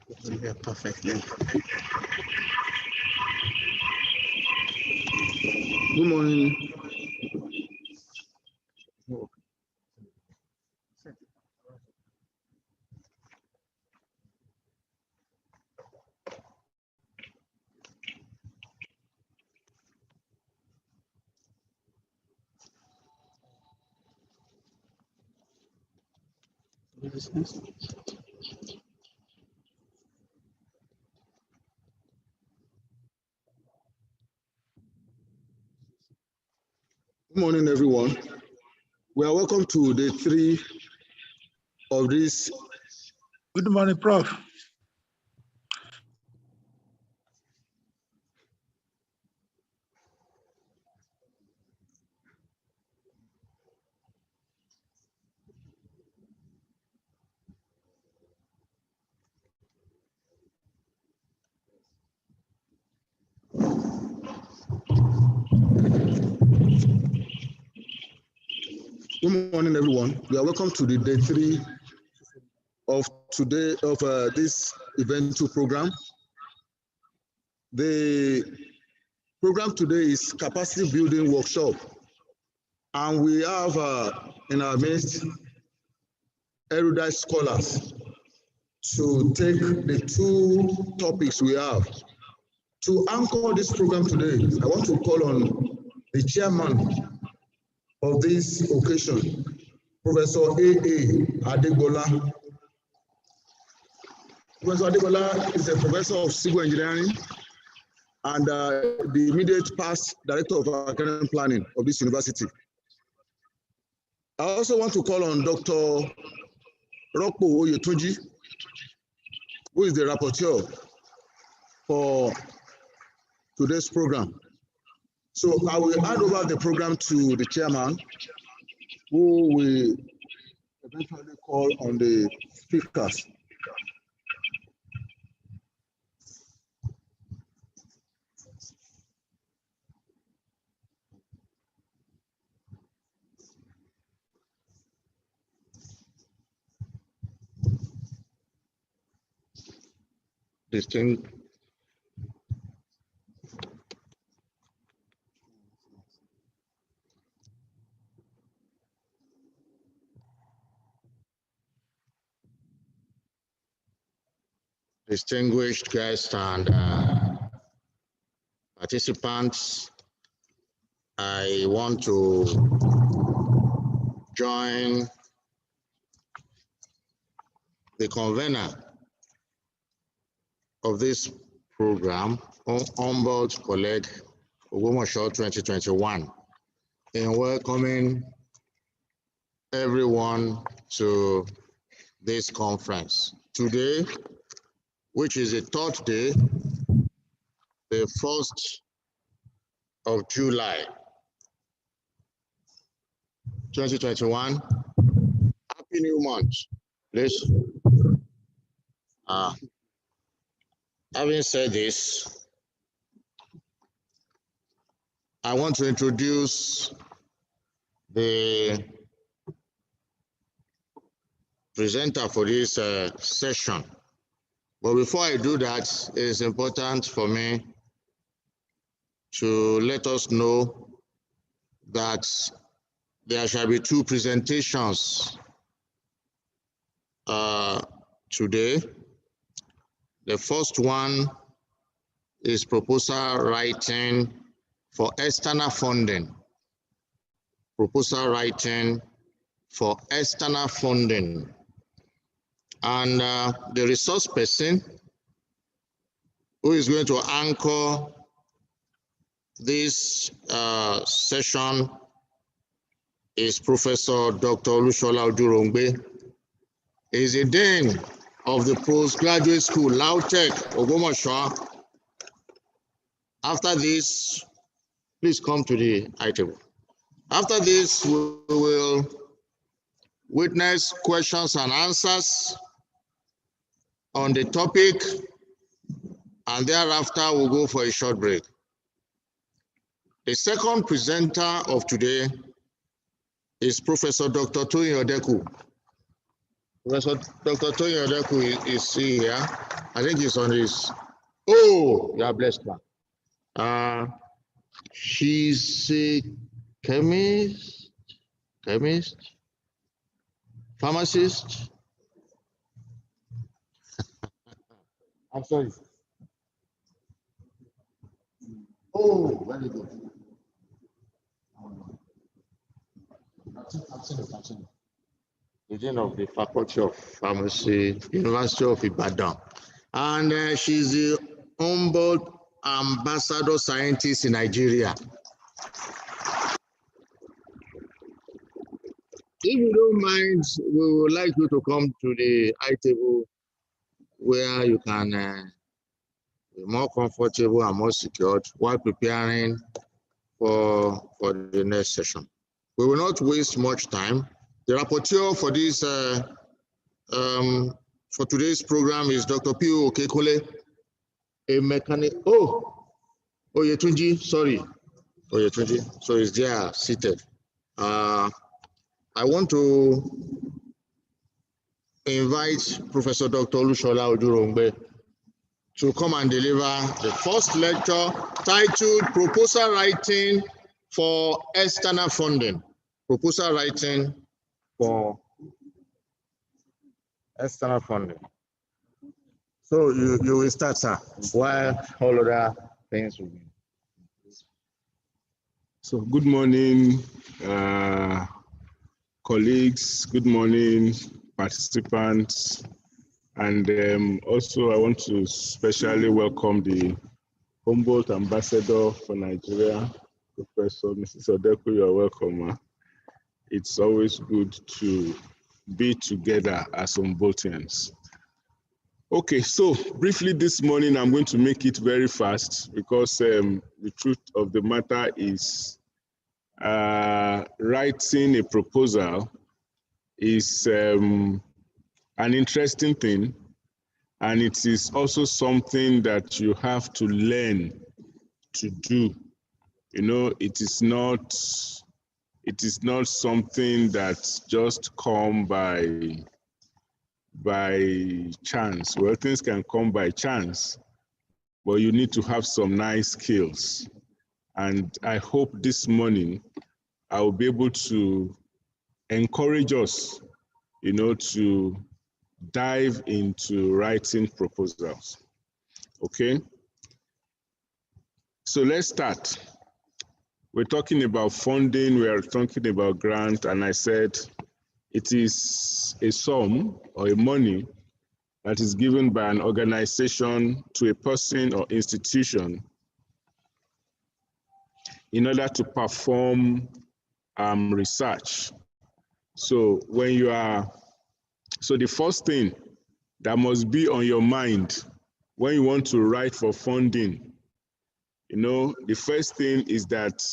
Yeah, perfect. Yeah. Good morning. Good morning, everyone. We are welcome to day 3 of this. Good morning, Prof. Good morning, everyone. We are welcome to the day 3 of today of this event 2 program. The program today is capacity building workshop, and we have in our midst erudite scholars to take the 2 topics we have. To anchor this program today, I want to call on the chairman of this occasion, Professor A.A. Adegbola. Professor Adegbola is a professor of civil engineering and the immediate past director of academic planning of this university. I also want to call on Dr. Rokpo Oyetunji, who is the rapporteur for today's program. So I will hand over the program to the chairman, who will eventually call on the speakers. Distinguished guests and participants, I want to join the convener of this program, HUMBOLDT-KOLLEG OGBOMOSO 2021, in welcoming everyone to this conference. Today, which is the 3rd day, the 1st of July, 2021. Happy New Month, please. Having said this, I want to introduce the presenter for this session. But before I do that, it is important for me to let us know that there shall be 2 presentations today. The first one is proposal writing for external funding. Proposal writing for external funding. And the resource person who is going to anchor this session is Professor Dr. Olushola Odurongbe. He is a dean of the postgraduate school, LAUTECH, Ogbomoso. After this, please come to the item. After this, we will witness questions and answers on the topic, and thereafter we'll go for a short break. The second presenter of today is Professor Dr. Toyin Odeku. Professor Dr. Tony Odeku is here. I think he's on his. Oh, you are blessed, man. She's a chemist, pharmacist. I'm sorry. Oh, very good. The dean of the Faculty of Pharmacy, University of Ibadan. And she's the Humboldt Ambassador Scientist in Nigeria. If you don't mind, we would like you to come to the high table where you can be more comfortable and more secured while preparing for the next session. We will not waste much time. The rapporteur for this for today's program is Dr. P.O.K.Kolle, a mechanic. Oh, Oyetunji, sorry. Oyetunji, so he's there seated. I want to invite Professor Dr. Olushola Odurongbe to come and deliver the first lecture titled Proposal Writing for External Funding. Proposal Writing for External Funding. So you will start, sir, while all other things will be. So good morning, colleagues, good morning, participants, and also I want to specially welcome the Humboldt Ambassador for Nigeria, Professor Mrs. Odeku. You are welcome. It's always good to be together as Humboldtians. Okay, so briefly this morning, I'm going to make it very fast because the truth of the matter is writing a proposal is an interesting thing, and it is also something that you have to learn to do. You know, it is not something that just come by chance. Well, things can come by chance, but you need to have some nice skills. And I hope this morning I will be able to encourage us, you know, to dive into writing proposals. Okay? So let's start. We're talking about funding, we are talking about grant, and I said it is a sum or a money that is given by an organization to a person or institution in order to perform research. So when you are, so the first thing that must be on your mind when you want to write for funding, you know, the first thing is that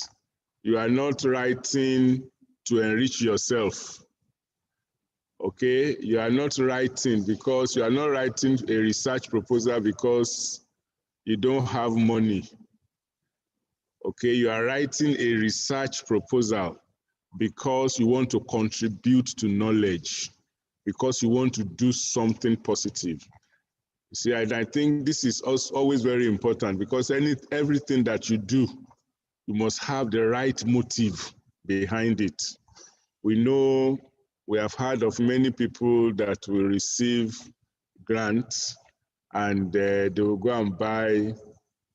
you are not writing to enrich yourself. Okay, you are not writing because you are not writing a research proposal because you don't have money. Okay, you are writing a research proposal because you want to contribute to knowledge, because you want to do something positive. You see, I think this is also always very important because everything that you do, you must have the right motive behind it. We know, we have heard of many people that will receive grants and they will go and buy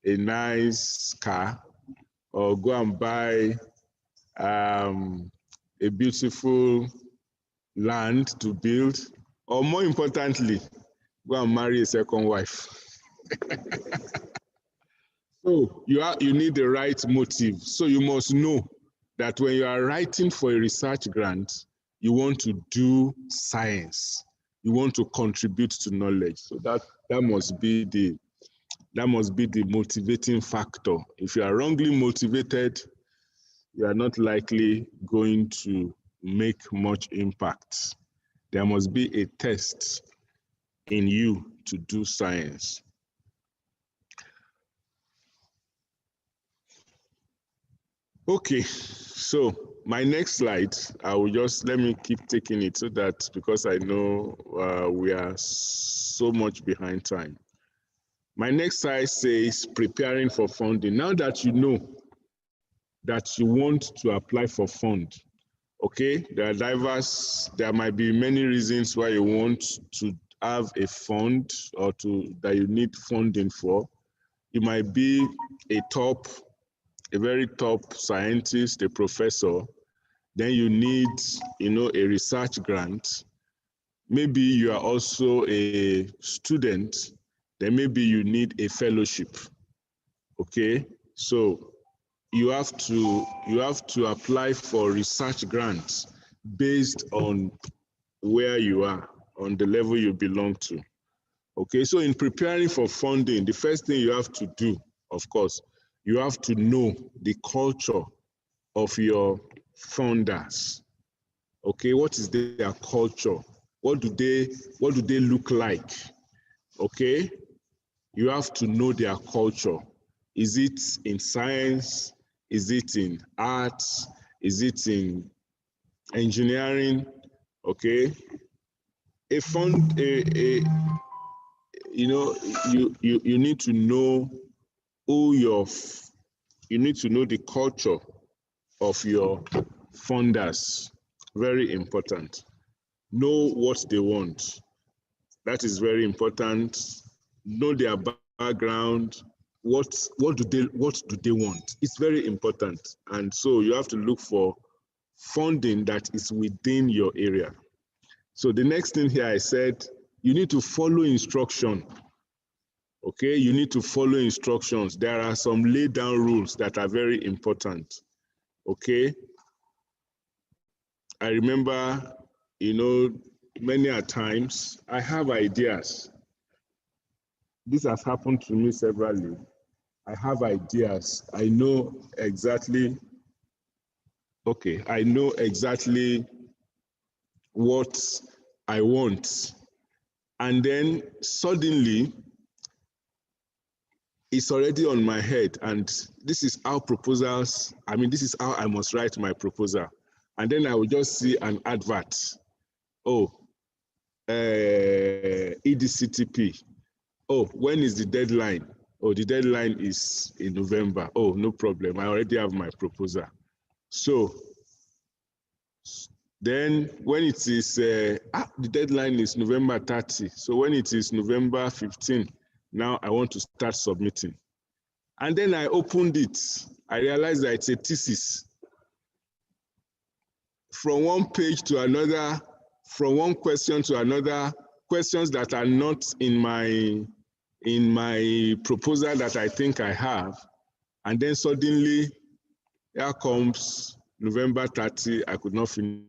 a nice car or go and buy a beautiful land to build, or more importantly, go and marry a second wife. So you need the right motive. So you must know that when you are writing for a research grant, you want to do science. You want to contribute to knowledge. So that must be the motivating factor. If you are wrongly motivated, you are not likely going to make much impact. There must be a test in you to do science. Okay, so my next slide, I will just, let me keep taking it so that, because I know we are so much behind time. My next slide says preparing for funding. Now that you know that you want to apply for fund, okay, there might be many reasons why you want to have a fund or that you need funding for. You might be a very top scientist, a professor. Then you need, a research grant. Maybe you are also a student. Then maybe you need a fellowship. Okay, so you have to apply for research grants based on where you are, on the level you belong to. Okay, so in preparing for funding, the first thing you have to do, of course, you have to know the culture of your funders. Okay, what is their culture? What do they look like? Okay, you have to know their culture. Is it in science? Is it in arts? Is it in engineering? Okay, you need to know you need to know the culture of your funders. Very important. Know what they want. That is very important. Know their background. What do they want? It's very important. And so you have to look for funding that is within your area. So the next thing here, I said, you need to follow instruction. Okay, you need to follow instructions. There are some laid down rules that are very important. Okay, I remember, many a times I have ideas. This has happened to me severally. I have ideas. I know exactly what I want. And then suddenly, it's already on my head, and this is how this is how I must write my proposal. And then I will just see an advert. Oh, EDCTP. Oh, when is the deadline? Oh, the deadline is in November. Oh, no problem. I already have my proposal. So then when it is, the deadline is November 30. So when it is November 15, now I want to start submitting. And then I opened it. I realized that it's a thesis. From one page to another, from one question to another, questions that are not in my proposal that I think I have. And then suddenly, here comes November 30, I could not finish.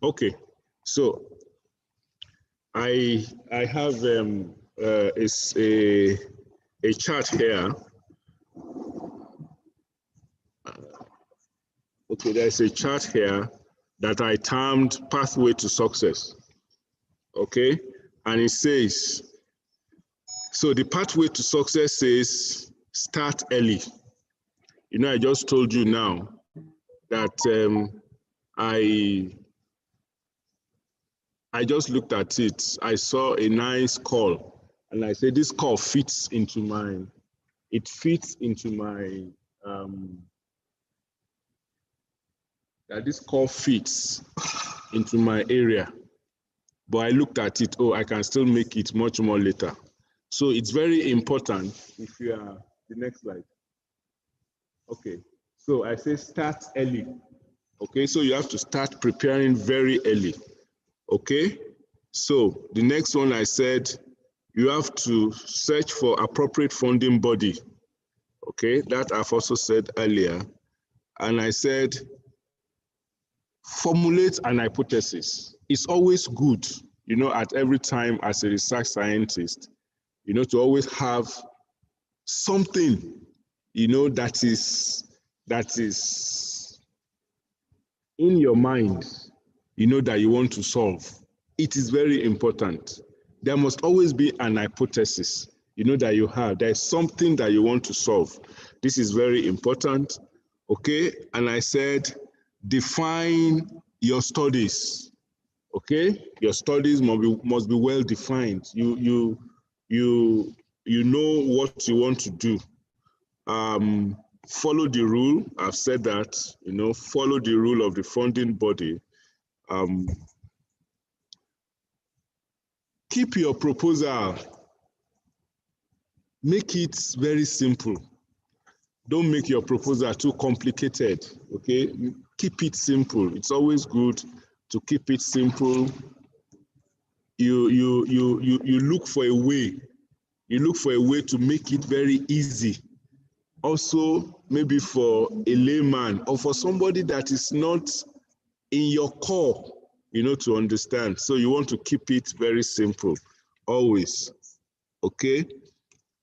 Okay, so I have a chart here. Okay, there's a chart here that I termed Pathway to Success. Okay, and it says, so the pathway to success says start early. You know, I just told you now that I just looked at it. I saw a nice call, and I said, this call fits into my, it fits into my, that this call fits into my area. But I looked at it, oh, I can still make it much more later. So it's very important if you are, the next slide. Okay, so I say start early. Okay, so you have to start preparing very early. Okay, so the next one I said, you have to search for appropriate funding body. Okay, that I've also said earlier. And I said, formulate an hypothesis. It's always good, you know, at every time as a research scientist, you know, to always have something, you know, that is in your mind, you know, that you want to solve. It is very important. There must always be an hypothesis, you know, that you have. There's something that you want to solve. This is very important. Okay, and I said, define your studies. Okay, your studies must be well defined. You know what you want to do. Follow the rule. I've said that. You know, follow the rule of the funding body. Keep your proposal. Make it very simple. Don't make your proposal too complicated. Okay, keep it simple. It's always good to keep it simple. You look for a way. You look for a way to make it very easy. Also, maybe for a layman or for somebody that is not in your core, you know, to understand. So you want to keep it very simple, always. Okay?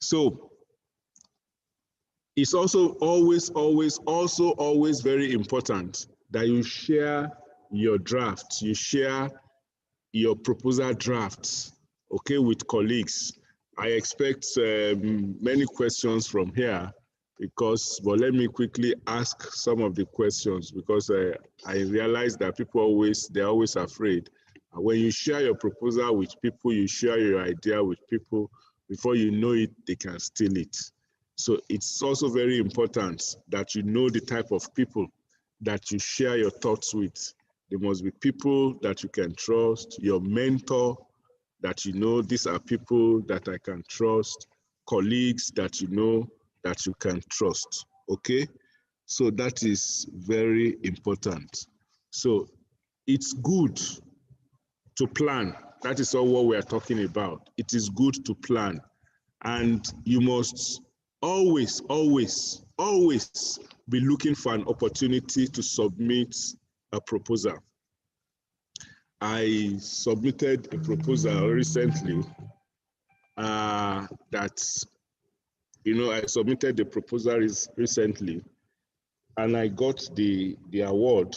So it's also always very important that you share your drafts, you share your proposal drafts, okay, with colleagues. I expect many questions from here but let me quickly ask some of the questions because I realize that they're always afraid. When you share your proposal with people, you share your idea with people, before you know it, they can steal it. So it's also very important that you know the type of people that you share your thoughts with. There must be people that you can trust, your mentor that you know, these are people that I can trust, colleagues that you know that you can trust, okay? So that is very important. So it's good to plan. That is all what we are talking about. It is good to plan. And you must always be looking for an opportunity to submit a proposal. I submitted a proposal recently I submitted the proposal recently and I got the award,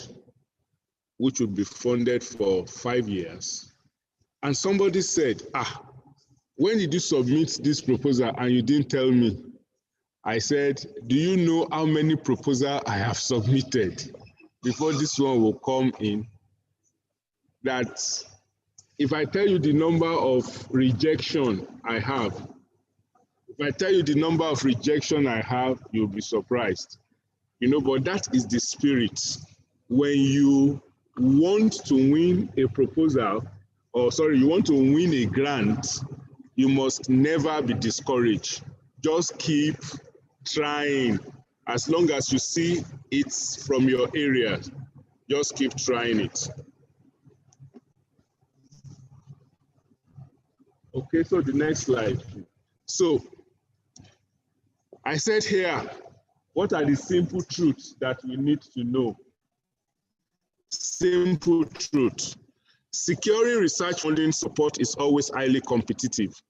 which would be funded for 5 years. And somebody said, when did you submit this proposal and you didn't tell me? I said, do you know how many proposals I have submitted before this one will come in? That if I tell you the number of rejection I have, you'll be surprised. You know, but that is the spirit. When you want to win a proposal, you want to win a grant, you must never be discouraged. Just keep trying. As long as you see it's from your area, just keep trying it. Okay, so the next slide. So I said here, what are the simple truths that we need to know? simple truth. Securing research funding support is always highly competitive.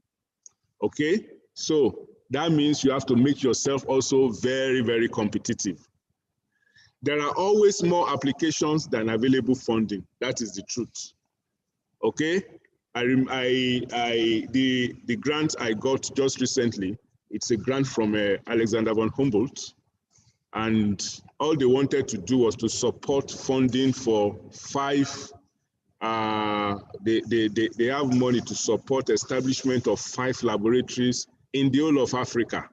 Okay, so that means you have to make yourself also very, very competitive. There are always more applications than available funding. That is the truth. Okay, the grant I got just recently, it's a grant from Alexander von Humboldt, and all they wanted to do was to support funding for 5. They have money to support establishment of 5 laboratories in the whole of Africa.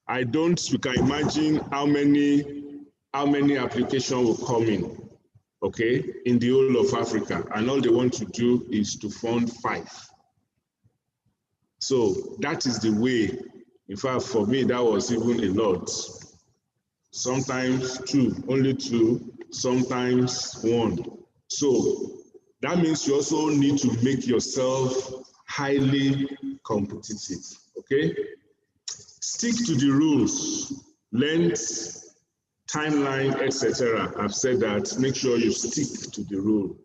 You can imagine how many applications will come in, okay, in the whole of Africa, and all they want to do is to fund 5. So that is the way. In fact, for me, that was even a lot. Sometimes 2, only 2, sometimes 1. So that means you also need to make yourself highly competitive, okay? Stick to the rules, length, timeline, etc. I've said that, make sure you stick to the rule.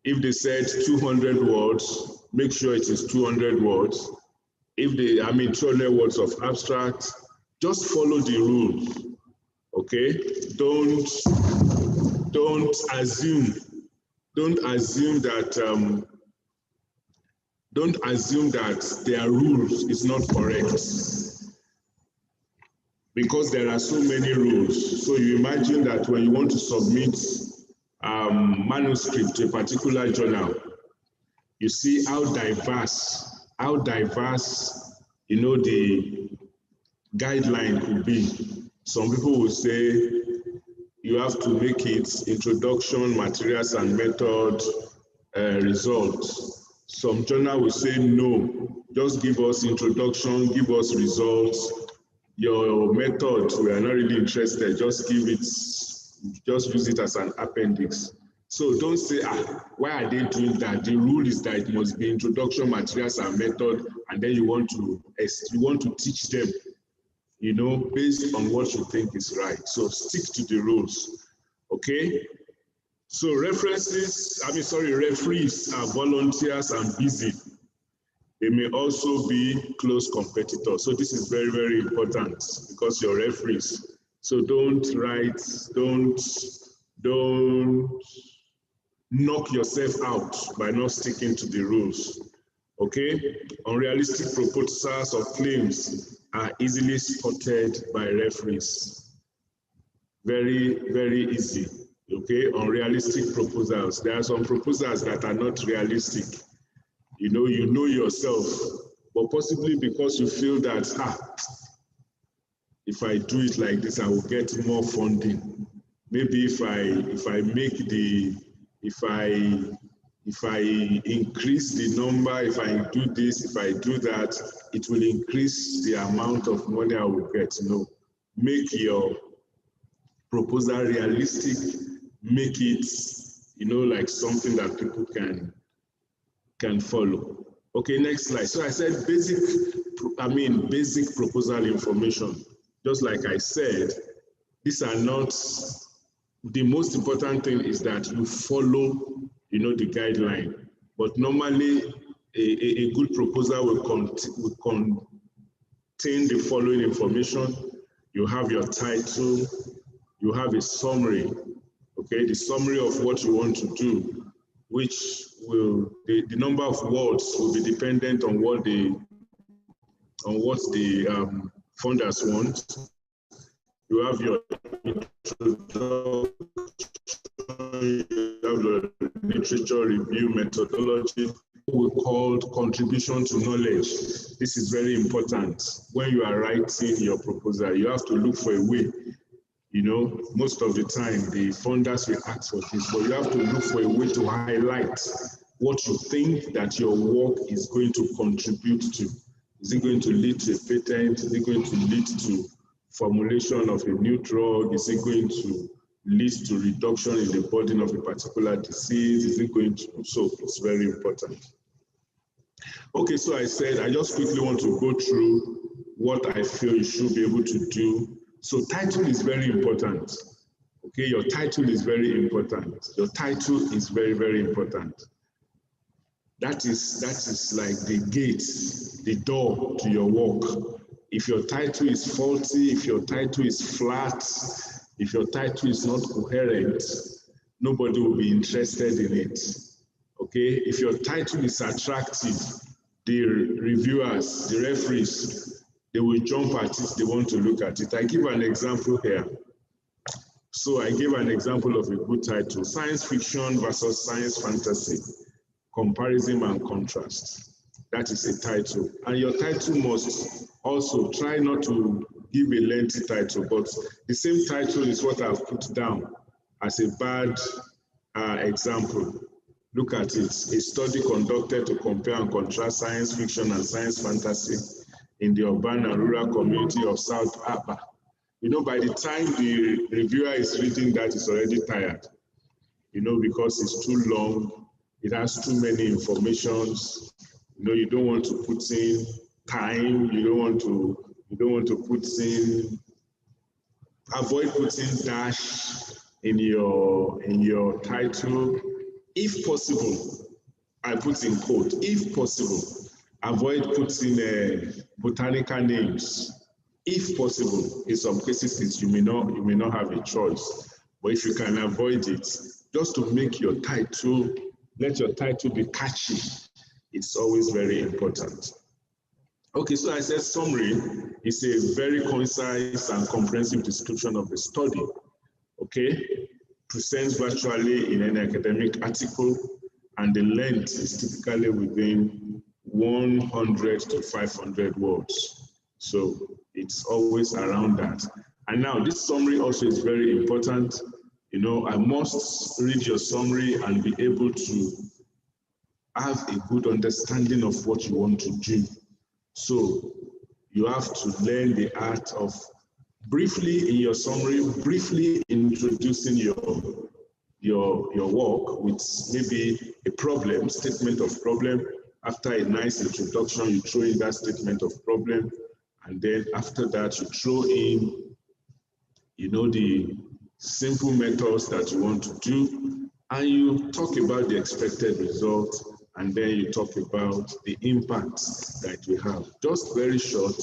If they said 200 words, make sure it is 200 words. If 200 words of abstract, just follow the rules, okay? Don't assume that their rules is not correct, because there are so many rules. So you imagine that when you want to submit manuscript to a particular journal, you see how diverse the guideline could be. Some people will say you have to make it introduction, materials and method, results. Some journal will say no, just give us introduction, give us results. Your method, we are not really interested, just use it as an appendix. So don't say, why are they doing that? The rule is that it must be introduction, materials and method, and then you want to teach them, based on what you think is right. So stick to the rules, okay? So referees are volunteers and busy. They may also be close competitors. So this is very, very important because you're referees. So don't knock yourself out by not sticking to the rules, okay? Unrealistic proposals or claims are easily spotted by referees. Very, very easy, okay? Unrealistic proposals. There are some proposals that are not realistic. You know yourself, but possibly because you feel that, if I do it like this, I will get more funding. Maybe if I increase the number, if I do this, if I do that, it will increase the amount of money I will get. No, make your proposal realistic, make it, like something that people can follow. Okay, next slide. So I said basic proposal information. Just like I said, these are not, the most important thing is that you follow, the guideline. But normally, a good proposal will contain the following information. You have your title, you have a summary, okay, the summary of what you want to do, which will, the number of words will be dependent on what the funders want. You have your introduction, you have your literature review methodology, we called contribution to knowledge. This is very important. When you are writing your proposal, you have to look for a way. Most of the time, the funders will ask for this, but you have to look for a way to highlight what you think that your work is going to contribute to. Is it going to lead to a patent? Is it going to lead to formulation of a new drug? Is it going to lead to reduction in the burden of a particular disease? Is it going to? So it's very important. Okay, so I said, I just quickly want to go through what I feel you should be able to do. So title is very important. Okay, your title is very important. Your title is very, very important. That is like the gate, the door to your work. If your title is faulty, if your title is flat, if your title is not coherent, nobody will be interested in it. Okay, if your title is attractive, the reviewers, the referees, they will jump at it, they want to look at it. I give an example here. So I gave an example of a good title, Science Fiction versus Science Fantasy, Comparison and Contrast. That is a title. And your title must also try not to give a lengthy title, but the same title is what I've put down as a bad example. Look at it, a study conducted to compare and contrast science fiction and science fantasy in the urban and rural community of South Aba. You know, by the time the reviewer is reading that, is already tired, you know, because it's too long, it has too many informations. You know, you don't want to put in time, you don't want to put in, avoid putting dash in your title. If possible, I put in quote, if possible, avoid putting botanical names. If possible, in some cases you may not have a choice, but if you can avoid it, just to make your title, let your title be catchy. It's always very important. Okay, so I said summary is a very concise and comprehensive description of the study. Okay, presents virtually in an academic article, and the length is typically within 100 to 500 words. So it's always around that. And now this summary also is very important. You know, I must read your summary and be able to have a good understanding of what you want to do. So you have to learn the art of briefly in your summary, briefly introducing your work with maybe a problem, statement of problem. After a nice introduction, you throw in that statement of problem, and then after that you throw in, you know, the simple methods that you want to do, and you talk about the expected result, and then you talk about the impact that you have. Just very short,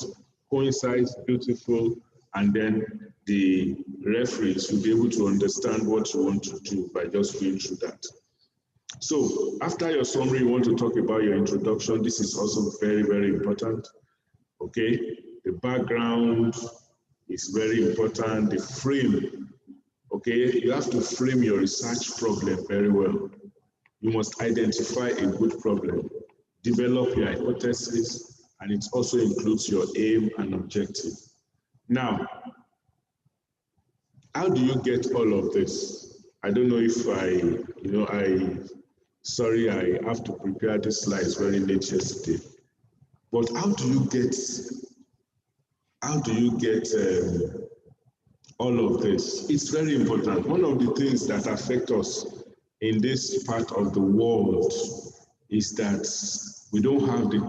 concise, beautiful, and then the referees will be able to understand what you want to do by just going through that. So after your summary, you want to talk about your introduction. This is also very, very important. Okay, the background is very important, the frame. Okay, you have to frame your research problem very well. You must identify a good problem, develop your hypothesis, and it also includes your aim and objective. Now, how do you get all of this? I don't know if sorry, I have to prepare these slides very late yesterday. But how do you get all of this? It's very important. One of the things that affect us in this part of the world is that we don't have the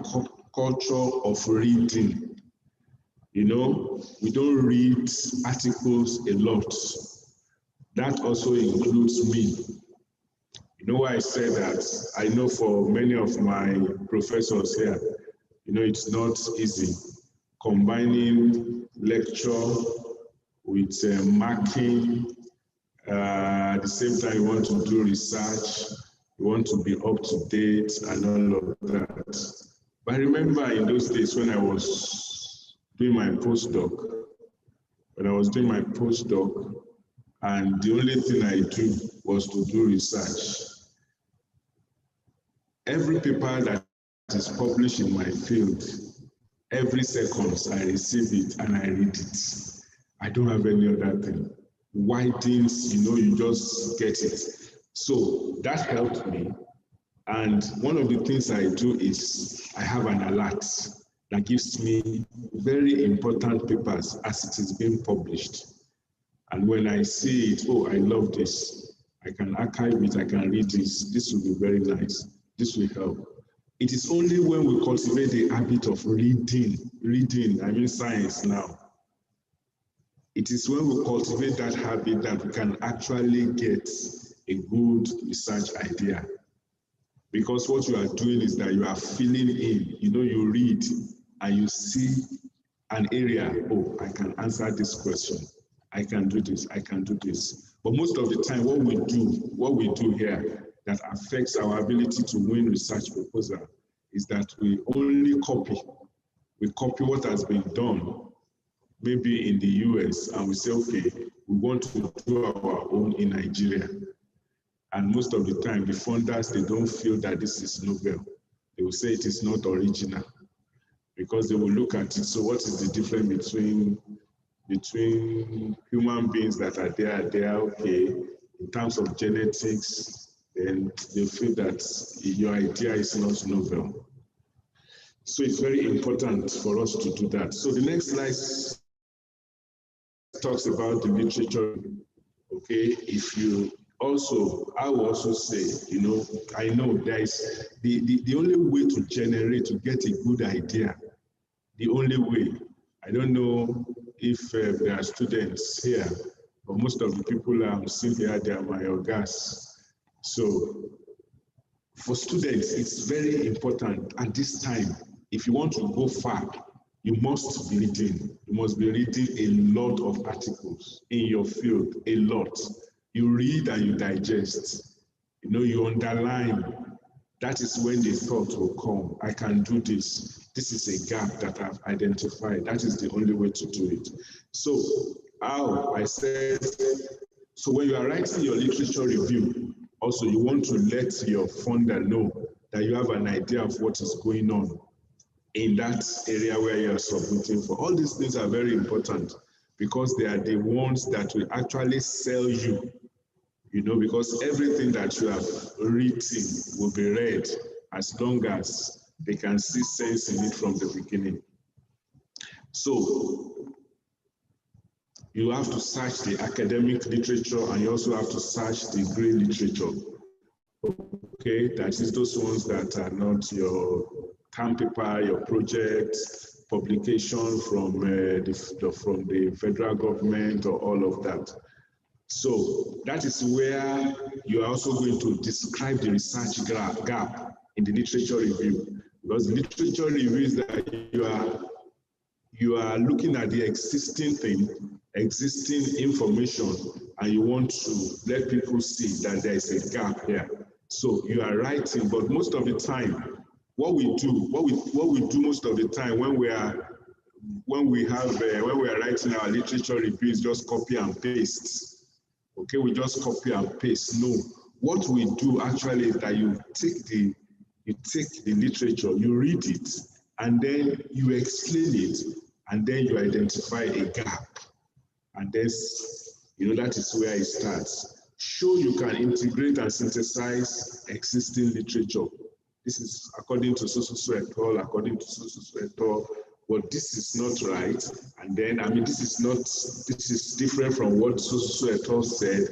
culture of reading. You know, we don't read articles a lot. That also includes me. You know why I say that? I know for many of my professors here, you know, it's not easy combining lecture with marking. At the same time, you want to do research, you want to be up to date and all of that. But I remember in those days when I was doing my postdoc, and the only thing I do was to do research. Every paper that is published in my field, every second I receive it and I read it. I don't have any other thing. Widings, you know, you just get it. So that helped me. And one of the things I do is I have an alert that gives me very important papers as it is being published. And when I see it, oh, I love this, I can archive it, I can read this, this will be very nice, this will help. It is only when we cultivate the habit of reading, I mean science now, it is when we cultivate that habit that we can actually get a good research idea. Because what you are doing is that you are filling in, you read and you see an area, oh, I can answer this question. I can do this, I can do this. But most of the time, what we do here that affects our ability to win research proposal is that we only copy. We copy what has been done, maybe in the US, and we say, okay, we want to do our own in Nigeria. And most of the time, the funders, they don't feel that this is novel. They will say it is not original because they will look at it. So what is the difference between human beings that are there, okay, in terms of genetics, then they feel that your idea is not novel. So it's very important for us to do that. So the next slide talks about the literature. Okay, if you also, I will also say, I know there is the only way to get a good idea, the only way, I don't know if there are students here, but most of the people I'm seeing here, they are my guys. So for students, it's very important at this time. If you want to go far, you must be reading. You must be reading a lot of articles in your field, a lot. You read and you digest. You underline. That is when the thought will come. I can do this. This is a gap that I've identified. That is the only way to do it. So, I said, so when you are writing your literature review, also you want to let your funder know that you have an idea of what is going on in that area where you are submitting for. All these things are very important because they are the ones that will actually sell you, because everything that you have written will be read as long as they can see sense in it from the beginning. So you have to search the academic literature and you also have to search the grey literature. Okay, that is those ones that are not your term paper, your project, publication from the federal government or all of that. So that is where you are also going to describe the research gap in the literature review, because the literature review is that you are looking at the existing thing, existing information, and you want to let people see that there is a gap here. So you are writing, but most of the time, what we do most of the time when we are writing our literature review is just copy and paste. Okay, we just copy and paste. No, what we do actually is that you take the literature, you read it, and then you explain it, and then you identify a gap, and then that is where it starts. Show you can integrate and synthesize existing literature. This is according to so et al., according to so et al., but this is not right. And then, this is different from what so et al. Said.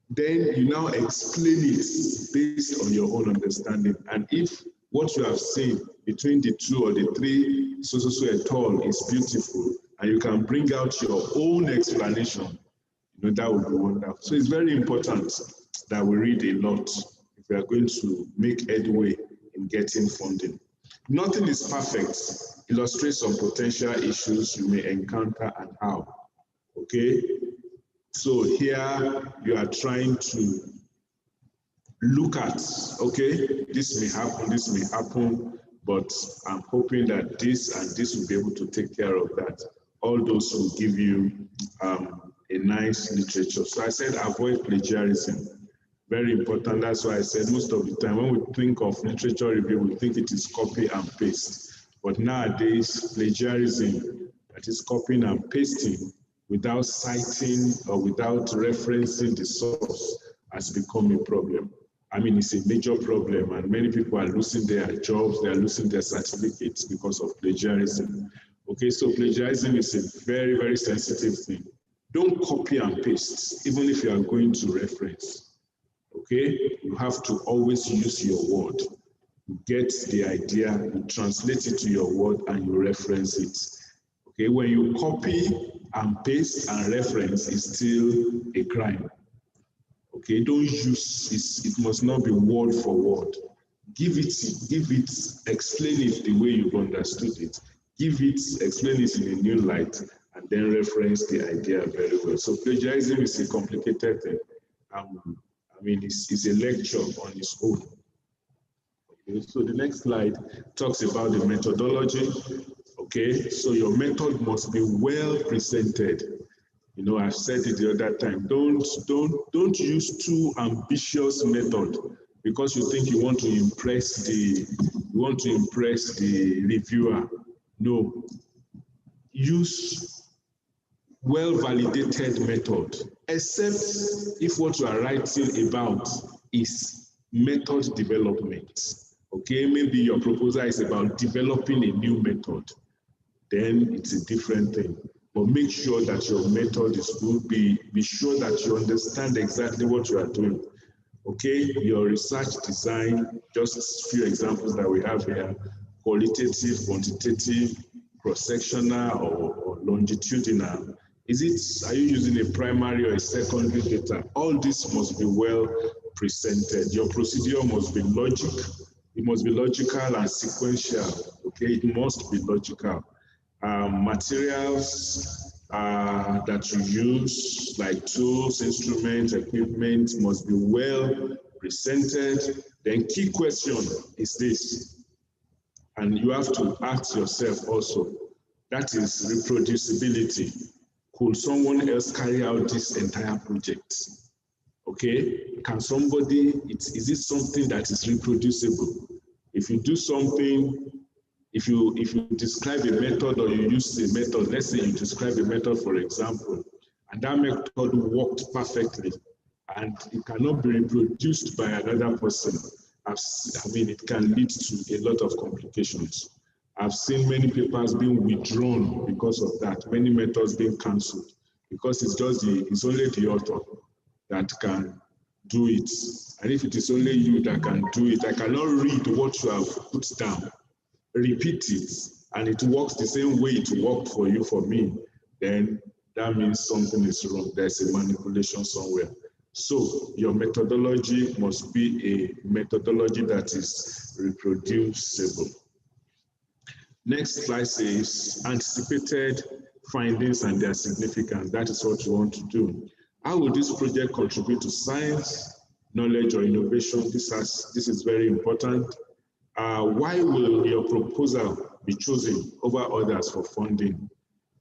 Then you now explain it based on your own understanding. And if what you have seen between the two or the three so et al. Is beautiful, and you can bring out your own explanation, that would be wonderful. So it's very important that we read a lot if we are going to make headway in getting funding. Nothing is perfect. Illustrate some potential issues you may encounter and how. Okay? So here you are trying to look at, okay, this may happen, but I'm hoping that this and this will be able to take care of that. All those will give you a nice literature. So I said avoid plagiarism. Very important. That's why I said most of the time when we think of literature review, we think it is copy and paste. But nowadays, plagiarism, that is copying and pasting without citing or without referencing the source, has become a problem. It's a major problem, and many people are losing their jobs, they are losing their certificates because of plagiarism. Okay, so plagiarism is a very, very sensitive thing. Don't copy and paste, even if you are going to reference. Okay, you have to always use your word. You get the idea, you translate it to your word, and you reference it. Okay, when you copy and paste and reference, it's still a crime. Okay, don't use it must not be word for word. Explain it the way you've understood it. Explain it in a new light, and then reference the idea very well. So plagiarism is a complicated thing. I mean, it's a lecture on its own. Okay, so the next slide talks about the methodology. Okay, so your method must be well presented. You know, I've said it the other time. Don't use too ambitious method because you think you want to impress the reviewer. No, use well-validated method, except if what you are writing about is method development. Okay, maybe your proposal is about developing a new method, then it's a different thing. But make sure that your method is good. Be sure that you understand exactly what you are doing. Okay, your research design, just a few examples that we have here: qualitative, quantitative, cross-sectional, or longitudinal. Are you using a primary or a secondary data? All this must be well presented. Your procedure must be logical. It must be logical and sequential. Okay, it must be logical. Materials that you use, like tools, instruments, equipment, must be well presented. Then key question is this, and you have to ask yourself also, that is reproducibility. Could someone else carry out this entire project? Okay, can somebody, is it something that is reproducible? If you do something, if you describe a method or you use a method, let's say you describe a method, for example, and that method worked perfectly, and it cannot be reproduced by another person, I mean, it can lead to a lot of complications. I've seen many papers being withdrawn because of that, many methods being cancelled, because it's only the author that can do it. And if it is only you that can do it, I cannot read what you have put down, repeat it, and it works the same way it worked for you, for me, then that means something is wrong. There's a manipulation somewhere. So your methodology must be a methodology that is reproducible. Next slide says anticipated findings and their significance. That is what you want to do. How will this project contribute to science, knowledge, or innovation? This is very important. Why will your proposal be chosen over others for funding?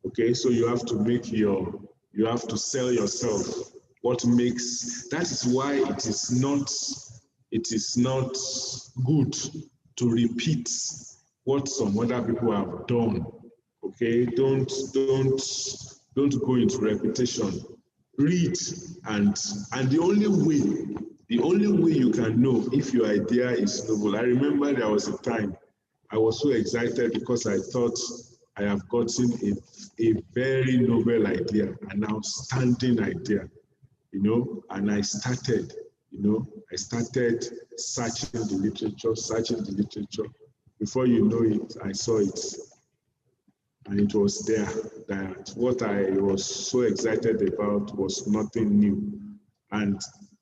Okay, so you have to sell yourself. What makes, that is why it is not good to repeat what some other people have done. Okay, don't go into repetition. Read, and the only way you can know if your idea is novel. I remember there was a time I was so excited because I thought I have gotten a very novel idea, an outstanding idea, you know, and I started searching the literature. Before you know it, I saw it. And it was there that what I was so excited about was nothing new. And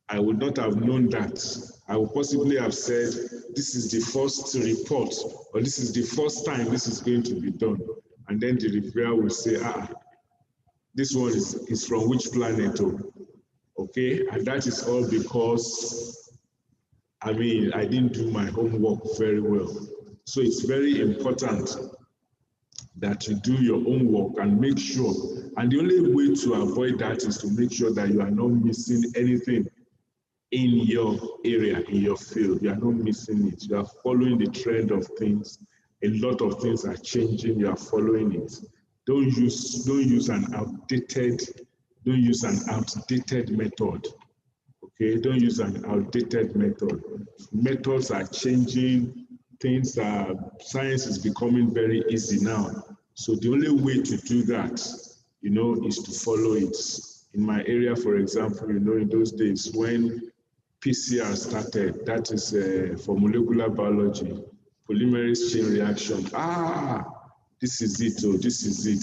I would not have known that. I would possibly have said, this is the first report, or this is the first time this is going to be done. And then the reviewer will say, this one is from which planet? Okay, and that is all because, I mean, I didn't do my homework very well. So it's very important that you do your own work and make sure. And the only way to avoid that is to make sure that you are not missing anything in your area, in your field. You are not missing it. You are following the trend of things. A lot of things are changing. You are following it. Don't use an outdated method. Okay, don't use an outdated method. Methods are changing. Science is becoming very easy now. So the only way to do that, you know, is to follow it. In my area, for example, you know, in those days when PCR started, that is for molecular biology, polymerase chain reaction. this is it, or this is it,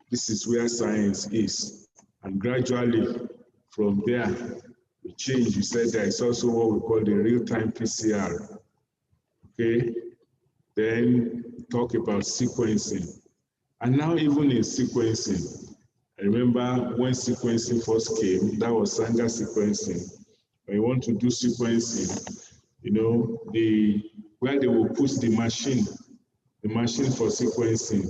this is where science is. And gradually from there, we change. We said there is also what we call the real-time PCR. Okay, then talk about sequencing. And now even in sequencing, I remember when sequencing first came, that was Sanger sequencing. When you want to do sequencing, you know, where they will put the machine for sequencing.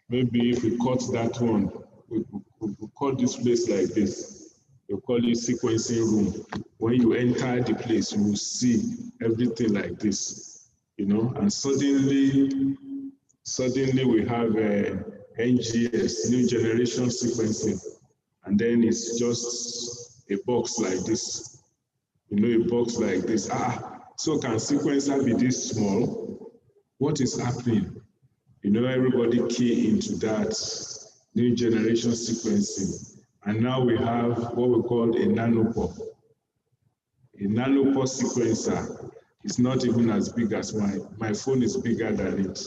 Maybe if we cut that one, we call this place like this. You call it sequencing room. When you enter the place, you will see everything like this, you know, and suddenly we have NGS, new generation sequencing, and then it's just a box like this, you know, a box like this. So can sequencer be this small? What is happening? You know, everybody key into that new generation sequencing. And now we have what we call a nanopore. A nanopore sequencer is not even as big as my phone is bigger than it.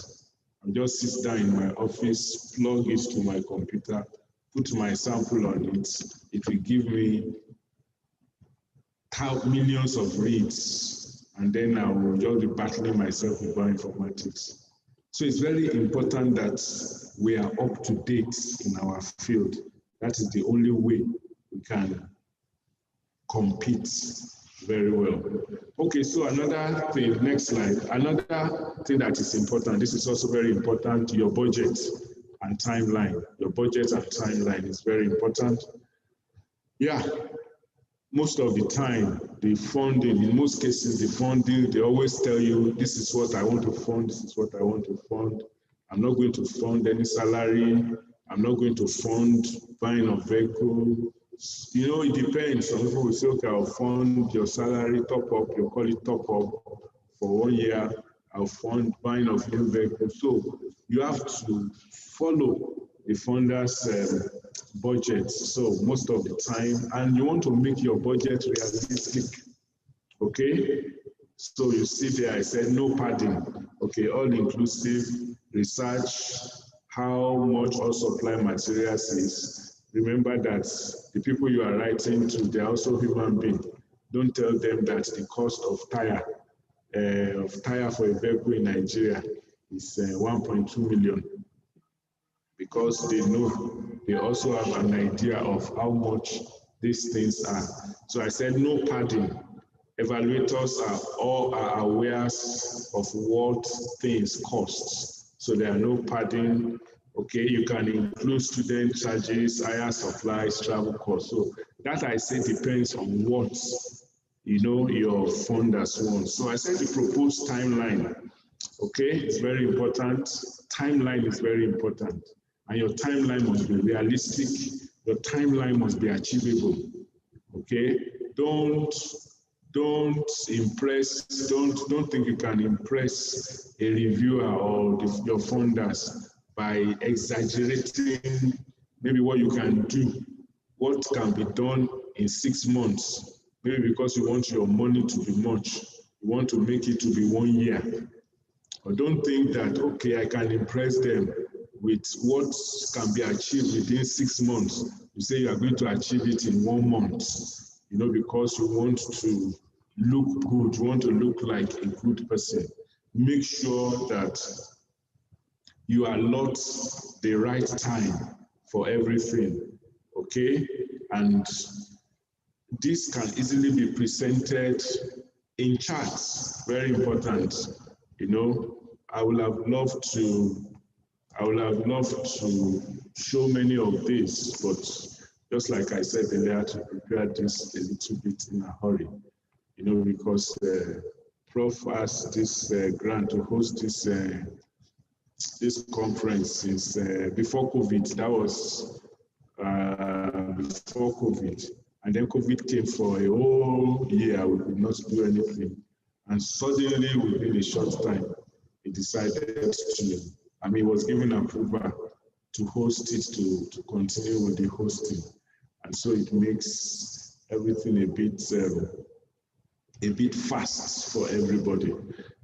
I just sit down in my office, plug it to my computer, put my sample on it. It will give me millions of reads, and then I will just be battling myself with bioinformatics. So it's very important that we are up to date in our field. That is the only way we can compete very well. Okay, so another thing, next slide. Another thing that is important, this is also very important, your budget and timeline. Your budget and timeline is very important. Yeah, most of the time, the funding, in most cases, the funding, they always tell you, this is what I want to fund, this is what I want to fund. I'm not going to fund any salary. I'm not going to fund buying a vehicle. You know, it depends. Some people will say, okay, I'll fund your salary, top up, you call it top up for 1 year. I'll fund buying of new vehicle. So you have to follow the funder's budget. So most of the time, and you want to make your budget realistic. Okay? So you see there, I said no padding. Okay, all inclusive research, how much all supply materials is. Remember that the people you are writing to, they're also human beings. Don't tell them that the cost of tire for a vehicle in Nigeria is 1.2 million, because they know, they also have an idea of how much these things are. So I said no padding. Evaluators are aware of what things cost. So there are no padding. Okay, you can include student charges, higher supplies, travel costs. So that, I say, depends on what, you know, your funders want. So I said the proposed timeline. Okay, it's very important. Timeline is very important. And your timeline must be realistic. Your timeline must be achievable. Okay, don't impress, don't think you can impress a reviewer or your funders by exaggerating maybe what you can do, what can be done in 6 months, maybe because you want your money to be much, you want to make it to be 1 year. Or don't think that, okay, I can impress them with what can be achieved within 6 months. You say you are going to achieve it in 1 month, you know, because you want to look good, you want to look like a good person. Make sure that you allot the right time for everything, okay? And this can easily be presented in charts, very important. You know, I would have loved to show many of these, but just like I said earlier, to prepare this a little bit in a hurry, you know, because Prof asked this grant to host this conference since before COVID. That was before COVID. And then COVID came for a whole year. We could not do anything. And suddenly, within a short time, he decided to, he was given approval to host it, to continue with the hosting. And so it makes everything a bit a bit fast for everybody.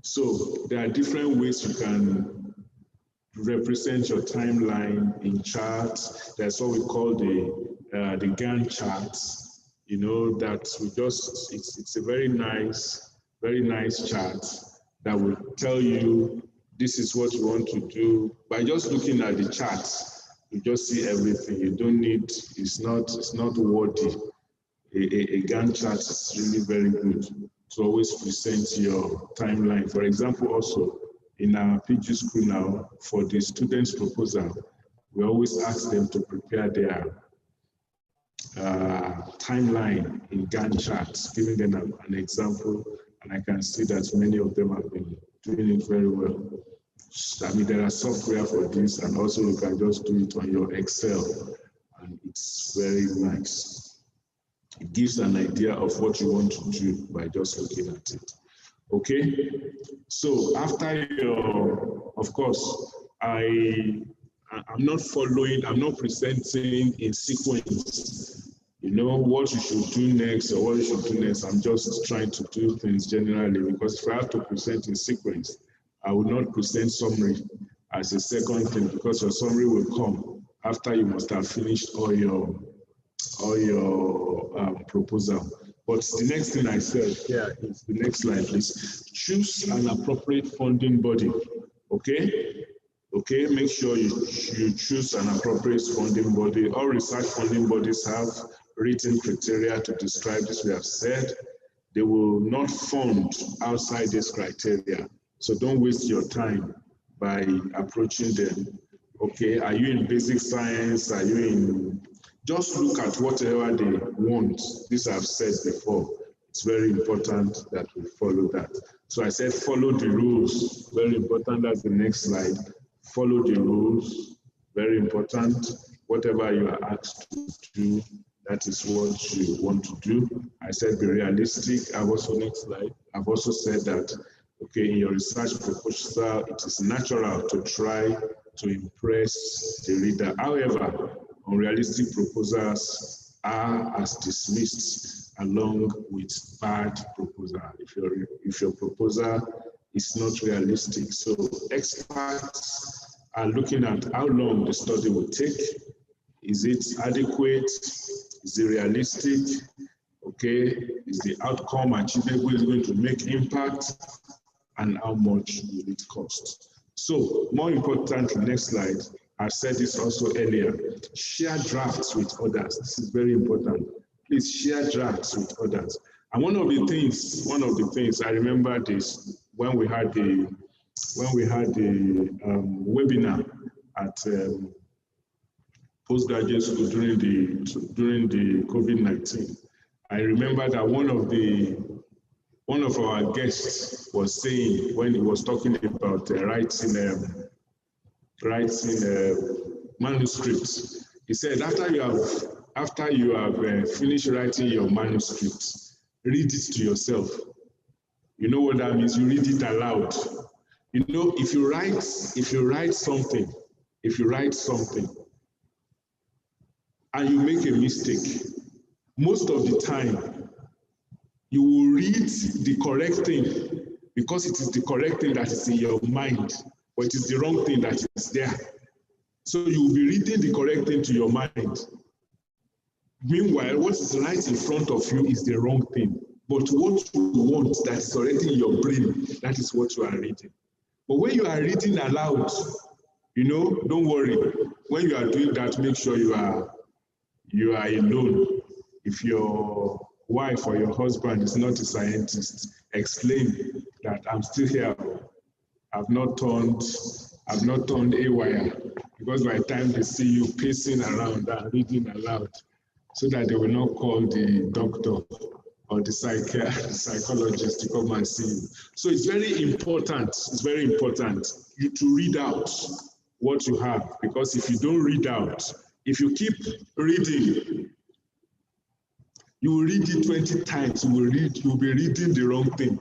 So there are different ways you can represent your timeline in charts. That's what we call the Gantt charts. You know, that we just, it's a very nice chart that will tell you this is what you want to do. By just looking at the charts, you just see everything. You don't need, it's not wordy. A Gantt chart is really very good to always present your timeline. For example, also in our PG school now, for the students' proposal, we always ask them to prepare their timeline in Gantt charts, giving them an example, and I can see that many of them have been doing it very well. I mean, there are software for this, and also you can just do it on your Excel, and it's very nice. It gives an idea of what you want to do by just looking at it. Okay, so after your, of course, I'm not presenting in sequence, you know, what you should do next or what you should do next. I'm just trying to do things generally, because if I have to present in sequence, I will not present summary as a second thing, because your summary will come after you must have finished all your proposal. But the next thing I said here is the next slide, please. Choose an appropriate funding body. Okay? Okay, make sure you choose an appropriate funding body. All research funding bodies have written criteria to describe this, we have said. They will not fund outside this criteria. So don't waste your time by approaching them. Okay, are you in basic science? Are you in... Just look at whatever they want. This I've said before. It's very important that we follow that. So I said follow the rules. Very important. That's the next slide. Follow the rules. Very important. Whatever you are asked to do, that is what you want to do. I said be realistic. I've also, next slide. I've also said that, okay, in your research proposal, it is natural to try to impress the reader. However, unrealistic proposals are as dismissed along with bad proposal if your proposal is not realistic. So experts are looking at how long the study will take. Is it adequate? Is it realistic? Okay, is the outcome achievable? Is it going to make impact? And how much will it cost? So more importantly, next slide, I said this also earlier, share drafts with others. This is very important. Please share drafts with others. And one of the things I remember this when we had the webinar at postgraduate school during the COVID-19. I remember that one of our guests was saying, when he was talking about writing manuscripts, he said after you have finished writing your manuscript, read it to yourself. You know what that means? You read it aloud. You know, if you write something, and you make a mistake, most of the time you will read the correct thing because it is the correct thing that is in your mind, but it is the wrong thing that is there. So you will be reading the correct thing to your mind. Meanwhile, what is right in front of you is the wrong thing. But what you want that is already in your brain, that is what you are reading. But when you are reading aloud, you know, don't worry. When you are doing that, make sure you are alone. If your wife or your husband is not a scientist, explain that I'm still here. I've not turned haywire, because by the time they see you pacing around and reading aloud, so that they will not call the doctor or the psychologist to come and see you. So it's very important you to read out what you have, because if you don't read out, if you keep reading, you will read it 20 times, you will be reading the wrong thing,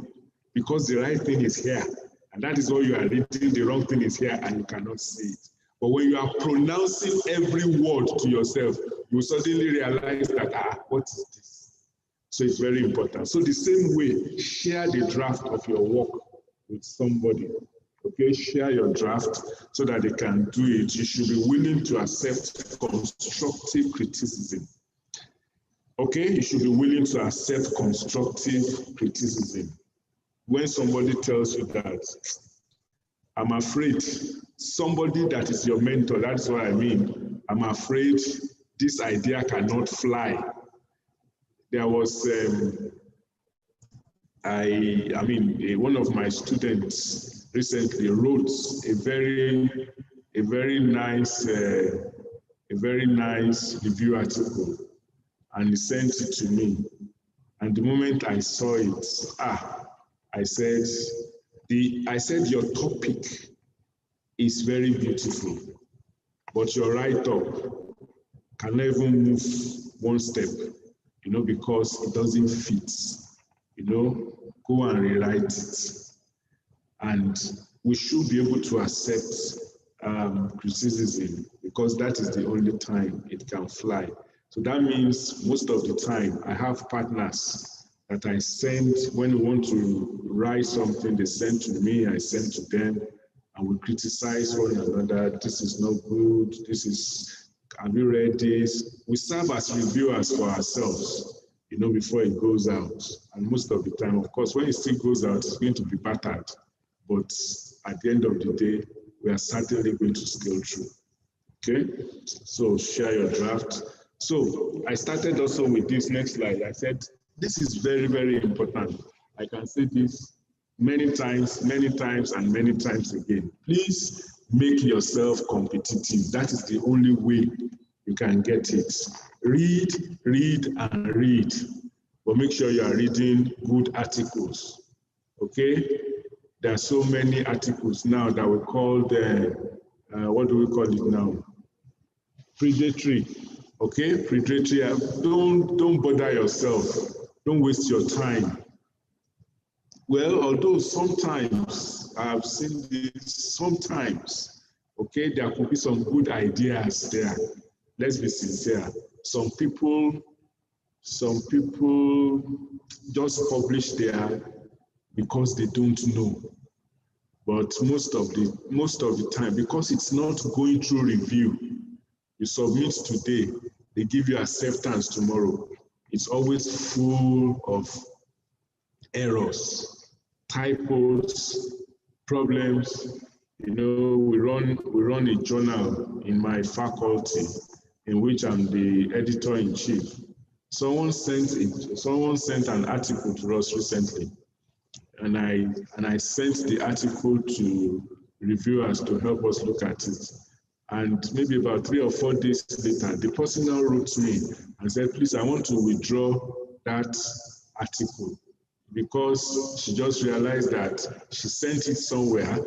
because the right thing is here. And that is what you are reading, the wrong thing is here and you cannot see it. But when you are pronouncing every word to yourself, you suddenly realize that, what is this? So it's very important. So the same way, share the draft of your work with somebody. Okay, share your draft so that they can do it. You should be willing to accept constructive criticism. Okay, you should be willing to accept constructive criticism. When somebody tells you that, I'm afraid, somebody that is your mentor, that's what I mean. I'm afraid this idea cannot fly. There was, one of my students recently wrote a very nice review article, and he sent it to me. And the moment I saw it, I said, your topic is very beautiful, but your write-up cannot even move one step, because it doesn't fit. Go and rewrite it. And we should be able to accept criticism, because that is the only time it can fly. So that means most of the time I have partners that I send when we want to write something, they send to me, I send to them, and we criticize one another. This is not good. Have you read this? We serve as reviewers for ourselves, before it goes out. And most of the time, of course, when it still goes out, it's going to be battered. But at the end of the day, we are certainly going to scale through. Okay? So share your draft. So I started also with this next slide. I said, this is very, very important. I can say this many times, and many times again. Please make yourself competitive. That is the only way you can get it. Read, and read. But make sure you are reading good articles. Okay? There are so many articles now that we call what do we call it now? Predatory. Okay? Predatory. Don't bother yourself. Don't waste your time. Well, although sometimes I've seen this, okay, there could be some good ideas there. Let's be sincere. Some people just publish there because they don't know. But most of the time, because it's not going through review, you submit today, they give you acceptance tomorrow. It's always full of errors, typos, problems. We run a journal in my faculty in which I'm the editor-in-chief. Someone sent an article to us recently, and I sent the article to reviewers to help us look at it. And maybe about 3 or 4 days later, the person now wrote to me and said, please, I want to withdraw that article, because she just realized that she sent it somewhere.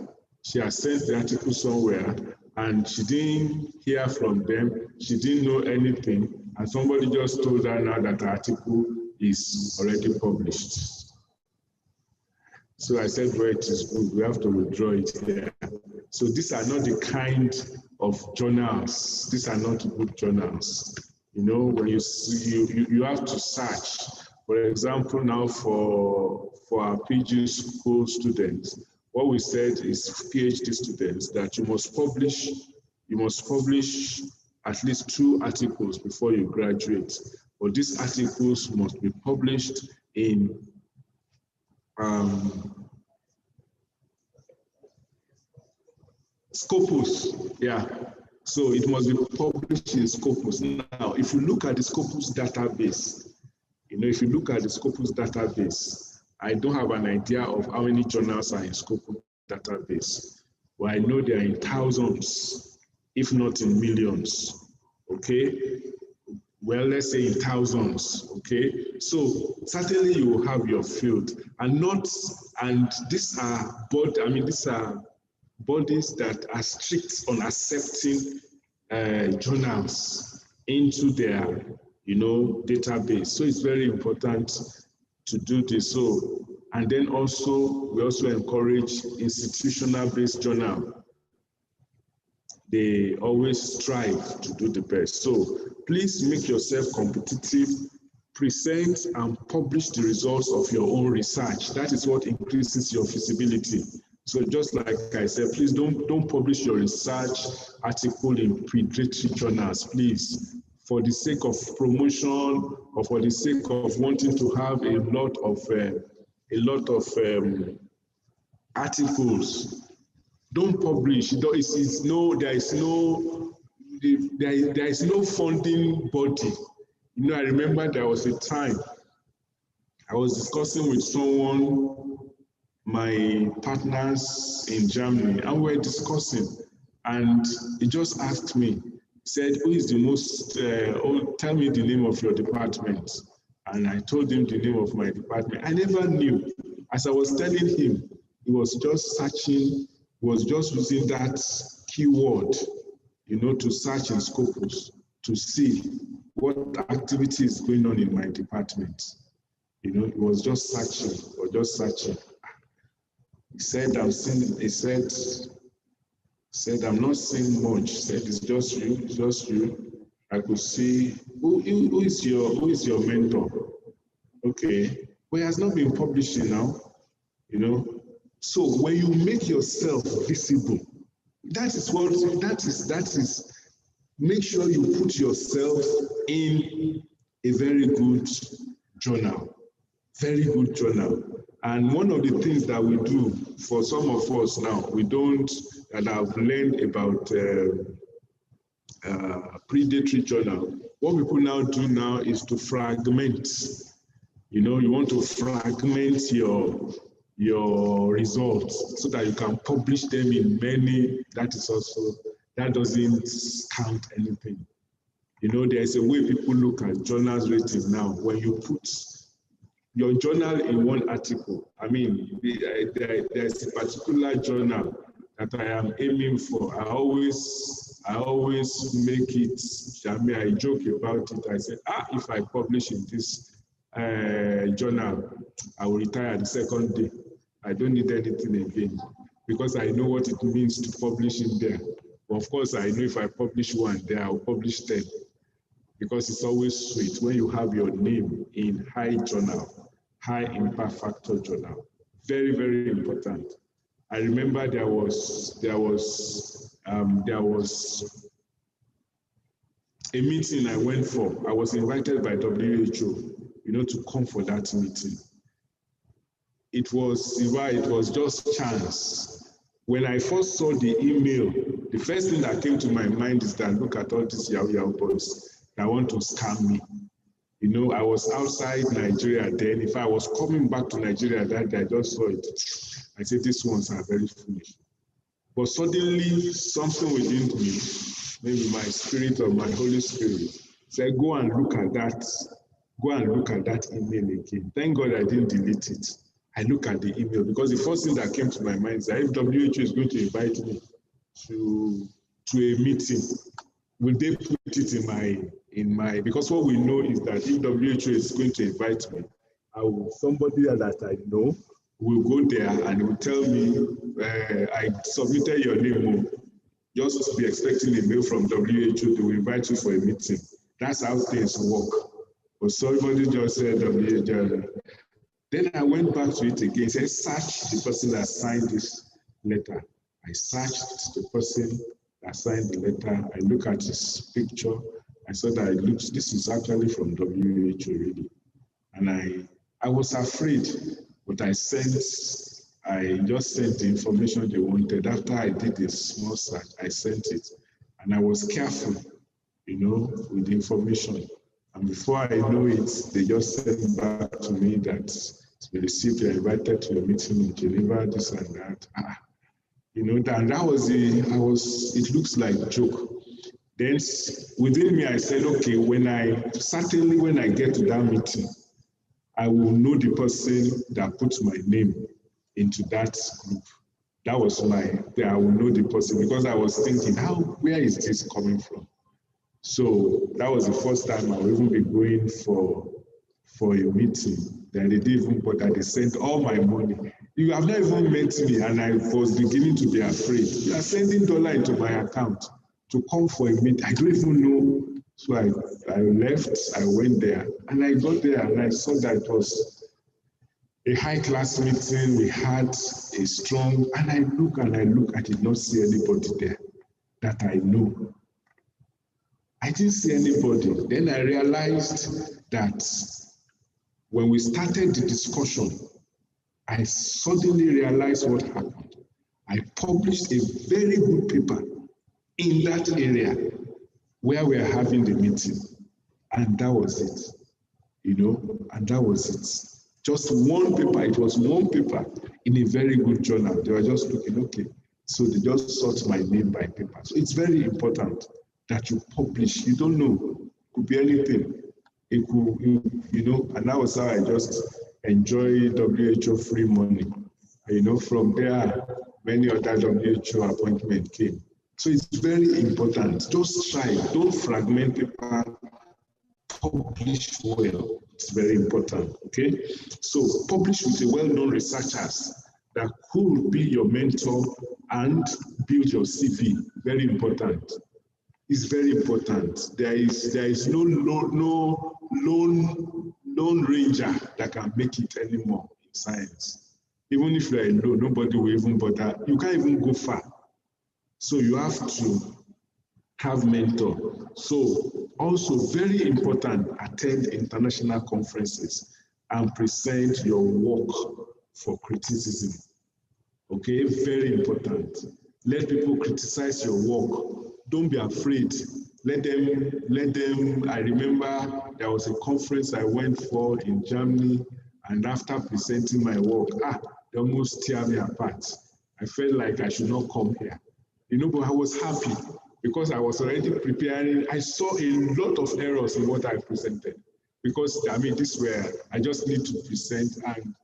She has sent the article somewhere, and she didn't hear from them. She didn't know anything. And somebody just told her now that the article is already published. So I said, well, it is good. We have to withdraw it here. So these are not the kind of journals. These are not good journals. When you have to search. For example, now for our PG school students, what we said is PhD students that you must publish at least 2 articles before you graduate. But these articles must be published in Scopus, yeah. So it must be published in Scopus. Now, if you look at the Scopus database, I don't have an idea of how many journals are in Scopus database. But I know they are in thousands, if not in millions. Okay? Well, let's say in thousands. Okay? So certainly you will have your field, and these are bodies that are strict on accepting journals into their database. So it's very important to do this. So, and then we also encourage institutional-based journal. They always strive to do the best. So please make yourself competitive. present and publish the results of your own research. That is what increases your visibility. So just like I said, please don't publish your research article in predatory journals, please. For the sake of promotion or for the sake of wanting to have a lot of articles, don't publish. There is no funding body. You know, I remember there was a time I was discussing with someone, my partners in Germany, and we were discussing, and he just asked me, said, who is the most, tell me the name of your department. And I told him the name of my department. I never knew. As I was telling him, he was just searching, he was just using that keyword, you know, to search in Scopus to see what activity is going on in my department. You know, he was just searching or just searching. He said, I'm not seeing much. He said, it's just you. I could see, who is your mentor? Okay, but he has not been publishing now, you know. So when you make yourself visible, that is, make sure you put yourself in a very good journal. And one of the things that we do for some of us now, and I've learned about predatory journal. What people now do now is to fragment. You know, you want to fragment your results so that you can publish them in many. That doesn't count anything. You know, there's a way people look at journals rating now. When you put your journal in one article, I mean, there's a particular journal that I am aiming for. I always make it, I mean, I joke about it. I say, if I publish in this journal, I will retire the second day. I don't need anything again because I know what it means to publish in there. But of course, I know if I publish one there, I'll publish 10 because it's always sweet when you have your name in high impact factor journal. Very, very important. I remember there was a meeting I went for. I was invited by WHO, you know, to come for that meeting. It was just chance. When I first saw the email, the first thing that came to my mind is that look at all these Yahoo boys that want to scam me. You know, I was outside Nigeria then. If I was coming back to Nigeria that day, I just saw it. I said, these ones are very foolish. But suddenly, something within me, maybe my spirit or my Holy Spirit, said, go and look at that. Go and look at that email again. Thank God I didn't delete it. I look at the email because the first thing that came to my mind is that if WHO is going to invite me to a meeting, will they put it in my, because what we know is that if WHO is going to invite me, somebody that I know will go there and will tell me, I submitted your name, just be expecting a mail from WHO to invite you for a meeting. That's how things work. But somebody just said WHO. Then I went back to it again, said, search the person that signed this letter. I searched the person that signed the letter. I look at his picture. I saw that this is actually from WHO really. And I was afraid, but I just sent the information they wanted. After I did a small search, I sent it. And I was careful, you know, with the information. And before I know it, they just sent back to me that we received, you're invited to a meeting in Geneva, this and that. You know, and that was it looks like a joke. Then within me, I said, okay, when I get to that meeting, I will know the person that put my name into that group. That was I will know the person because I was thinking, where is this coming from? So that was the first time I will even be going for a meeting. Then they didn't even bother. They sent all my money. You have not even met me, and I was beginning to be afraid. You are sending $1 into my account to come for a meeting. I don't even know. So I left, I went there, and I got there and I saw that it was a high-class meeting. We had a strong, and I look, I did not see anybody there that I know. I didn't see anybody. Then I realized that when we started the discussion, I suddenly realized what happened. I published a very good paper in that area where we are having the meeting. And that was it, and that was it. Just one paper, it was one paper in a very good journal. They were just looking, okay. So they just sought my name by paper. So it's very important that you publish. You don't know, it could be anything. It could, and that was how I just enjoy WHO free money. From there, many other WHO appointments came. So it's very important. Just try, don't fragment paper, publish well. It's very important, okay? So publish with a well-known researchers that could be your mentor and build your CV. Very important. It's very important. There is no lone ranger that can make it anymore in science. Even if you are alone, nobody will even bother. You can't even go far. So you have to have mentor. So also very important, attend international conferences and present your work for criticism. Okay, very important. Let people criticize your work. Don't be afraid. Let them, I remember there was a conference I went for in Germany, and after presenting my work, they almost tear me apart. I felt like I should not come here. But I was happy because I was already preparing. I saw a lot of errors in what I presented because, this where I just need to present, and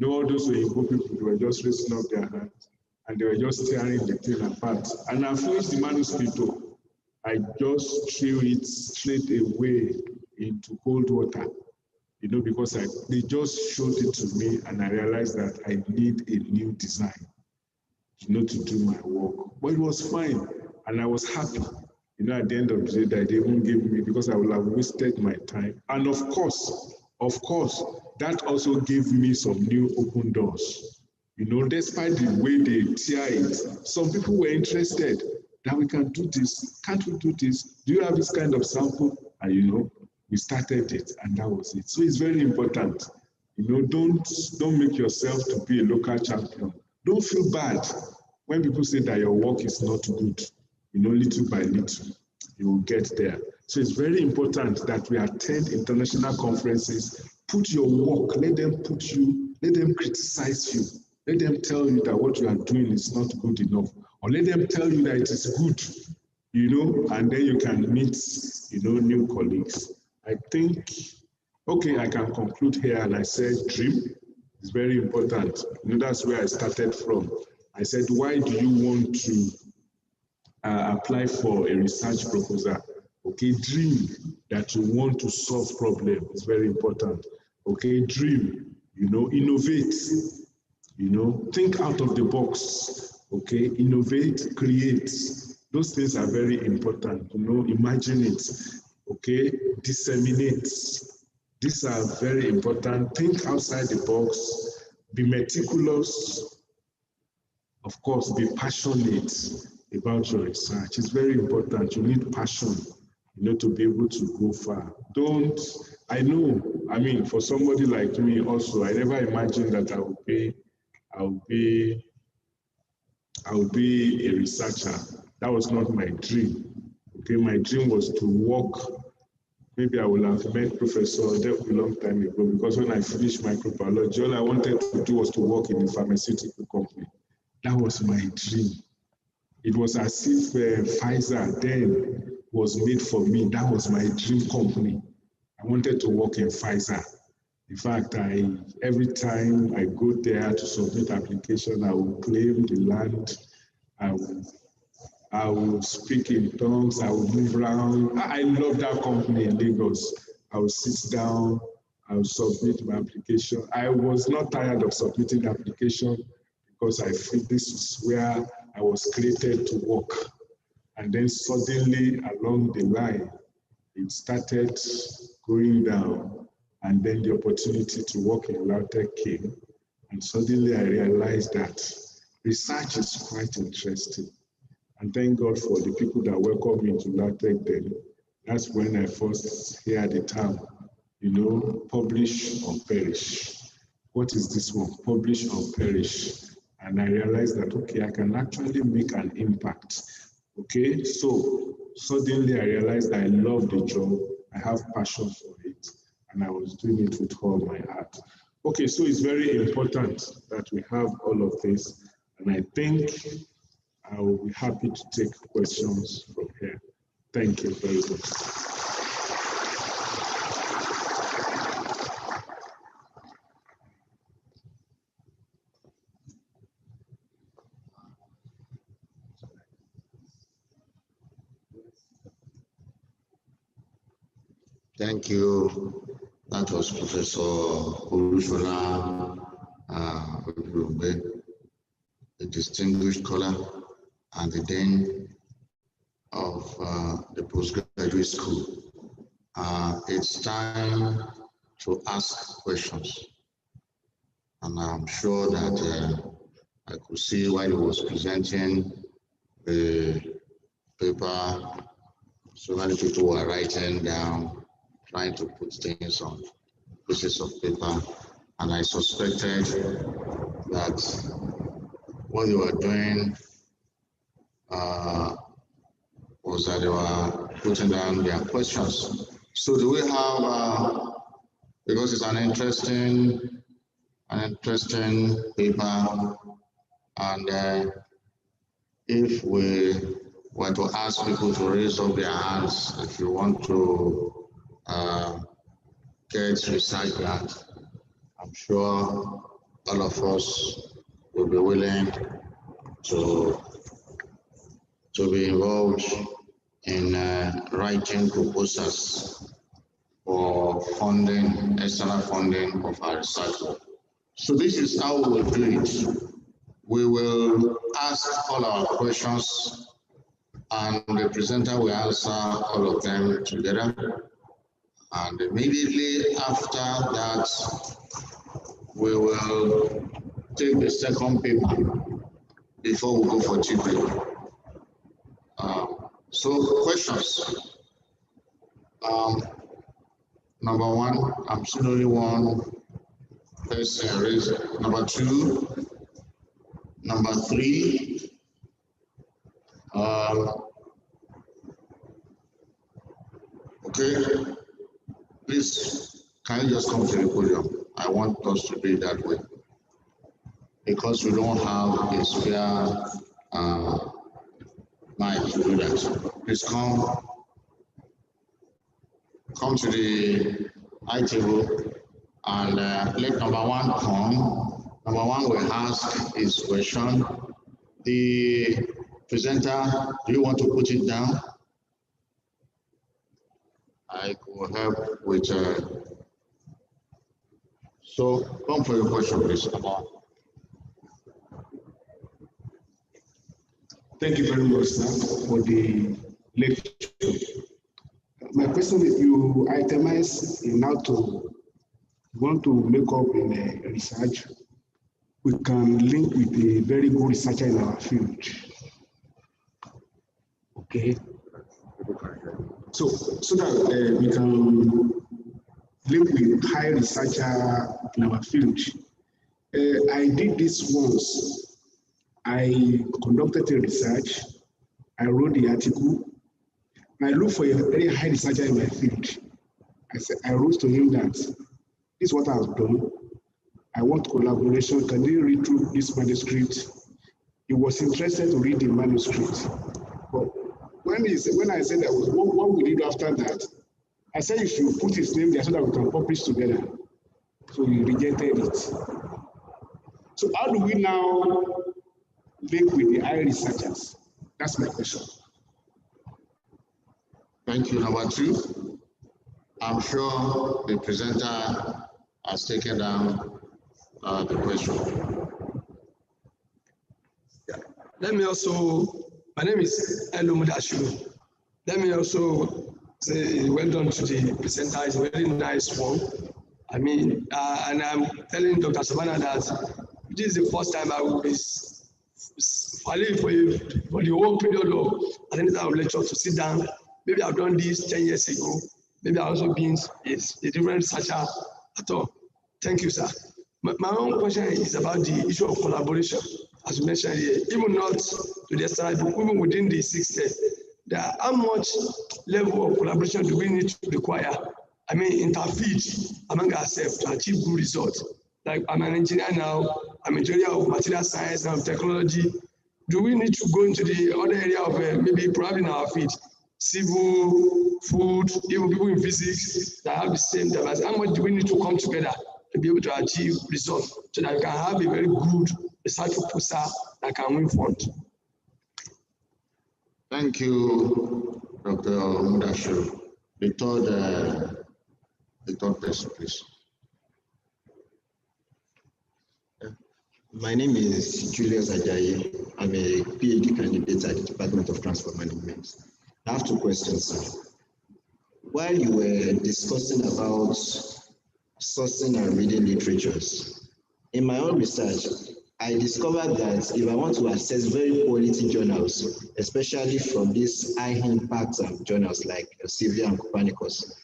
all those Igbo people, they were just raising up their hands and they were just tearing the thing apart. And I finished the manuscript. I just threw it straight away into cold water, because they just showed it to me, and I realized that I need a new design, to do my work. But it was fine, and I was happy, at the end of the day, that they won't give me, because I would have wasted my time. And of course, that also gave me some new open doors. Despite the way they tear it, some people were interested that we can do this. Can't we do this? Do you have this kind of sample? And we started it, and that was it. So it's very important. Don't make yourself to be a local champion. Don't feel bad when people say that your work is not good. Little by little, you will get there. So it's very important that we attend international conferences. Put your work, let them criticize you. Let them tell you that what you are doing is not good enough. Or let them tell you that it is good, and then you can meet, new colleagues. I think, okay, I can conclude here, and I said dream is very important. That's where I started from. I said, why do you want to apply for a research proposal? Okay, dream that you want to solve problem is very important. Okay, dream, innovate, think out of the box. Okay, innovate, create. Those things are very important. Imagine it. Okay, disseminate. These are very important. Think outside the box. Be meticulous. Of course, be passionate about your research. It's very important. You need passion, to be able to go far. For somebody like me also, I never imagined that I would be a researcher. That was not my dream. Okay, my dream was to work. Maybe I would have met Professor Depp a long time ago, because when I finished microbiology, all I wanted to do was to work in a pharmaceutical company. That was my dream. It was as if Pfizer then was made for me. That was my dream company. I wanted to work in Pfizer. In fact, every time I go there to submit application, I will claim the land. I will speak in tongues. I will move around. I love that company in Lagos. I will sit down. I will submit my application. I was not tired of submitting the application because I feel this is where I was created to work. And then suddenly along the line, it started going down, and then the opportunity to work in LAUTECH came, and suddenly I realized that research is quite interesting. And thank God for the people that welcomed me to LAUTECH then. That's when I first heard the term, publish or perish. What is this one? Publish or perish. And I realized that, okay, I can actually make an impact. Okay, so suddenly I realized I love the job. I have passion for it, and I was doing it with all my heart. Okay, so it's very important that we have all of this, and I think I will be happy to take questions from here. Thank you very much. Thank you. That was Professor Olusola Olurugbe, a distinguished scholar and the dean of the postgraduate school. It's time to ask questions. And I'm sure that I could see while he was presenting the paper, so many people were writing down, trying to put things on pieces of paper. And I suspected that what they were doing was that they were putting down their questions. So do we have, because it's an interesting paper, and if we were to ask people to raise up their hands if you want to get research grant, I'm sure all of us will be willing to be involved in writing proposals for funding, external funding of our research work. So this is how we will do it. We will ask all our questions, and the presenter will answer all of them together. And immediately after that, we will take the second paper before we go for tea break. So questions. Number one, I'm seeing only one person raised. Number two, number three. Okay, please, can you just come to the podium? I want us to be that way, because we don't have a spare mic to do that. Please come to the high table and let number one come. Number one will ask his question. The presenter, do you want to put it down? I could help with, so come for your question, please. Thank you very much, sir, for the lecture. My question is, you itemize in how to want to make up in a research. We can link with a very good researcher in our field. Okay. So that we can link with high researcher in our field. I did this once. I conducted a research. I wrote the article. I looked for a very high researcher in my field. I wrote to him that this is what I've done. I want collaboration. Can you read through this manuscript? He was interested to read the manuscript. But when I said that, what we did after that, I said if you put his name there so that we can publish together. So he rejected it. So how do we now link with the high researchers? That's my question. Thank you. Number two, I'm sure the presenter has taken down the question. Yeah. Let me also, my name is Elumudashu. Let me also say well done to the presenter. It's a very nice one. I mean, and I'm telling Dr. Savannah that this is the first time I will be filing for the whole period of attendance of lecture to sit down. Maybe I've done this 10 years ago. Maybe I've also been a different researcher at all. Thank you, sir. My own question is about the issue of collaboration, as you mentioned here, even not to the extent, even within the 6 steps. How much level of collaboration do we need to require? I mean, interfeed among ourselves to achieve good results. Like I'm an engineer now, I'm a engineer of material science and technology. Do we need to go into the other area of maybe probably in our field, civil, food, even people in physics that have the same diversity? How much do we need to come together to be able to achieve results so that we can have a very good research proposal that can win funds? Thank you, Dr. Mudashiru. The third person, please. My name is Julius Ajayi. I'm a PhD candidate at the Department of Transport Management. I have 2 questions, sir. While you were discussing about sourcing and reading literatures, in my own research, I discovered that if I want to access very quality journals, especially from these high impact journals like Elsevier and Copernicus,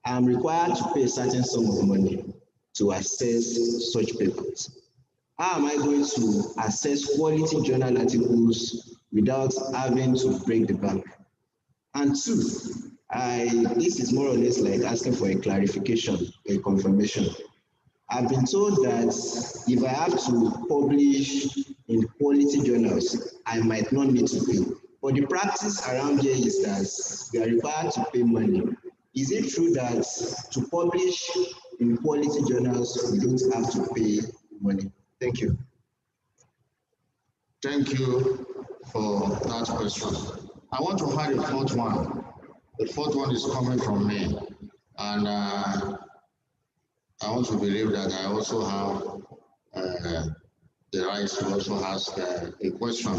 I'm required to pay a certain sum of money to access such papers. How am I going to access quality journal articles without having to break the bank? And 2, this is more or less like asking for a clarification, a confirmation. I've been told that if I have to publish in quality journals, I might not need to pay. But the practice around here is that we are required to pay money. Is it true that to publish in quality journals, we don't have to pay money? Thank you. Thank you for that question. I want to add a 4th one. The 4th one is coming from me. And I want to believe that I also have the right to also ask a question.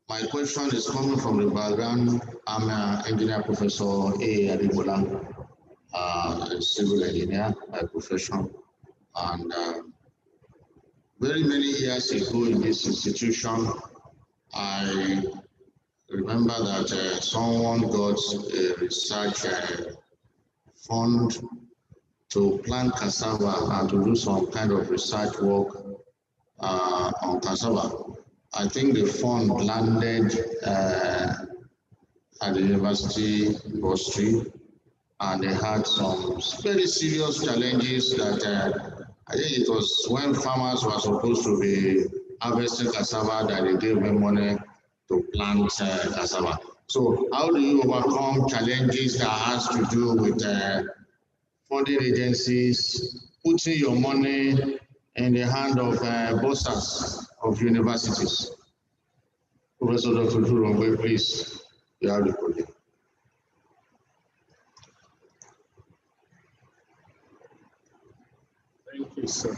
My question is coming from the background. I'm an engineer professor A. Adibola, a civil engineer by profession. And very many years ago in this institution, I remember that someone got a research fund to plant cassava and to do some kind of research work on cassava. I think the fund landed at the university bursary, and they had some very serious challenges that I think it was when farmers were supposed to be harvesting cassava that they gave them money to plant cassava. So how do you overcome challenges that has to do with funding agencies, putting your money in the hand of bosses of universities? Professor Dr. Turongwe, please, you have the podium. Thank you, sir.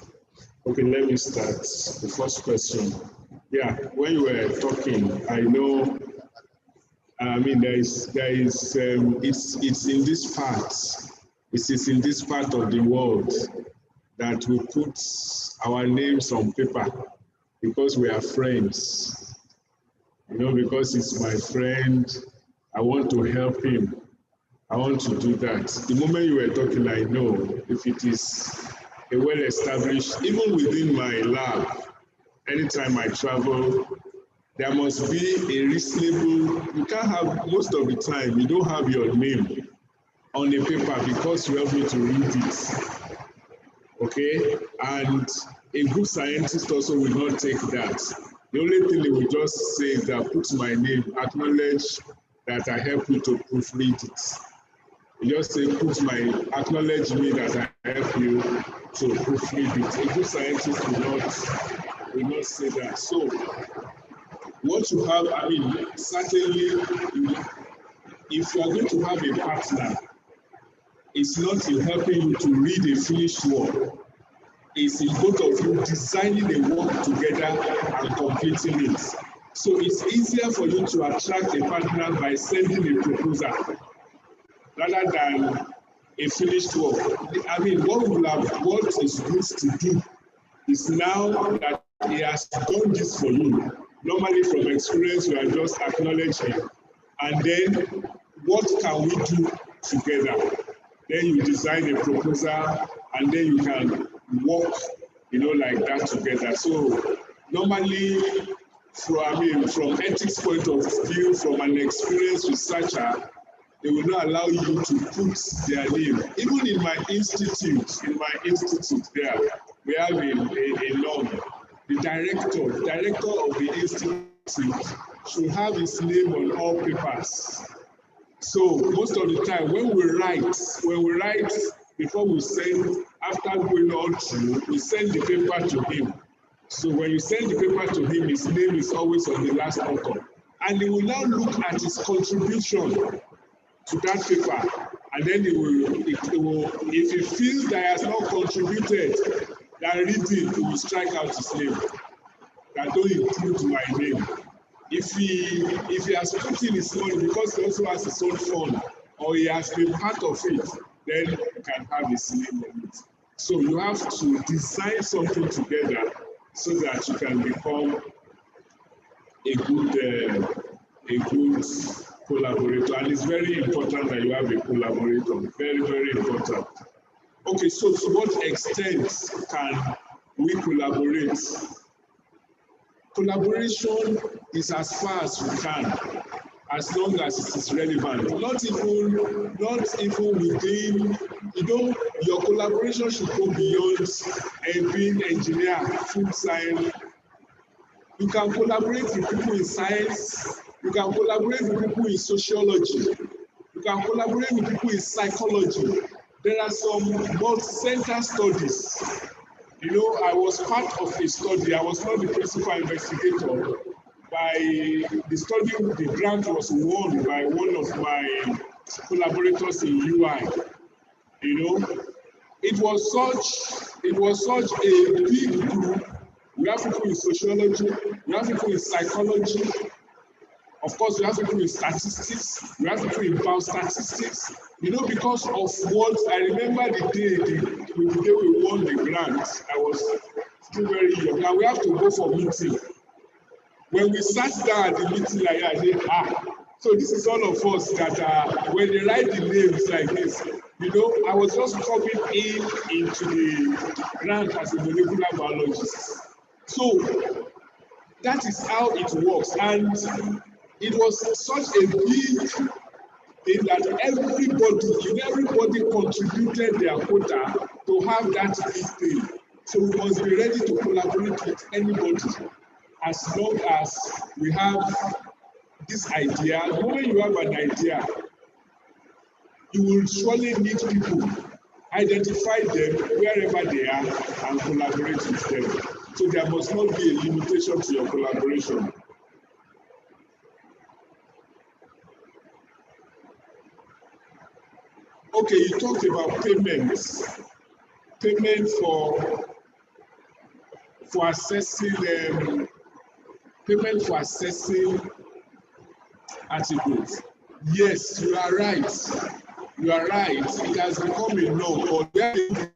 Okay, let me start. The first question. Yeah, when you were talking, I know. I mean, it's in this part. It is in this part of the world that we put our names on paper because we are friends. You know, because it's my friend, I want to help him. I want to do that. The moment you were talking, I know if it is a well-established, even within my lab, anytime I travel, there must be a reasonable, you can't have, most of the time, you don't have your name on a paper because you help me to read it. Okay? And a good scientist also will not take that. The only thing they will just say is that put my name, acknowledge that I help you to proofread it. You just say, acknowledge me that I help you to proofread it. A good scientist will not say that. So, what you have, I mean, certainly, if you are going to have a partner, it's not in helping you to read a finished work. It's in both of you designing the work together and completing it. So it's easier for you to attract a partner by sending a proposal. rather than a finished work. I mean, what is good to do is now that he has done this for you. Normally from experience, you are just acknowledging, and then what can we do together? Then you design a proposal, and then you can work, like that together. So normally, from ethics point of view, from an experienced researcher, they will not allow you to put their name. Even in my institute there, we have a norm. The director of the institute should have his name on all papers. So most of the time when we write before we send, after going on through, we send the paper to him. So when you send the paper to him, his name is always on the last bottom. And he will now look at his contribution to that paper, and then it will, if he feels that he has not contributed, that reading, he will strike out his name. That don't include my name. If he has put in his money because he also has his own fund, or he has been part of it, then you can have his name on it. So you have to design something together so that you can become a good collaborator. And it's very important that you have a collaborator. Very, very important. Okay, so to what extent can we collaborate? Collaboration is as far as we can, as long as it is relevant. Not even within, your collaboration should go beyond being engineer, food science. You can collaborate with people in science. You can collaborate with people in sociology. You can collaborate with people in psychology. There are some multi-center studies. I was part of a study. I was not the principal investigator. The grant was won by one of my collaborators in UI. It was such a big group. We have people in sociology, we have people in psychology, of course we have people in statistics, we have people in biostatistics, because of what I remember the day we won the grant. I was still very young. Now we have to go for meeting. When we sat down at the meeting like that, I said, so this is all of us that when they write the names like this, I was just coming into the grant as a molecular biologist. So that is how it works, and it was such a big thing that everybody contributed their quota to have that big thing. So we must be ready to collaborate with anybody as long as we have this idea. The moment you have an idea, you will surely need people, identify them wherever they are, and collaborate with them. So there must not be a limitation to your collaboration. Okay, you talked about payments. Payment for assessing articles. Yes, you are right. You are right. It has become a norm, but there is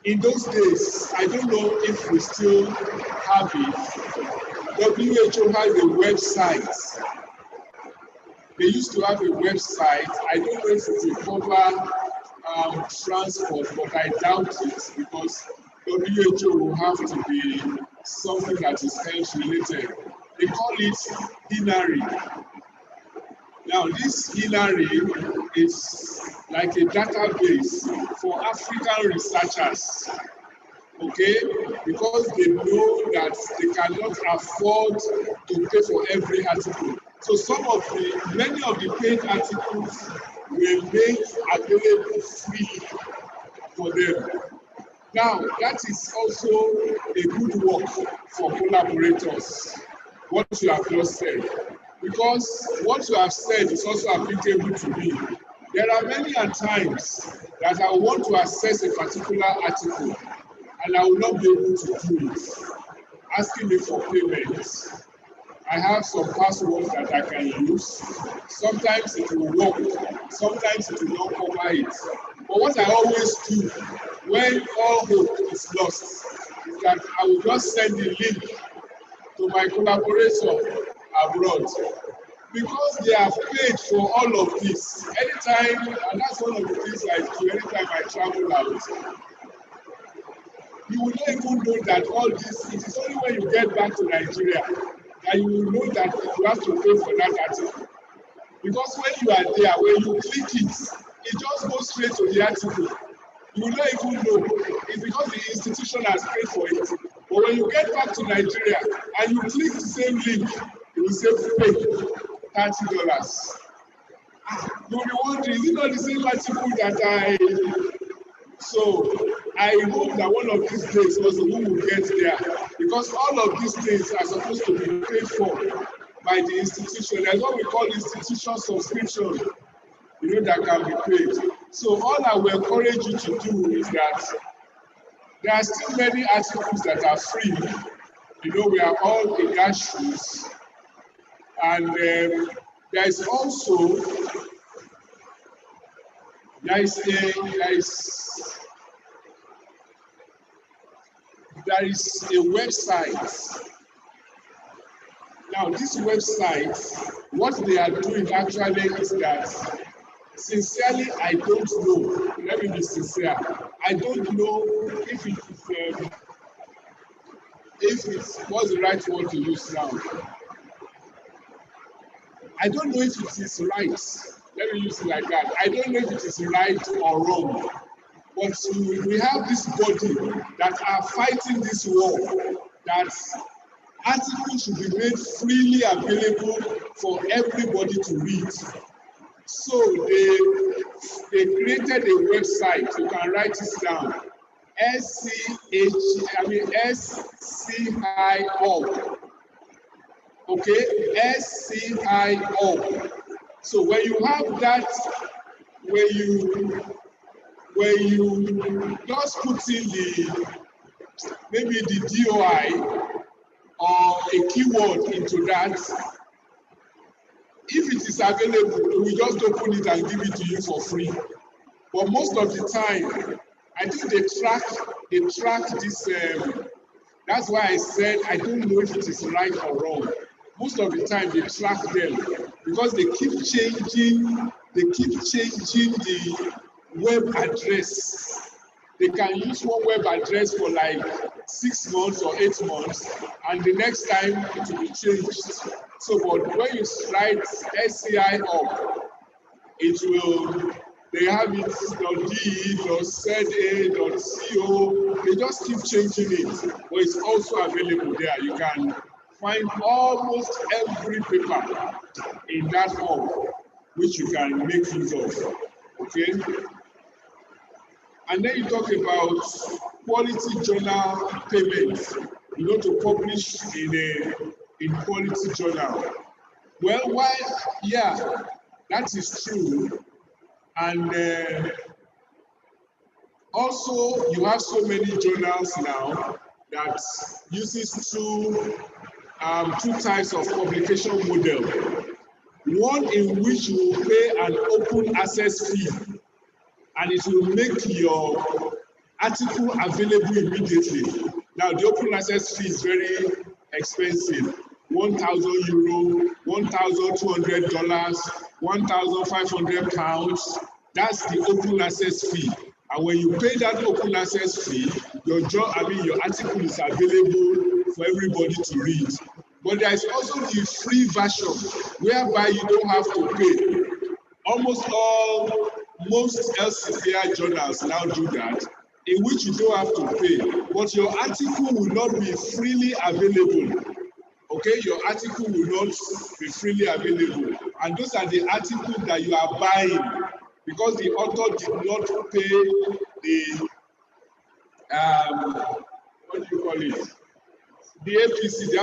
in those days, I don't know if we still have it. WHO has a website. They used to have a website. I don't know if it will cover transport, but I doubt it, because WHO will have to be something that is health related. They call it HINARI. Now, this HINARI is like a database for African researchers, okay? Because they know that they cannot afford to pay for every article. So many of the paid articles were made available free for them. Now, that is also a good work for collaborators, what you have just said. Because what you have said is also applicable to me. There are many times that I want to access a particular article and I will not be able to do it. asking me for payments, I have some passwords that I can use. Sometimes it will work, sometimes it will not cover it. But what I always do when all hope is lost is that I will just send the link to my collaborator abroad, because they have paid for all of this. Anytime, and that's one of the things I do anytime I travel out. You will not even know that all this, it is only when you get back to Nigeria that you will know that you have to pay for that article. Because when you are there, when you click it, it just goes straight to the article. You will not even know. It's because the institution has paid for it. But when you get back to Nigeria and you click the same link, it will say pay $30. You'll be wondering, is it not the same article that So I hope that one of these days also we will get there, because all of these things are supposed to be paid for by the institution. There's what we call institution subscription, that can be paid. So all I will encourage you to do is that there are still many articles that are free. We are all in that shoes. And there is also there is a website. Now, this website, what they are doing actually is that, sincerely, I don't know. Let me be sincere. I don't know if it's what's the right word to use now. I don't know if it is right. Let me use it like that. I don't know if it is right or wrong. But we have this body that are fighting this war, that articles should be made freely available for everybody to read. So they created a website. You can write it down. SCI-org. Okay, SCI-org. So when you have that, when you just put in maybe the DOI or a keyword into that, if it is available, we just open it and give it to you for free. But most of the time, I think they track this. That's why I said I don't know if it is right or wrong. Most of the time they track them because they keep changing the web address. They can use one web address for like 6 months or 8 months, and the next time it will be changed. So, but when you write SCI-org, it will. They have it .de, .za, .co. They just keep changing it, but it's also available there. You can find almost every paper in that hub, which you can make use of. Okay. And then you talk about quality journal payments, to publish in quality journal. Well, why? Yeah, that is true. And also, you have so many journals now that uses two types of publication model. One in which you will pay an open access fee, and it will make your article available immediately. Now, the open access fee is very expensive. €1,000, $1,200, £1,500. That's the open access fee. And when you pay that open access fee, your article is available for everybody to read. But there is also the free version, whereby you don't have to pay. Most Elsevier journals now do that, in which you don't have to pay, but your article will not be freely available. Okay, your article will not be freely available, and those are the articles that you are buying because the author did not pay the what do you call it? The APC, the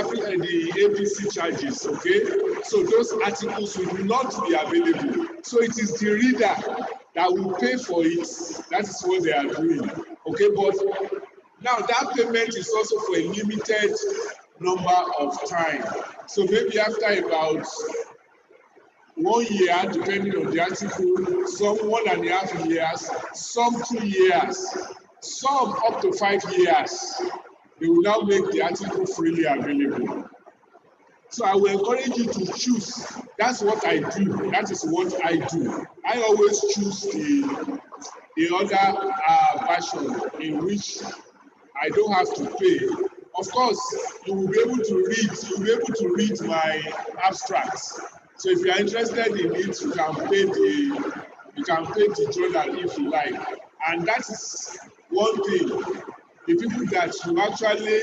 APC charges. Okay, so those articles will not be available. So it is the reader that will pay for it. That is what they are doing. Okay, but now that payment is also for a limited number of time. So maybe after about 1 year, depending on the article, some 1.5 years, some 2 years, some up to 5 years, they will now make the article freely available. So I will encourage you to choose. That's what I do. That is what I do. I always choose the other version in which I don't have to pay. Of course, you will be able to read. You will be able to read my abstracts. So if you are interested in it, you can pay the journal if you like. And that is one thing. The people that you actually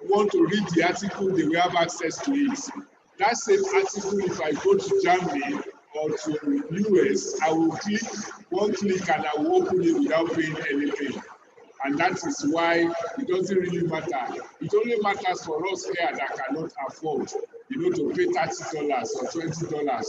want to read the article, they will have access to it. That same article, if I go to Germany or to US, I will click one click and I will open it without paying anything. And that is why it doesn't really matter. It only matters for us here that cannot afford, to pay $30 or $20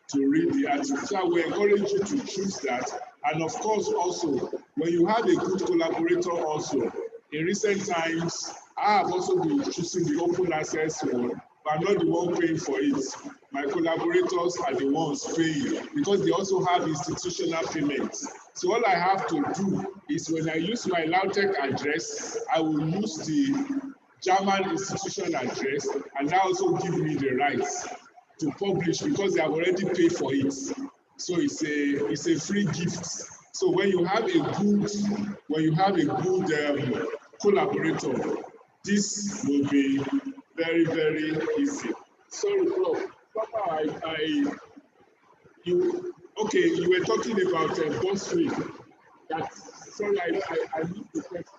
to read the article. So I will encourage you to choose that. And of course, also, when you have a good collaborator also, in recent times, I have also been choosing the open access one, but I'm not the one paying for it. My collaborators are the ones paying because they also have institutional payments. So all I have to do is when I use my LAUTECH address, I will use the German institution address, and that also gives me the rights to publish because they have already paid for it. So it's a free gift. So when you have a good collaborator, this will be very, very easy. Sorry, Prof. Papa, you were talking about bursary. Sorry, I need to text.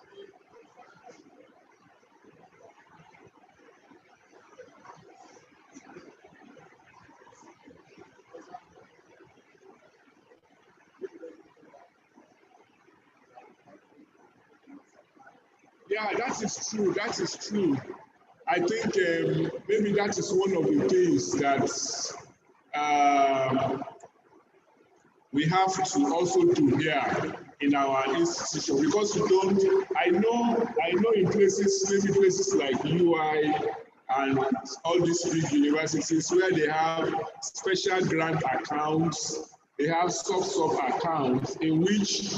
Yeah, that is true. That is true. I think maybe that is one of the things that we have to also do here in our institution because we don't. I know in places, maybe places like UI and all these big universities where they have special grant accounts, they have sub accounts in which,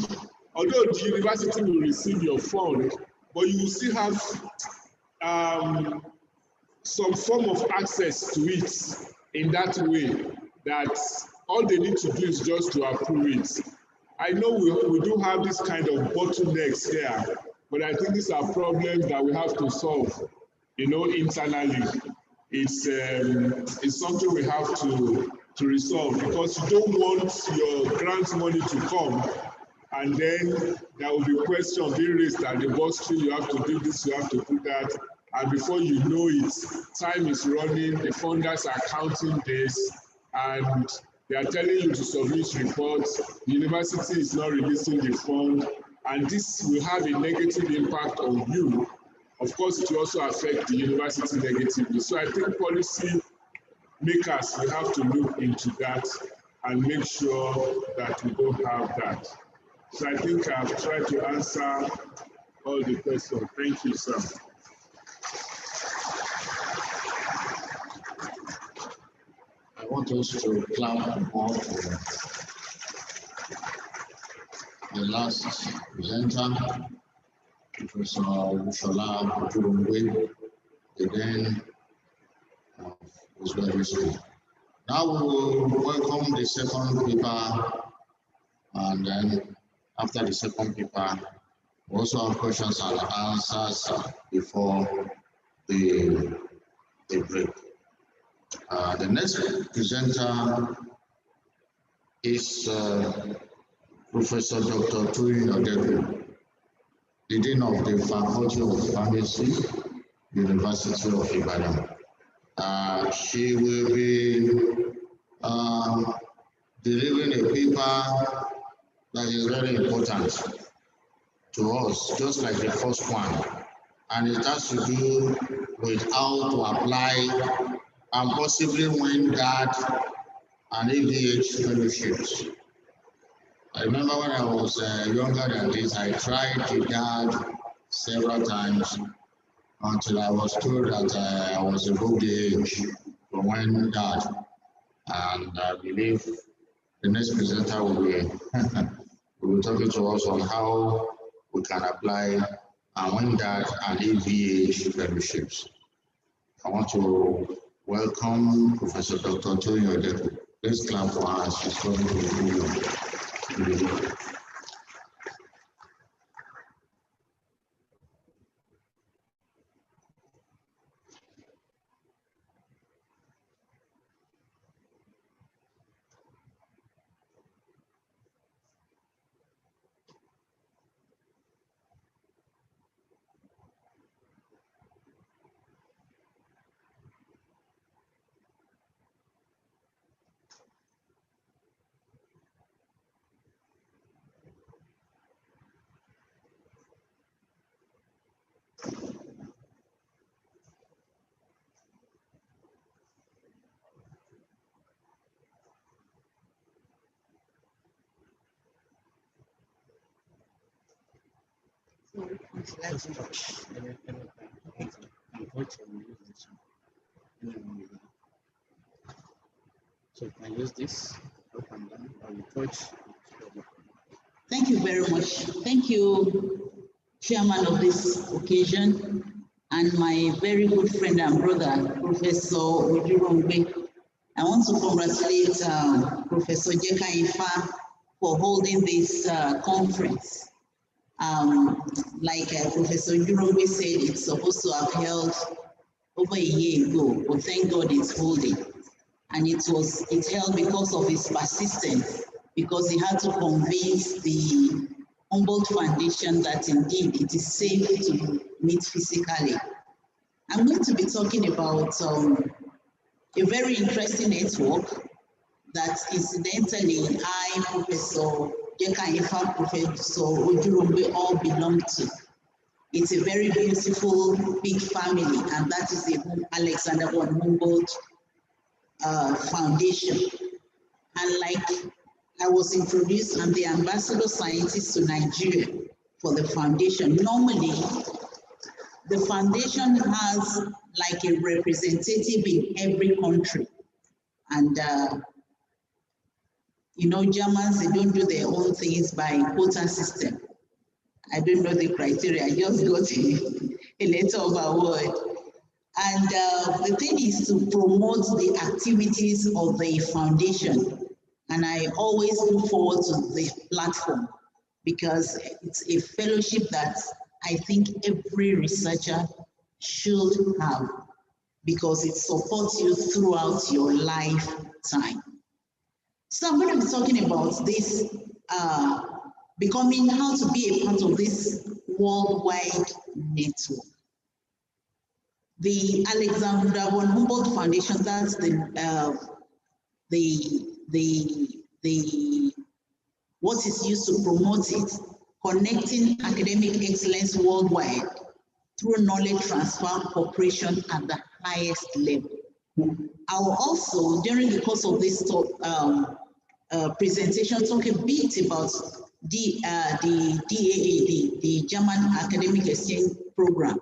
although the university will receive your fund, but you will still have some form of access to it in that way that all they need to do is just to approve it. I know we do have this kind of bottlenecks here, but I think these are problems that we have to solve, internally. It's something we have to resolve because you don't want your grant money to come and then there will be questions being raised at the bursary, you have to do this, you have to do that. And before you know it, time is running, the funders are counting days, and they are telling you to submit reports. The university is not releasing the fund, and this will have a negative impact on you. Of course, it will also affect the university negatively. So I think policy makers will have to look into that and make sure that we don't have that. So I think I've tried to answer all the questions. Thank you, sir. I want us to clap more for the last presenter, Professor Ushola Jurungwe, again, was very useful. Now we will welcome the second paper, and then after the second paper, we also have questions and answers before the break. The next presenter is Professor Dr. Tuyin Odeku, the Dean of the Faculty of Pharmacy, University of Ibadan. She will be delivering a paper that is very important to us, just like the first one. And it has to do with how to apply and possibly win that and ADH fellowships. I remember when I was younger than this, I tried to GAD several times, until I was told that I was above the age for when that, and I believe the next presenter will be will be talking to us on how we can apply when that and AVH fellowships. I want to welcome Professor Dr. Tony Odeku. Let's clap for her as she's coming to the program. So can I use this up and down or you touch? Thank you very much. Thank you, Chairman of this occasion, and my very good friend and brother, Professor Ojurongbe. I want to congratulate Professor Jeka Ifa for holding this conference. Like Professor Ojurongbe said, it's supposed to have held over a year ago, but thank God it's holding. And it held because of his persistence, because he had to convince the Humboldt Foundation that indeed it is safe to meet physically. I'm going to be talking about a very interesting network that incidentally I, Professor Jeka Ifa, Professor Ojurongbe all belong to. It's a very beautiful big family, and that is the Alexander von Humboldt Foundation. And like I was introduced, I'm the ambassador scientist to Nigeria for the foundation. Normally, the foundation has like a representative in every country. And you know, Germans, they don't do their own things by quota system. I don't know the criteria, I just got a letter of award. And the thing is to promote the activities of the foundation. And I always look forward to the platform because it's a fellowship that I think every researcher should have because it supports you throughout your lifetime. So I'm going to be talking about this, becoming how to be a part of this worldwide network. The Alexander von Humboldt Foundation, that's what is used to promote it, connecting academic excellence worldwide through knowledge transfer, cooperation at the highest level. I will also, during the course of this talk, presentation, talk a bit about the DAAD, the German Academic Exchange Program.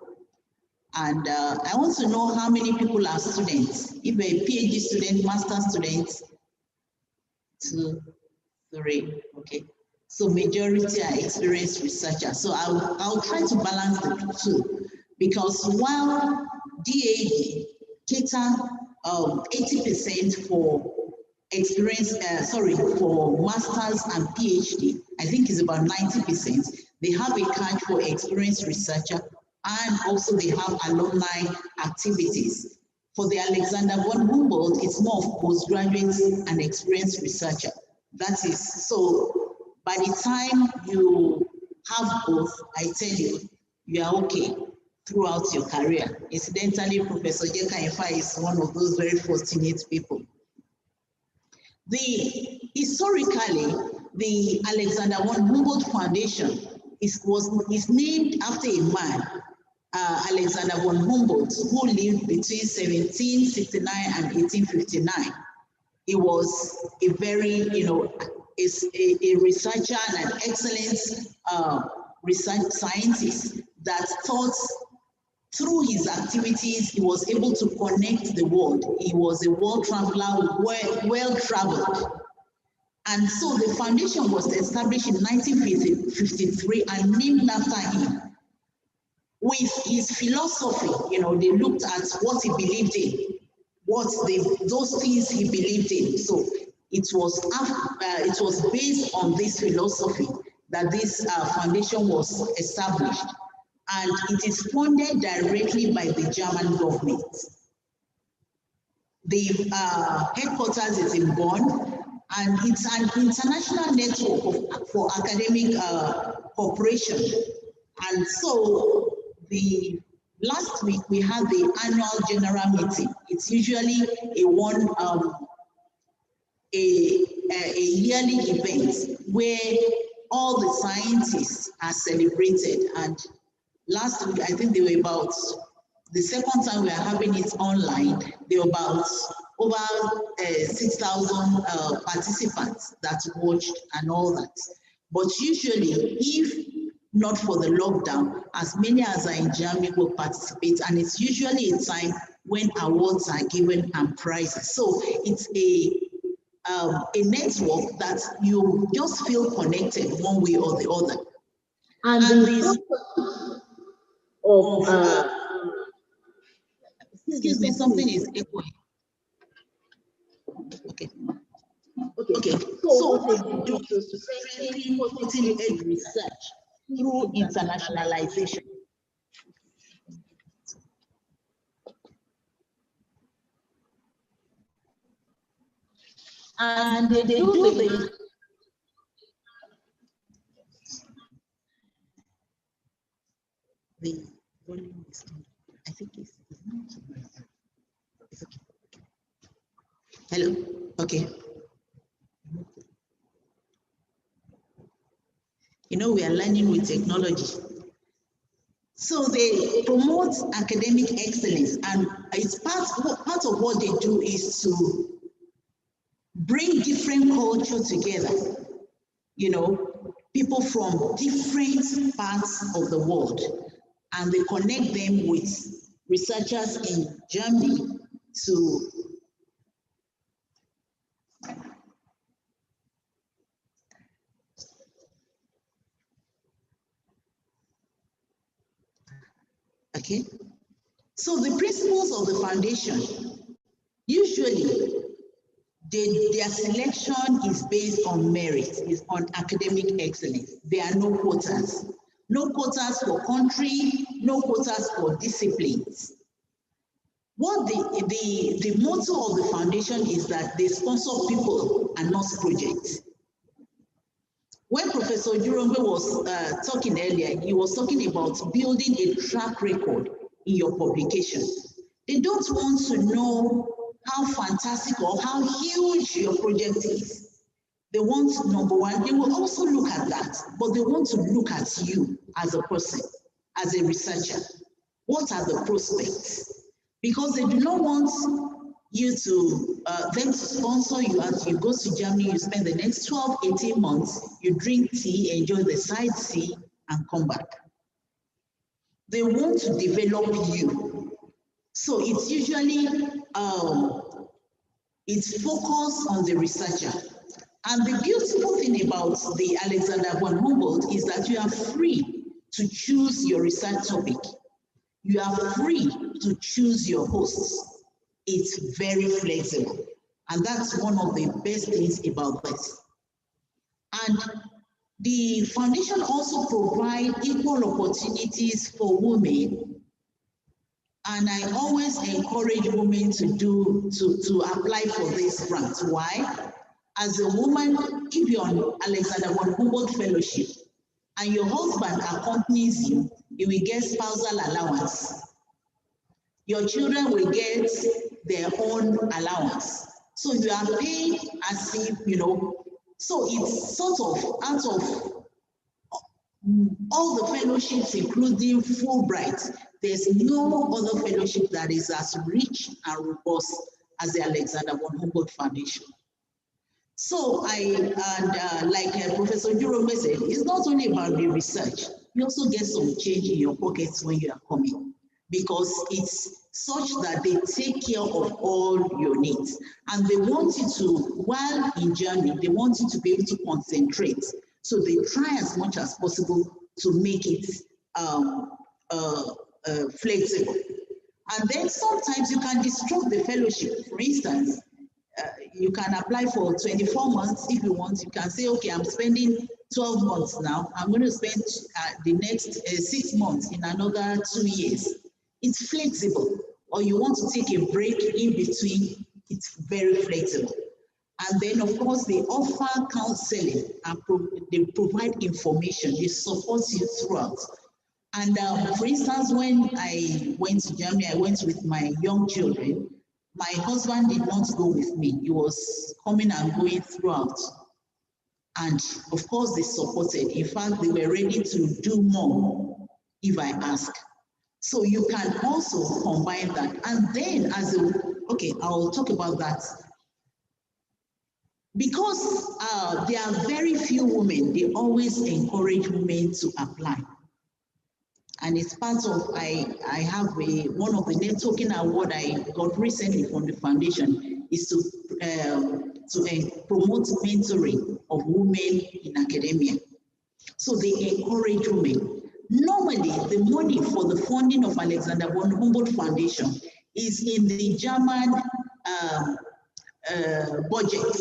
And I want to know how many people are students. If you're a PhD student, master student, 2, 3, okay. So majority are experienced researchers. So I'll try to balance the two because while DAD cater 80% for experience, for masters and PhD, I think it's about 90%. They have a catch for experienced researcher, and also they have alumni activities. For the Alexander von Humboldt, it's more of postgraduates and experienced researcher. That is, so by the time you have both, I tell you, you are okay throughout your career. Incidentally, Professor Jeka Ifa is one of those very fortunate people. Historically, the Alexander von Humboldt Foundation is named after a man, Alexander von Humboldt, who lived between 1769 and 1859. He was a very, a researcher and an excellent research scientist that taught through his activities, he was able to connect the world. He was a world traveler, well traveled. And so the foundation was established in 1953 and named after him. With his philosophy, you know, they looked at what he believed in, those things he believed in. So it was based on this philosophy that this foundation was established, and it is funded directly by the German government. The headquarters is in Bonn, and it's an international network for academic cooperation. And so last week we had the annual general meeting. It's usually a yearly event where all the scientists are celebrated. And last week, I think there were about, the second time we are having it online, there were about over 6,000 participants that watched and all that. But usually, if not for the lockdown, as many as are in Germany will participate, and it's usually a time when awards are given and prizes. So it's a network that you just feel connected one way or the other. And this excuse me, something is echoing. Okay. So what they do is to strengthen cutting-edge research through internationalization. And they do this. The volume is on. I think it's okay. Hello. Okay. You know, we are learning with technology. So they promote academic excellence, and it's part of what they do is to bring different cultures together, you know, people from different parts of the world, and they connect them with researchers in Germany to okay. So the principles of the foundation, usually their selection is based on merit, is on academic excellence. There are no quotas. No quotas for country, no quotas for disciplines. What the motto of the foundation is that they sponsor people and not projects. When Professor Jurongbe was talking earlier, he was talking about building a track record in your publication. They don't want to know how fantastic or how huge your project is. They want, number one, they will also look at that, but they want to look at you as a person, as a researcher. What are the prospects? Because they do not want you to, them to sponsor you as you go to Germany, you spend the next 12, 18 months, you drink tea, enjoy the sightsee, and come back. They want to develop you. So it's usually, it's focused on the researcher. And the beautiful thing about the Alexander von Humboldt is that you are free to choose your research topic. You are free to choose your hosts. It's very flexible. And that's one of the best things about this. And the foundation also provides equal opportunities for women. And I always encourage women to apply for this grant. Why? As a woman, if you're on Alexander von Humboldt Fellowship and your husband accompanies you, you will get spousal allowance. Your children will get their own allowance. So you are paid as if, you know, so it's sort of out of all the fellowships, including Fulbright, there's no other fellowship that is as rich and robust as the Alexander von Humboldt Foundation. So like Professor Jurongbe said, it's not only about the research, you also get some change in your pockets when you are coming. because it's such that they take care of all your needs. And they want you to, while in Germany, they want you to be able to concentrate. So they try as much as possible to make it flexible. And then sometimes you can disrupt the fellowship. For instance, you can apply for 24 months if you want. You can say, okay, I'm spending 12 months now. I'm going to spend the next 6 months in another 2 years. It's flexible. Or you want to take a break in between, it's very flexible. And then, of course, they offer counseling and they provide information. They support you throughout. And for instance, when I went to Germany, I went with my young children. My husband did not go with me. He was coming and going throughout. And of course, they supported. In fact, they were ready to do more if I ask. So you can also combine that. And then okay, I'll talk about that. Because there are very few women, they always encourage women to apply. And it's part of, I have one of the networking award I got recently from the foundation is to promote mentoring of women in academia. So they encourage women. Normally, the money for the funding of Alexander von Humboldt Foundation is in the German budget.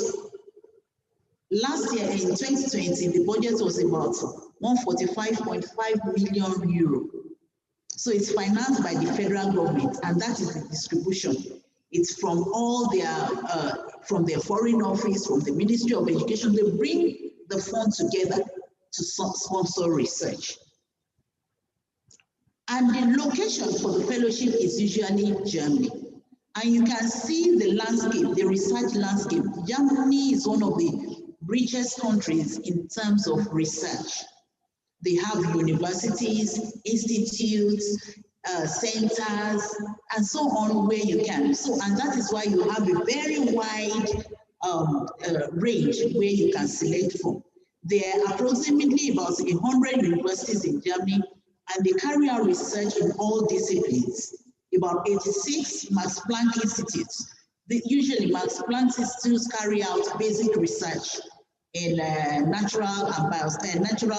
Last year in 2020, the budget was about 145.5 million euro. So it's financed by the federal government, and that is the distribution. It's from all from their foreign office, from the Ministry of Education. They bring the fund together to sponsor research. And the location for the fellowship is usually Germany. And you can see the landscape, the research landscape. Germany is one of the richest countries in terms of research. They have universities, institutes, centers, and so on where you can. So, and that is why you have a very wide range where you can select from. There are approximately about 100 universities in Germany, and they carry out research in all disciplines. About 86 Max Planck Institutes. Usually Max Planck Institutes carry out basic research in natural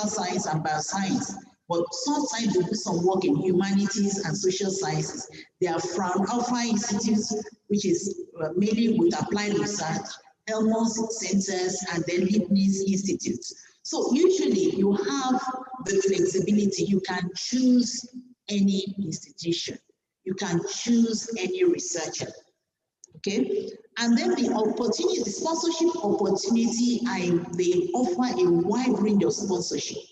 science and bioscience, but sometimes they do some work in humanities and social sciences. There are Fraunhofer Institutes, which is mainly with applied research, Helmholtz centers, and then Leibniz Institutes. So usually you have the flexibility. You can choose any institution. You can choose any researcher. Okay, and then the opportunity, the sponsorship opportunity, they offer a wide range of sponsorship.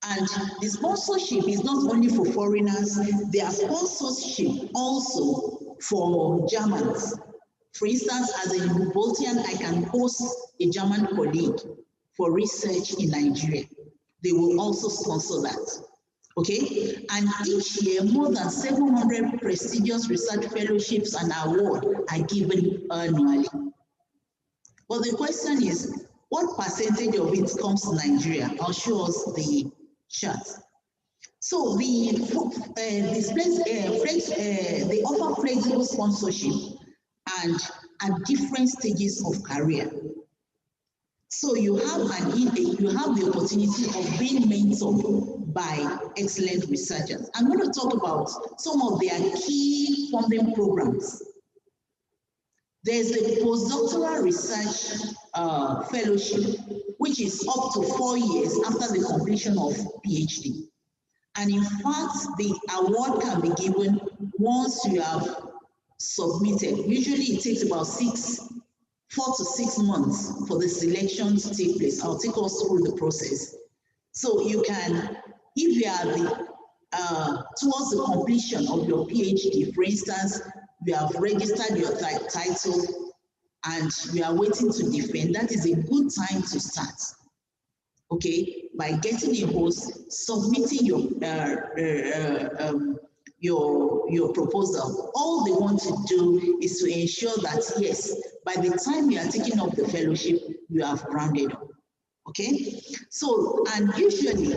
And the sponsorship is not only for foreigners, there are sponsorship also for Germans. For instance, as a Humboldtian, I can host a German colleague for research in Nigeria. They will also sponsor that. Okay, and each year more than 700 prestigious research fellowships and awards are given annually. But the question is, what percentage of it comes to Nigeria? I'll show us the chart. So they offer flexible sponsorship and at different stages of career. So you have the opportunity of being mentored by excellent researchers. I'm going to talk about some of their key funding programs. There's the postdoctoral research fellowship, which is up to 4 years after the completion of PhD. And in fact, the award can be given once you have submitted. Usually it takes about 4 to 6 months for the selection to take place. I'll take us through the process. So you can, if you are towards the completion of your PhD, for instance, you have registered your title and you are waiting to defend, that is a good time to start. Okay, by getting a host, submitting your proposal. All they want to do is to ensure that, yes, by the time you are taking up the fellowship, you have rounded up. Okay, so, and usually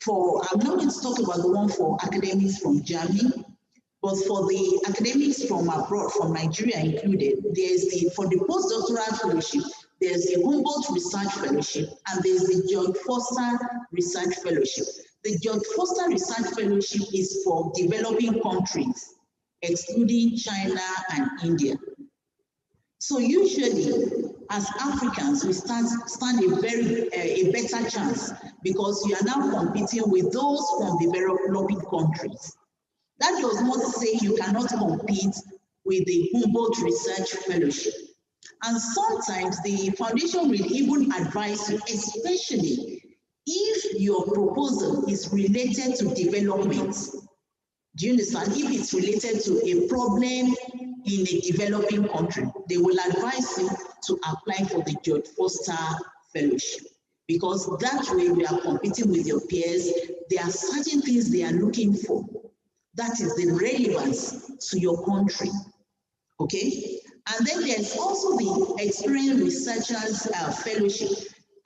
I'm not going to talk about the one for academics from Germany, but for the academics from abroad, from Nigeria included, there's for the postdoctoral fellowship, there's the Humboldt Research Fellowship, and there's the George Foster Research Fellowship. The George Foster Research Fellowship is for developing countries, excluding China and India. So usually, as Africans, we stand a better chance because you are now competing with those from developing countries. That does not say you cannot compete with the Humboldt Research Fellowship. And sometimes the foundation will even advise you, especially if your proposal is related to development. Do you understand? If it's related to a problem in a developing country, they will advise you to apply for the George Foster Fellowship. Because that way we are competing with your peers. There are certain things they are looking for. That is the relevance to your country. Okay? And then there's also the Experienced Researchers Fellowship,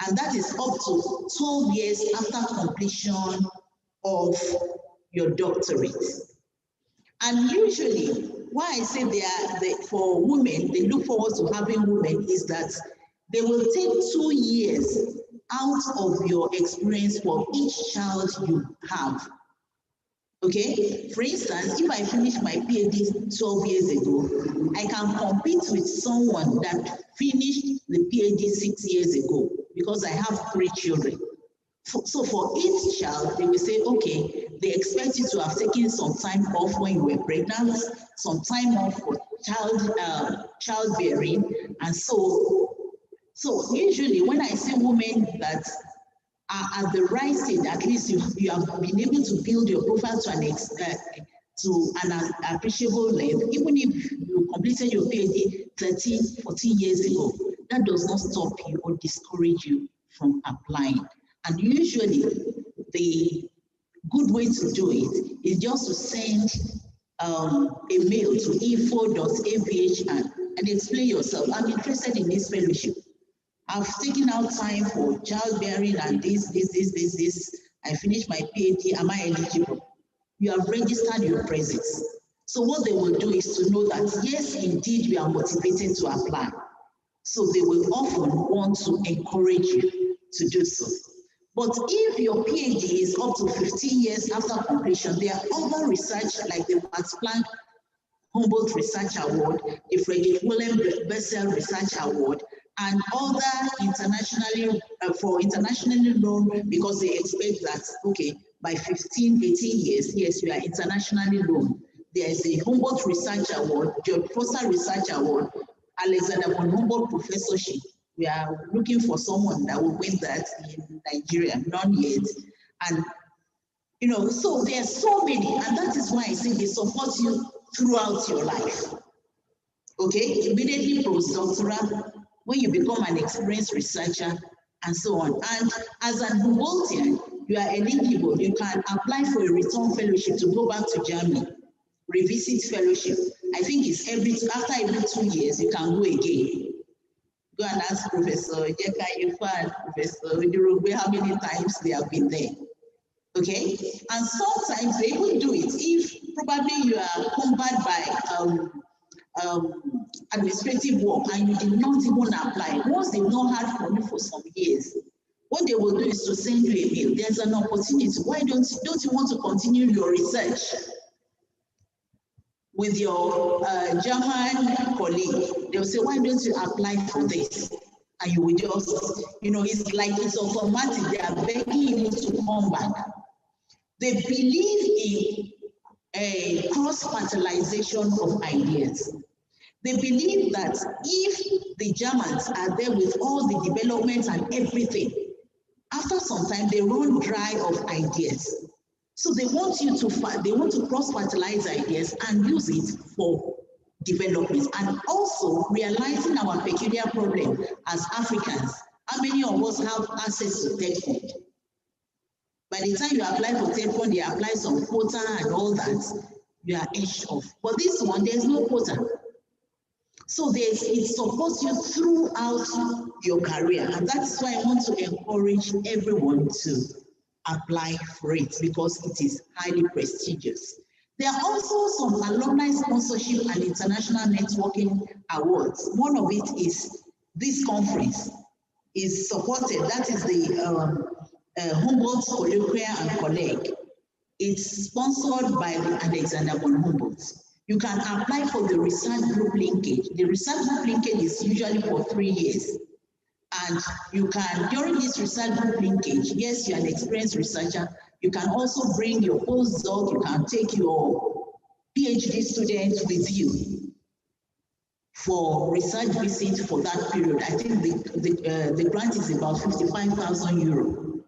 and that is up to 12 years after completion of your doctorate. And usually, why I say for women, they look forward to having women is that they will take 2 years out of your experience for each child you have. Okay, for instance, if I finish my PhD 12 years ago, I can compete with someone that finished the PhD 6 years ago because I have 3 children. So for each child, they will say, okay, they expect you to have taken some time off when you were pregnant, some time off for childbearing, and so usually when I see women that are at the right stage, at least you have been able to build your profile to an appreciable level, even if you completed your PhD 13, 14 years ago, that does not stop you or discourage you from applying. And usually the good way to do it is just to send a mail to info.avh and explain yourself. I'm interested in this fellowship. I've taken out time for childbearing and this. I finished my PhD. Am I eligible? You have registered your presence. So what they will do is to know that, yes, indeed, you are motivated to apply. So they will often want to encourage you to do so. But if your PhD is up to 15 years after completion, there are other research like the Max Planck Humboldt Research Award, the Frederick William Bessel Research Award, and other internationally known, because they expect that, okay, by 15, 18 years, yes, you are internationally known. There is a Humboldt Research Award, George Foster Research Award, Alexander von Humboldt Professorship. We are looking for someone that will win that in Nigeria, none yet. And, so there are so many, and that is why I say they support you throughout your life. Okay, immediately postdoctoral, when you become an experienced researcher, and so on. And as an Humboldtian, you are eligible. You can apply for a return fellowship to go back to Germany, revisit fellowship. I think it's after every 2 years, you can go again. Go and ask Professor Jeka Yufa and Professor Udurugbe how many times they have been there. Okay? And sometimes they will do it if probably you are cumbered by administrative work and you did not even apply. Once they've not heard from you for some years, what they will do is to send you a mail. There's an opportunity. Why don't you want to continue your research with your German colleague? They'll say, why don't you apply for this? And you will just, it's like it's automatic. They are begging you to come back. They believe in a cross-fertilization of ideas. They believe that if the Germans are there with all the developments and everything, after some time they run dry of ideas. So they want to cross-fertilize ideas and use it for development. And also realizing our peculiar problem as Africans, how many of us have access to tech fund? By the time you apply for tech fund, they apply some quota and all that, you are edged off. But this one, there's no quota. So it supports you throughout your career. And that's why I want to encourage everyone to apply for it because it is highly prestigious. There are also some alumni sponsorship and international networking awards. One of it is this conference is supported. That is the HUMBOLDT-KOLLEG. It's sponsored by Alexander von Humboldt. You can apply for the research group linkage. The research group linkage is usually for 3 years. And you can, during this research group linkage, yes, you're an experienced researcher, you can also bring your postdoc, you can take your PhD students with you for research visits for that period. I think the grant is about 55,000 euro.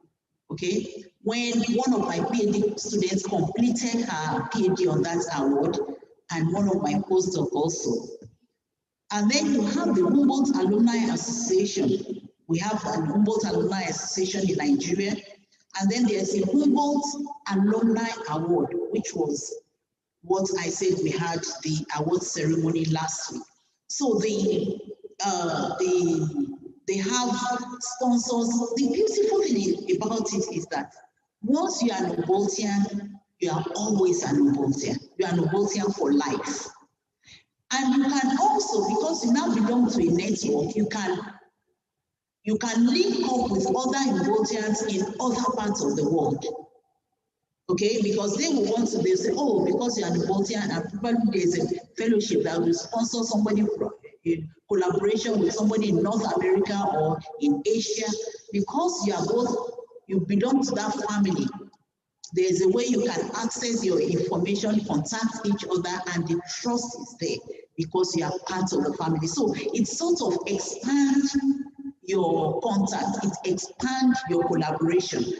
Okay, when one of my PhD students completed her PhD on that award, and one of my postdocs also. And then you have the Humboldt Alumni Association. We have an Humboldt Alumni Association in Nigeria. And then there's a Humboldt Alumni Award, which was what I said we had the award ceremony last week. So they have sponsors. The beautiful thing about it is that once you are an Humboldtian, you are always an Humboldtian. You are an Humboldtian for life. And you can also, because you now belong to a network, you can link up with other Humboldtians in other parts of the world. Okay, because they will want to, they say, oh, because you're an Humboldtian, and probably there's a fellowship that will sponsor somebody in collaboration with somebody in North America or in Asia. Because you are both, you belong to that family, there's a way you can access your information, contact each other, and the trust is there because you are part of the family. So it sort of expands your contact, it expands your collaboration,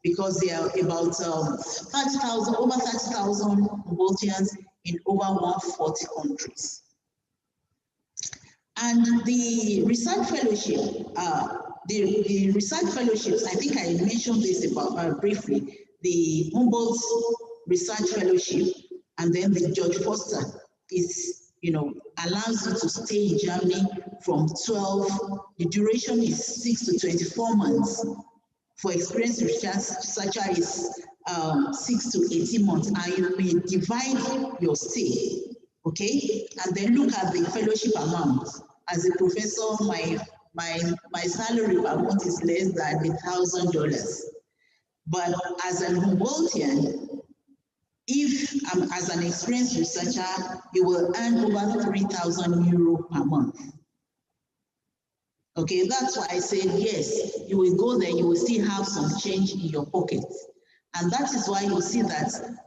because there are about 30,000, over 30,000 Humboldtians in over 140 countries. And the research fellowship, the research fellowships, I think I mentioned this about briefly, the Humboldt Research Fellowship, and then the George Foster is, allows you to stay in Germany from 12, the duration is 6 to 24 months. For experienced researcher is 6 to 18 months, and you may divide your stay, okay? And then look at the fellowship amount. As a professor, my salary per month is less than $1,000. But as an Humboldtian, if I'm as an experienced researcher, you will earn over 3,000 euro per month. Okay, that's why I said, yes, you will go there, you will still have some change in your pocket. And that is why you see that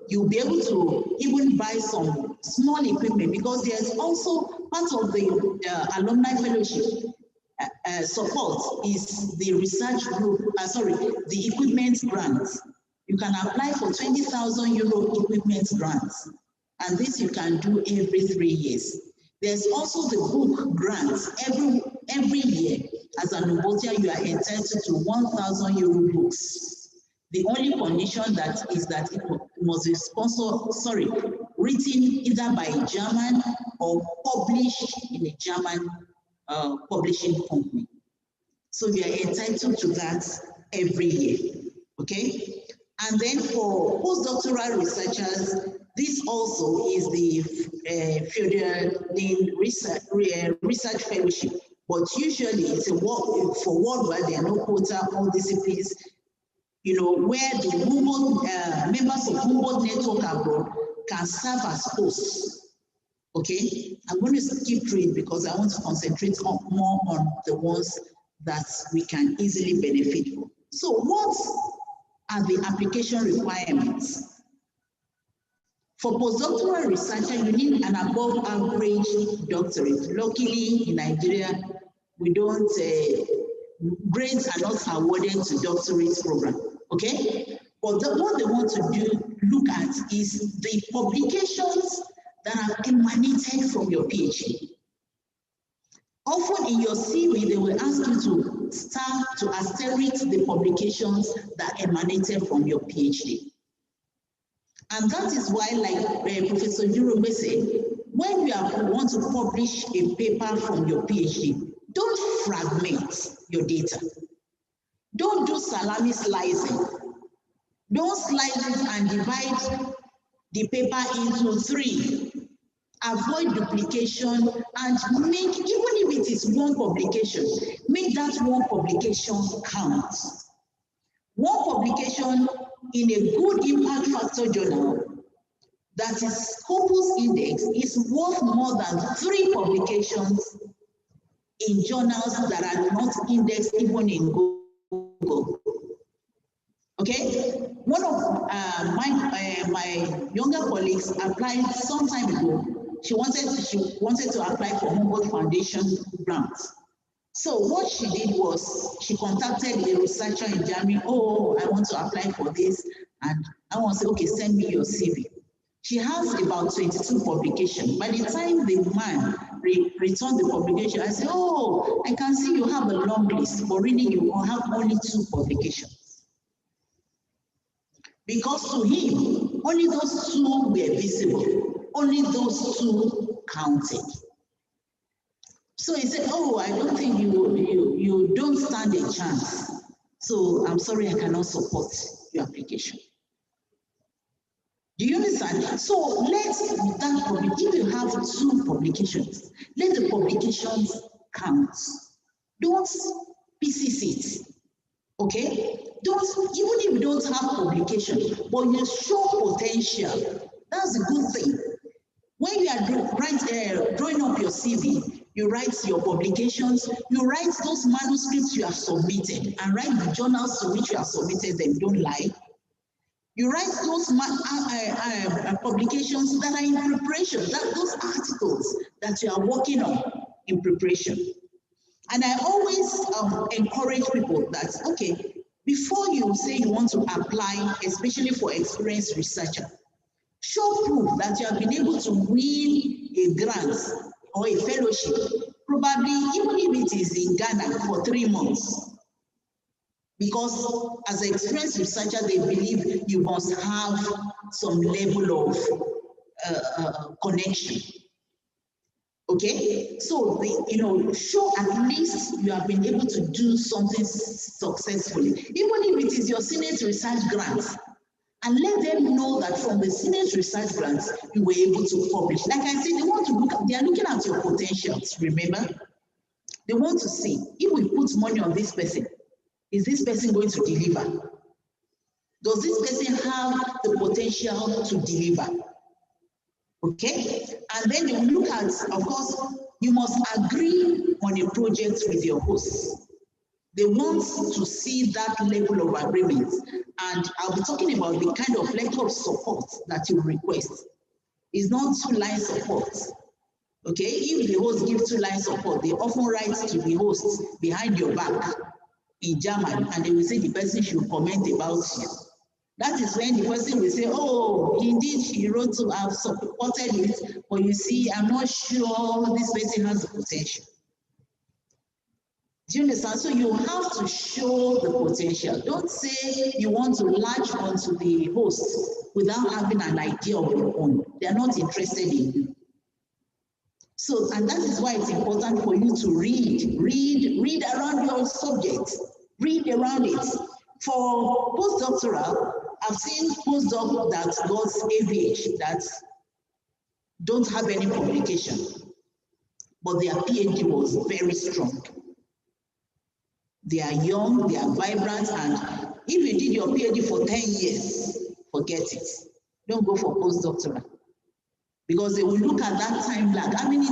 you'll be able to even buy some small equipment, because there's also part of the alumni fellowship support is the research group, the equipment grants. You can apply for 20,000 euro equipment grants, and this you can do every 3 years. There's also the book grants. Every year, as an Humboldtian, you are entitled to 1,000 euro books. The only condition that is that it must be written either by a German or published in a German publishing company. So you are entitled to that every year, okay? And then for postdoctoral researchers, this also is the Federal Research Fellowship, but usually it's a for worldwide, there are no quota, all disciplines, where the members of Humboldt Network abroad can serve as hosts. Okay, I'm going to skip through it because I want to concentrate more on the ones that we can easily benefit from. So what are the application requirements? For postdoctoral researcher, you need an above average doctorate. Luckily, in Nigeria, we don't, grades are not awarded to doctorate program, okay? But what they want to look at is the publications that have emanated from your PhD. Often in your CV, they will ask you to start to asterisk the publications that emanated from your PhD. And that is why, like Professor Jurome said, when you want to publish a paper from your PhD, don't fragment your data. Don't do salami slicing. Don't slice it and divide the paper into 3. Avoid duplication and make, even if it is one publication, make that one publication count. One publication in a good impact factor journal that is Scopus index is worth more than 3 publications in journals that are not indexed even in Google. Okay, one of my younger colleagues applied some time ago. She wanted to apply for Humboldt Foundation grants. So what she did was she contacted a researcher in Germany. Oh, I want to apply for this, and I want to say, okay, send me your CV. She has about 22 publications. By the time the man returned the publication, I said, oh, I can see you have a long list, but really you have only 2 publications. Because to him, only those 2 were visible, only those 2 counted. So he said, oh, I don't think you don't stand a chance. So I'm sorry, I cannot support your application. Do you understand? So let that, if you have 2 publications, let the publications count. Don't PCC it. Okay? Don't, even if you don't have publication, but you show potential. That's a good thing. When you are drawing up your CV, you write your publications, you write those manuscripts you have submitted, and write the journals to which you have submitted them, don't lie. You write those publications that are in preparation, those articles that you are working on in preparation. And I always encourage people that, okay, before you say you want to apply, especially for experienced researcher, show proof that you have been able to win a grant or a fellowship, probably even if it is in Ghana for 3 months. Because as an experienced researcher, they believe you must have some level of connection. Okay, so show at least you have been able to do something successfully, even if it is your Senate research grant, and let them know that from the Senate research grants you were able to publish. Like I said, they are looking at your potentials. Remember, they want to see if we put money on this person, is this person going to deliver? Does this person have the potential to deliver? Okay, and then they will look at, of course, you must agree on a project with your hosts. They want to see that level of agreement, and I'll be talking about the kind of letter of support that you request. It's not 2-line support. Okay, if the host gives 2-line support, they often write to the host behind your back in German, and they will say the person should comment about you. That is when the person will say, oh, indeed, she wrote to have supported it, but you see, I'm not sure this person has the potential. Do you understand? So you have to show the potential. Don't say you want to latch onto the host without having an idea of your own. They are not interested in you. So, and that is why it's important for you to read around your subject, read around it. For postdoctoral, I've seen postdoc that got AVH that don't have any publication, but their PhD was very strong. They are young, they are vibrant, and if you did your PhD for 10 years, forget it. Don't go for postdoctoral. Because they will look at that time lag. How many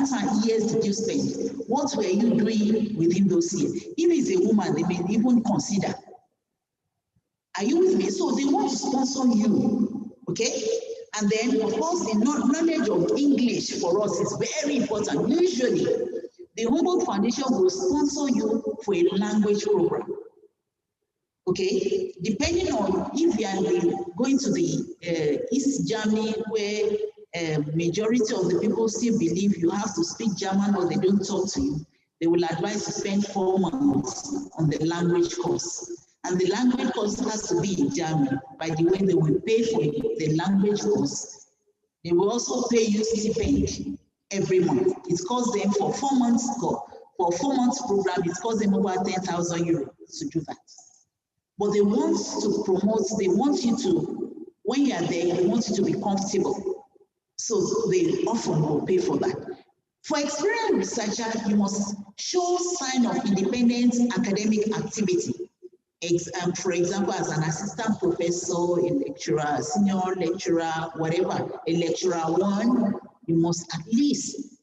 years did you spend? What were you doing within those years? If it's a woman, they may even consider. Are you with me? So they want to sponsor you, okay? And then, of course, the knowledge of English for us is very important. Usually, the Humboldt Foundation will sponsor you for a language program, okay? Depending on if you are going to the East Germany, where majority of the people still believe you have to speak German or they don't talk to you, they will advise you spend 4 months on the language course. And the language course has to be in German. By the way, they will pay for the language course. They will also pay you stipend every month. It costs them for 4 months program, it costs them over 10,000 euros to do that. but they want to promote, they want you to, when you are there, they want you to be comfortable. So they often will pay for that. For experienced researchers, you must show sign of independent academic activity. For example, as an assistant professor, a lecturer, a senior lecturer, whatever, a lecturer one, you must at least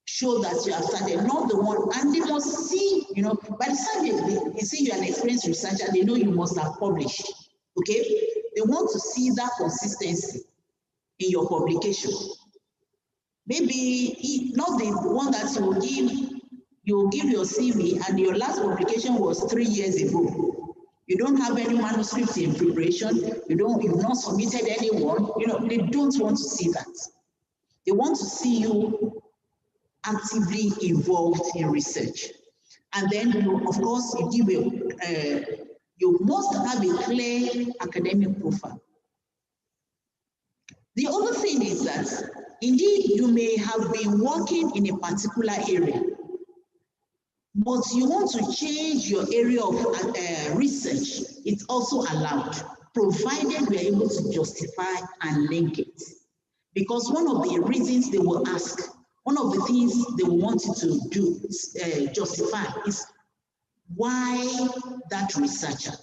show that you have started, not the one, and they must see, you know, by the time they see you're an experienced researcher, they know you must have published, okay? They want to see that consistency in your publication. Maybe not the one that you will give your CV and your last publication was 3 years ago. You don't have any manuscript in preparation, you've not submitted anyone, you know, they don't want to see that. They want to see you actively involved in research. And then, of course, you must have a clear academic profile. The other thing is that, indeed, you may have been working in a particular area, but you want to change your area of research. It's also allowed, provided you are able to justify and link it. Because one of the reasons they will ask, one of the things they will want you to do, justify, is why that researcher?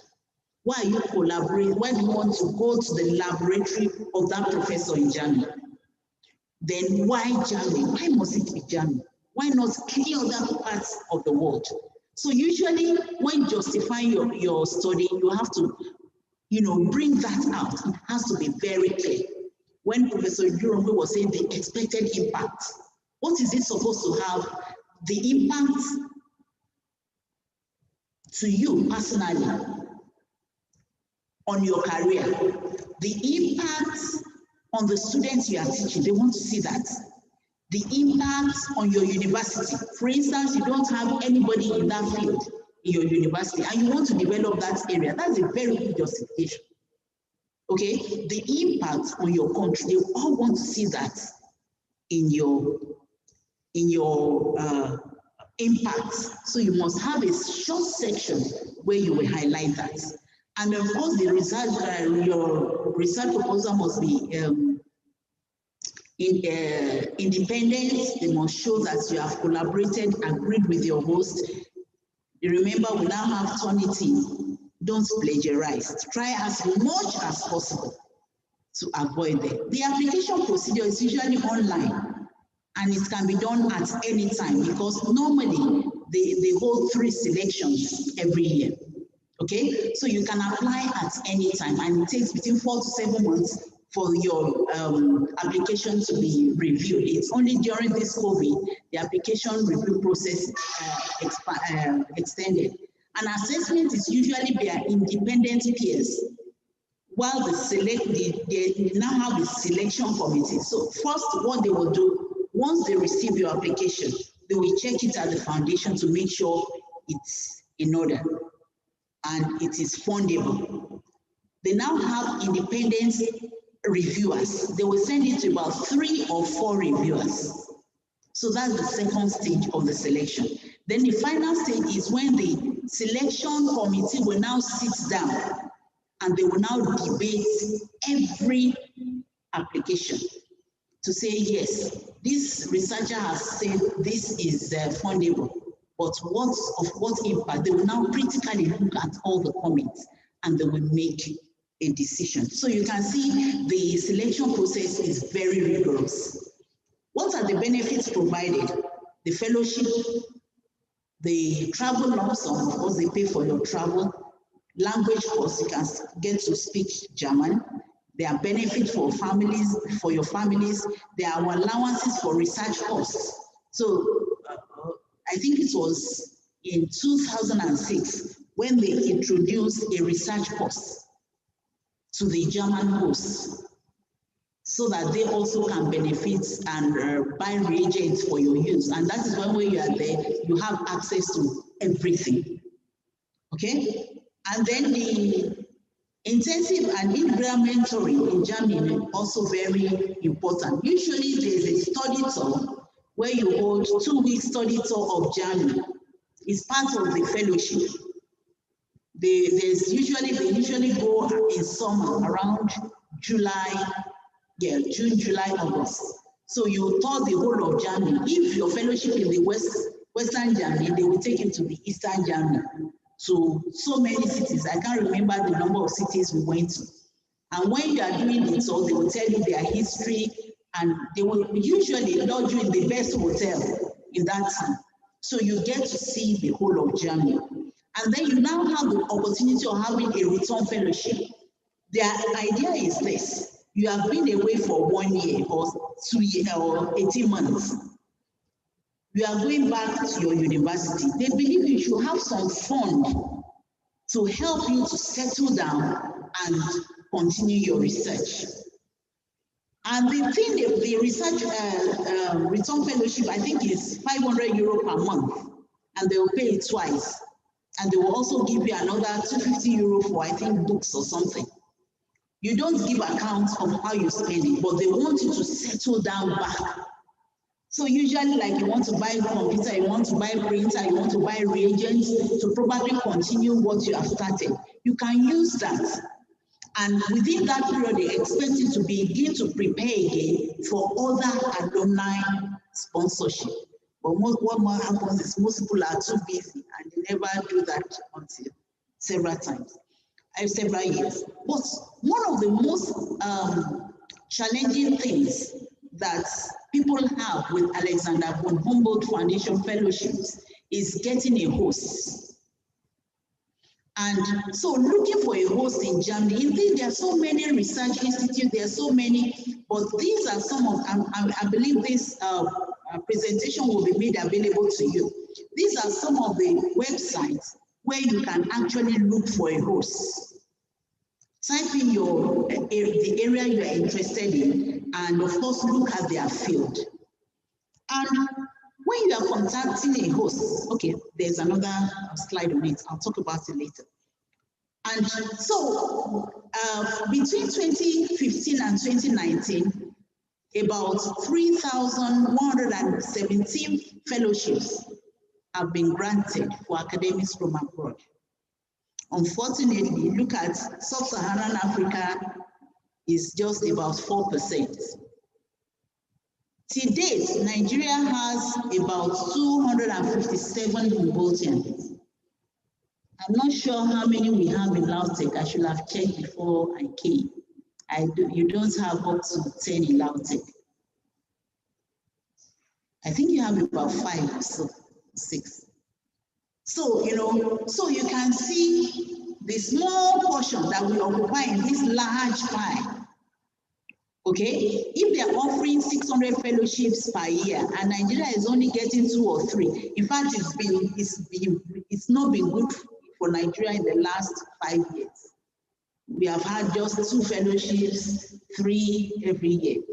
Why are you collaborating? Why do you want to go to the laboratory of that professor in Germany? Then why Germany? Why must it be Germany? Why not any other parts of the world? So usually when justifying your study, you have to, you know, bring that out. It has to be very clear. When Professor Durombe was saying the expected impact, what is it supposed to have? The impact to you personally on your career, the impact on the students you are teaching, they want to see that. The impact on your university. For instance, you don't have anybody in that field in your university and you want to develop that area. That's a very good justification. Okay, the impact on your country, they all want to see that in your impact. So you must have a short section where you will highlight that. And of course, the research, your research proposal must be independent. They must show that you have collaborated, agreed with your host. You remember, we now have Turnitin. Don't plagiarize. Try as much as possible to avoid it. The application procedure is usually online and it can be done at any time because normally they hold 3 selections every year. Okay, so you can apply at any time and it takes between 4 to 7 months for your application to be reviewed. It's only during this COVID, the application review process extended. An assessment is usually by independent peers, while they now have the selection committee. So first, what they will do, once they receive your application, they will check it at the foundation to make sure it's in order and it is fundable. They now have independent reviewers. They will send it to about 3 or 4 reviewers. So that's the second stage of the selection. Then the final stage is when the selection committee will now sit down and they will now debate every application to say, yes, this researcher has said this is fundable, but what impact? They will now critically look at all the comments and they will make a decision. So you can see the selection process is very rigorous. What are the benefits provided? The fellowship, the travel lump sum, of course they pay for your travel, language course, you can get to speak German. There are benefits for families, for your families. There are allowances for research costs. So I think it was in 2006 when they introduced a research cost to the German hosts, so that they also can benefit and buy reagents for your use. And that is when you are there, you have access to everything. Okay? And then the intensive and in-grad mentoring in Germany is also very important. Usually there's a study tour where you hold 2-week study tour of Germany. It's part of the fellowship. they usually go in summer around July, June, July, August. So you tour the whole of Germany. If your fellowship in the Western Germany, they will take you to the Eastern Germany. So many cities. I can't remember the number of cities we went to. And when you are doing it, so they will tell you their history, and they will usually lodge you in the best hotel in that time. So you get to see the whole of Germany. And then you now have the opportunity of having a return fellowship. Their idea is this. You have been away for 1 year or 2 years or 18 months. You are going back to your university. They believe you should have some fund to help you to settle down and continue your research. And the thing, the research return fellowship, I think is €500 per month, and they will pay it twice. And they will also give you another €250 for, I think, books or something. You don't give account of how you spend it, but they want you to settle down back. So usually, like, you want to buy a computer, you want to buy a printer, you want to buy reagents to probably continue what you have started. You can use that. And within that period, they expect you to begin to prepare again for other alumni sponsorship. But what more happens is most people are too busy and they never do that until several years. But one of the most challenging things that people have with Alexander von Humboldt Foundation fellowships is getting a host. And so looking for a host in Germany, indeed there are so many research institutes, there are so many, but these are some of, I believe this presentation will be made available to you. These are some of the websites where you can actually look for a host. Type in the area you are interested in, and of course look at their field. And when you are contacting a host, okay, there's another slide on it. I'll talk about it later. And so between 2015 and 2019, about 3,117 fellowships have been granted for academics from abroad. Unfortunately, look at Sub-Saharan Africa is just about 4%. To date, Nigeria has about 257 Humboldtians. I'm not sure how many we have in LAUTECH. I should have checked before I came. You don't have up to 10 in LAUTECH. I think you have about 5 or so, 6. So, so you can see the small portion that we occupy in this large pie. Okay, if they are offering 600 fellowships per year and Nigeria is only getting 2 or 3, in fact, it's not been good for Nigeria in the last 5 years. We have had just 2 fellowships, 3 every year.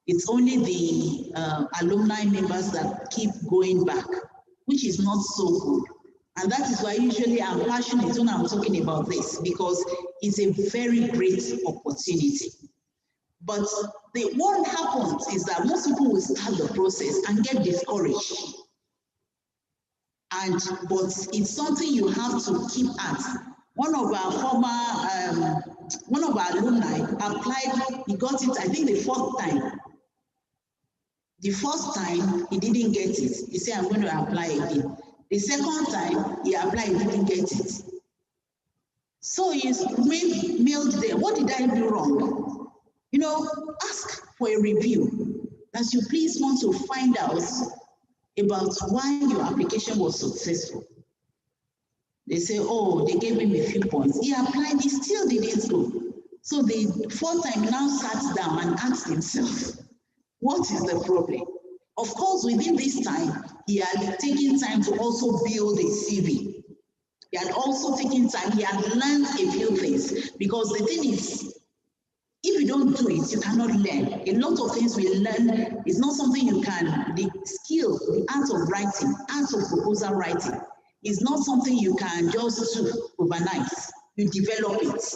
It's only the alumni members that keep going back, which is not so good. And that is why usually I'm passionate when I'm talking about this, because it's a very great opportunity. But what happens is that most people will start the process and get discouraged. But it's something you have to keep at. One of our alumni applied, he got it, I think the 4th time. The first time, he didn't get it. He said, I'm going to apply again. The second time, he applied, he didn't get it. So he's mailed there. What did I do wrong? Ask for a review, that you please want to find out about why your application was successful. They say, oh, they gave him a few points. He applied, he still didn't go. So the 4th time now sat down and asked himself, what is the problem? Of course, within this time, he had taken time to also build a CV. He had also taken time, he had learned a few things, because the thing is, if you don't do it, you cannot learn. A lot of things we learn is not something you can, the skill, the art of writing, art of proposal writing, is not something you can just do overnight. You develop it,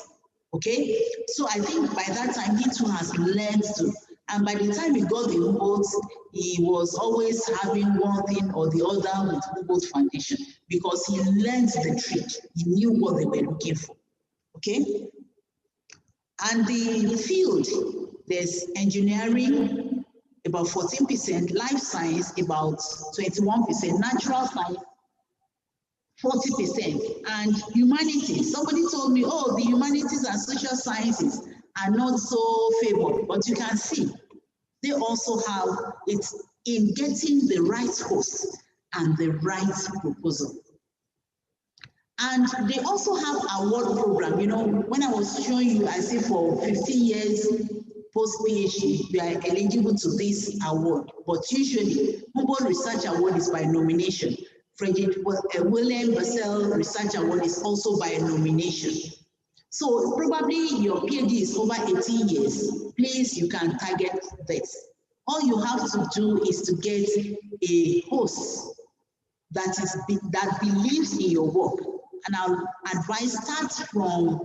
okay? So I think by that time, he too has learned to And by the time he got the Humboldt, he was always having one thing or the other with Humboldt Foundation because he learned the trick. He knew what they were looking for. Okay? And the field, there's engineering, about 14%, life science, about 21%, natural science, 40%, and humanities. Somebody told me, oh, the humanities and social sciences are not so favored, but you can see they also have it in getting the right host and the right proposal. And they also have award program. You know, when I was showing you, I say for 15 years post-PhD, you are eligible to this award. But usually, Humboldt Research Award is by nomination. Frederick William Bessel Research Award is also by nomination. So probably your PhD is over 18 years. Please, you can target this. All you have to do is to get a host that believes in your work. And I'll advise start from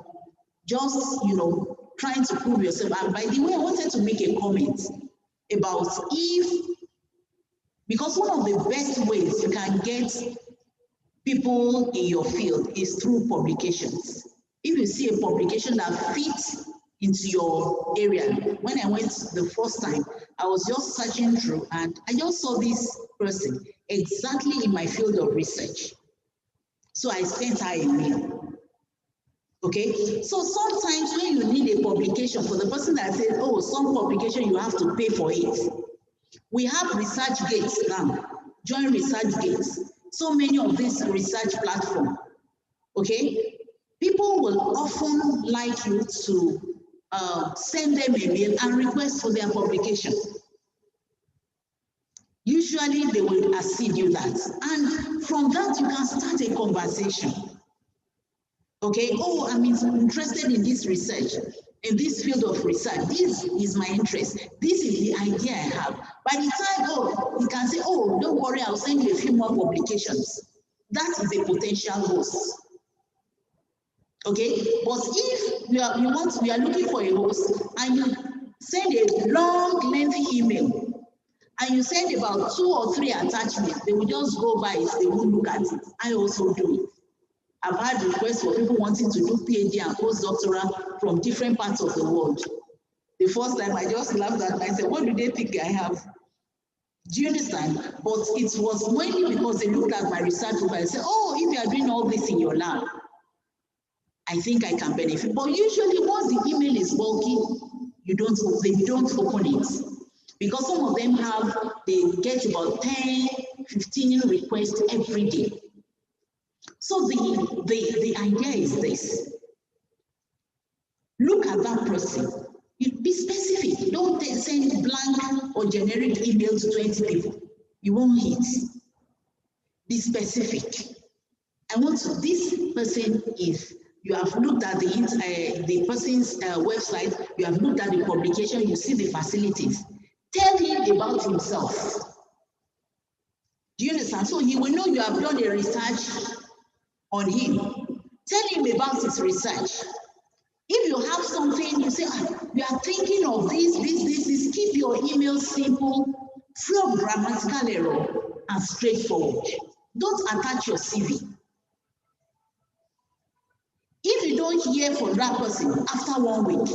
just, trying to prove yourself. And by the way, I wanted to make a comment about because one of the best ways you can get people in your field is through publications. If you see a publication that fits into your area, when I went the first time, I was just searching through and I just saw this person exactly in my field of research. So I sent her a mail. Okay, so sometimes when you need a publication, for the person that says, oh, some publication, you have to pay for it. We have ResearchGate now, join ResearchGate. So many of these research platforms, okay? People will often like you to send them a mail and request for their publication. Usually they will accede you that. And from that, you can start a conversation. Okay, oh, I'm interested in this research, in this field of research. This is my interest. This is the idea I have. By the time, oh, you can say, oh, don't worry, I'll send you a few more publications. That is a potential host. Okay, but if we are looking for a host and you send a long, lengthy email and you send about 2 or 3 attachments, they will just go by it, they won't look at it. I also do it. I've had requests for people wanting to do PhD and postdoctoral from different parts of the world. The first time I just laughed at myself, what do they think I have? Do you understand? But it was mainly because they looked at my research paper and said, oh, if you are doing all this in your lab, I think I can benefit. But usually once the email is bulky, they don't open it. Because some of them they get about 10, 15 requests every day. So the idea is this. Look at that person. Be specific. Don't send blank or generic email to 20 people. You won't hit. Be specific. I want to, this person is, you have looked at the person's website, you have looked at the publication, you see the facilities. Tell him about himself. Do you understand? So he will know you have done a research on him. Tell him about his research. If you have something, you say, we are thinking of this, keep your email simple, free of grammatical error, and straightforward. Don't attach your CV. If you don't hear from that person after 1 week,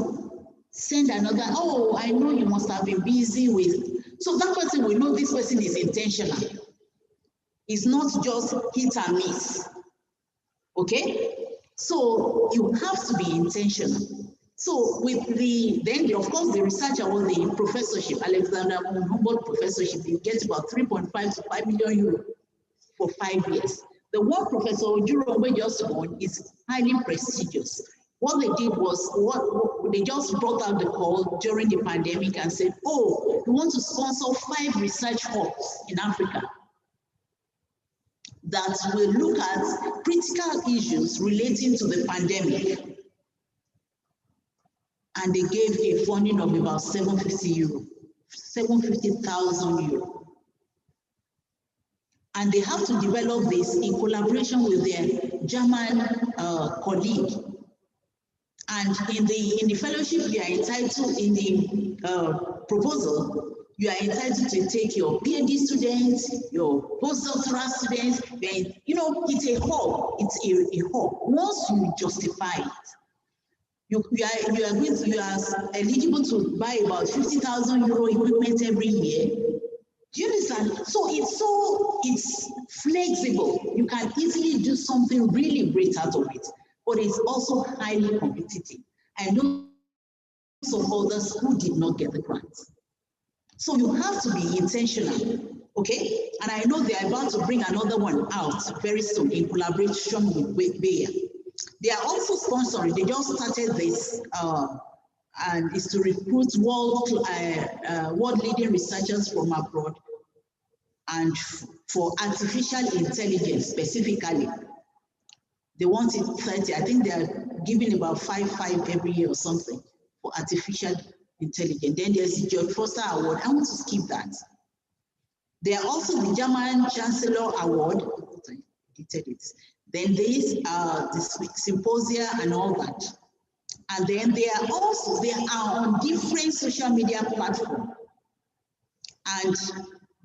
send another, oh, I know you must have been busy with, so that person will know this person is intentional. It's not just hit and miss. Okay? So you have to be intentional. So with of course, the research award, the professorship, Alexander Humboldt professorship, you get about 3.5 to 5 million euros for 5 years. The one Professor Ojuro just won is highly prestigious. What they did was, they just brought out the call during the pandemic and said, oh, we want to sponsor 5 research hubs in Africa that will look at critical issues relating to the pandemic. And they gave a funding of about 750,000 euro. And they have to develop this in collaboration with their German colleague. And in the fellowship, you are entitled, in the proposal, you are entitled to take your PhD students, your postdoctoral students. Then, you know, it's a hub. It's a hub. Once you justify it, you are eligible to buy about 50,000 euro equipment every year. Do you understand? So it's flexible. You can easily do something really great out of it, but it's also highly competitive. I know some others who did not get the grant. So you have to be intentional, okay? And I know they are about to bring another one out very soon in collaboration with Bayer. They are also sponsoring. They just started this, and is to recruit world-leading researchers from abroad, and for artificial intelligence specifically. They want it 30. I think they are giving about 5 every year or something for artificial intelligence. Then there's the George Foster Award. I want to skip that. There are also the German Chancellor Award. Then there's the symposia and all that. And then they are on different social media platforms. And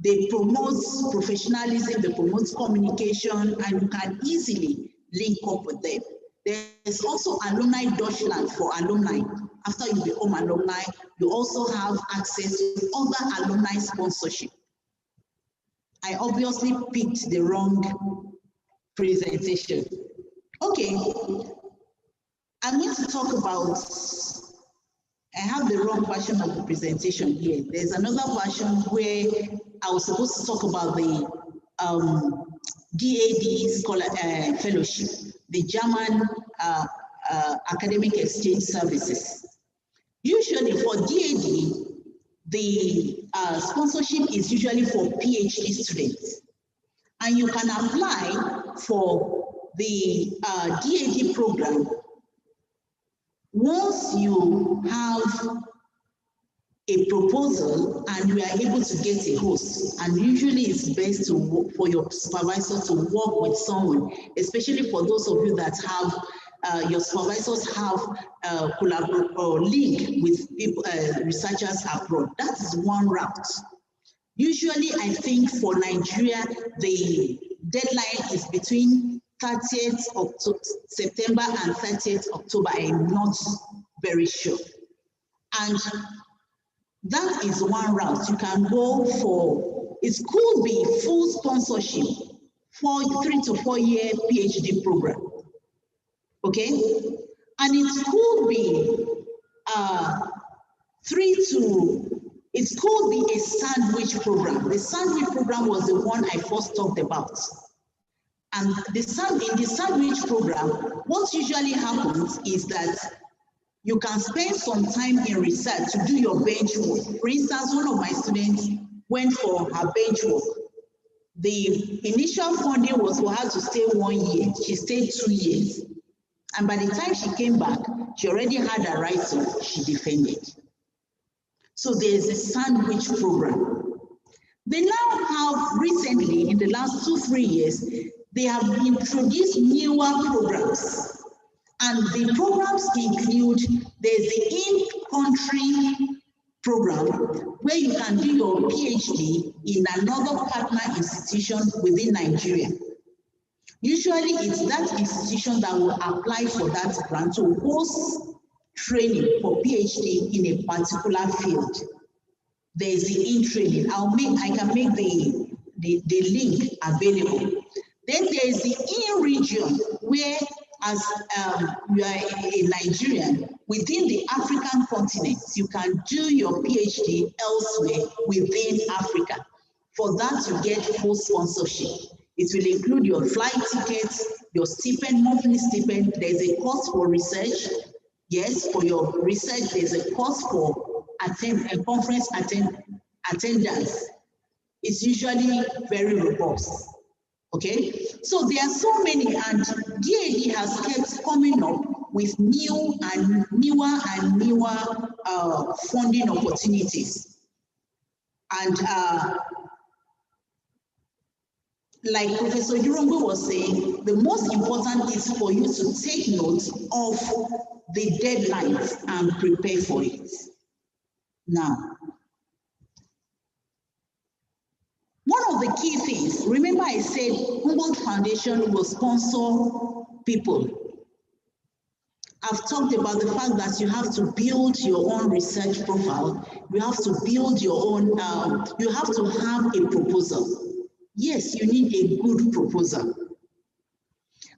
they promote professionalism, they promote communication, and you can easily link up with them. There's also Alumni Deutschland for alumni. After you become alumni, you also have access to other alumni sponsorship. I obviously picked the wrong presentation. Okay, I'm going to talk about, I have the wrong version of the presentation here. There's another version where I was supposed to talk about the DAD Scholar Fellowship, the German Academic Exchange Services. Usually for DAD, the sponsorship is usually for PhD students. And you can apply for the DAD program once you have a proposal and you are able to get a host. And usually it's best to work, for your supervisor to work with someone, especially for those of you that have your supervisors have collaborate or link with people, researchers abroad. That is one route. Usually, I think for Nigeria, the deadline is between 30th of September and 30th October. I'm not very sure. And that is one route. You can go for, it could be full sponsorship for 3 to 4 year PhD program. Okay? And it could be it could be a sandwich program. The sandwich program was the one I first talked about. And in the sandwich program, what usually happens is that you can spend some time in research to do your bench work. For instance, one of my students went for her bench work. The initial funding was for her to stay 1 year. She stayed 2 years. And by the time she came back, she already had a right to, she defended. So there's a sandwich program. They now have recently, in the last 2-3 years, they have introduced newer programs. And the programs include, there's the in-country program where you can do your PhD in another partner institution within Nigeria. Usually it's that institution that will apply for that grant to host training for PhD in a particular field. There's the in-training. I can make the link available. Then there's the in-region where, as you are a Nigerian, within the African continent, you can do your PhD elsewhere within Africa. For that, you get full sponsorship. It will include your flight tickets, your stipend, monthly stipend. There's a cost for research. Yes, for your research, there's a cost for conference attendance. It's usually very robust. Okay, so there are so many, and DAD has kept coming up with newer and newer funding opportunities. And like Professor Jurongwe was saying, the most important is for you to take note of the deadlines and prepare for it. Now, one of the key things, remember I said Humboldt Foundation will sponsor people. I've talked about the fact that you have to build your own research profile. You have to build your own, you have to have a proposal. Yes, you need a good proposal.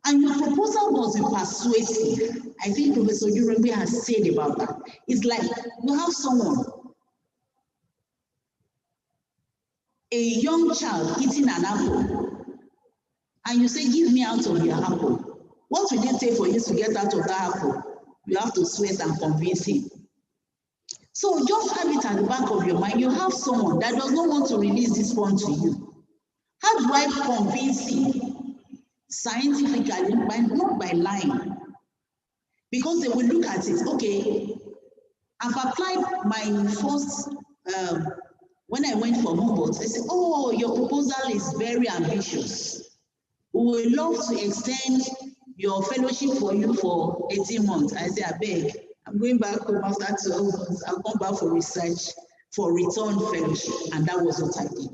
And your proposal must be persuasive. I think Professor Jurongwe has said about that. It's like you have someone, a young child eating an apple, and you say, give me out of your apple. What will it take for you to get out of that apple? You have to sweat and convince him. So just have it at the back of your mind. You have someone that does not want to release this one to you. How do I convince him? Scientifically, not by lying. Because they will look at it, okay, I've applied my first, when I went for Humboldt, they said, oh, your proposal is very ambitious. We would love to extend your fellowship for you for 18 months. I said, I beg, I'm going back home after 12 months. I'll come back for research, for return fellowship. And that was what I did.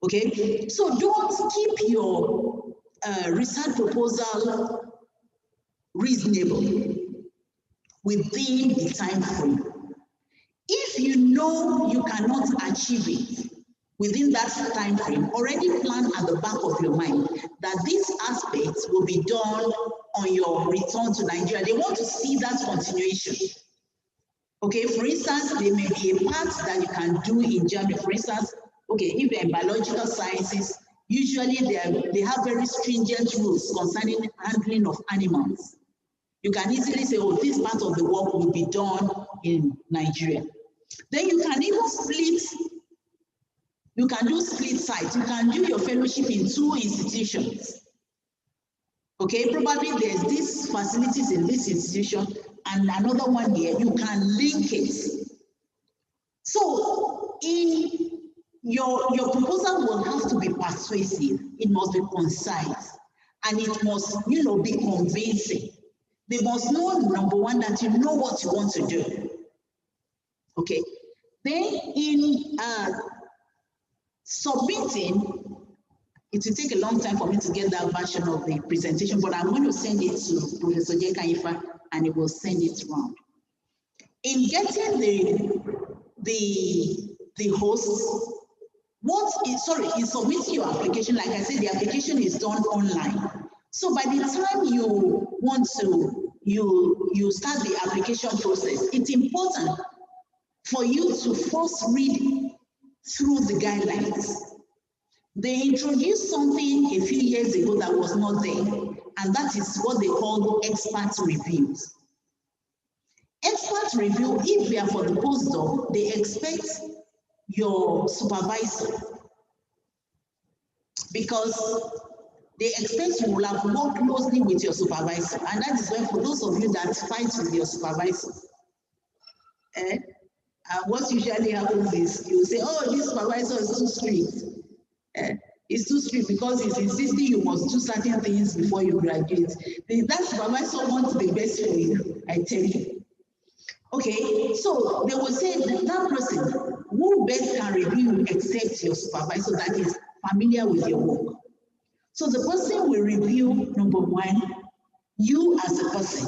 Okay, so don't keep your research proposal reasonable within the time frame. If you know you cannot achieve it within that time frame, already plan at the back of your mind that these aspects will be done on your return to Nigeria. They want to see that continuation. Okay, for instance, there may be a part that you can do in Germany. For instance, okay, if you're in biological sciences, usually they have very stringent rules concerning handling of animals. You can easily say, oh, this part of the work will be done in Nigeria. Then you can even split, you can do split sites. You can do your fellowship in 2 institutions. Okay, probably there's these facilities in this institution and another one here. You can link it. So in your proposal will have to be persuasive. It must be concise, and it must, be convincing. They must know, number one, that you know what you want to do. Okay. Then in submitting, it will take a long time for me to get that version of the presentation, but I'm going to send it to Professor Jekaifa, and he will send it around. In getting the hosts, in submitting your application, like I said, the application is done online. So by the time you want to, you start the application process, it's important for you to first read through the guidelines. They introduced something a few years ago that was not there, and that is what they call expert reviews. Expert review, if they are for the postdoc, they expect your supervisor, because they expect you will have worked closely with your supervisor, and that is why for those of you that fight with your supervisor, what usually happens is you say, oh, this supervisor is too strict. It's too strict because he's insisting you must do certain things before you graduate. That supervisor wants the best for you, I tell you. Okay, so they will say that person who best can review except your supervisor that is familiar with your work. So the person will review, number one, you as a person.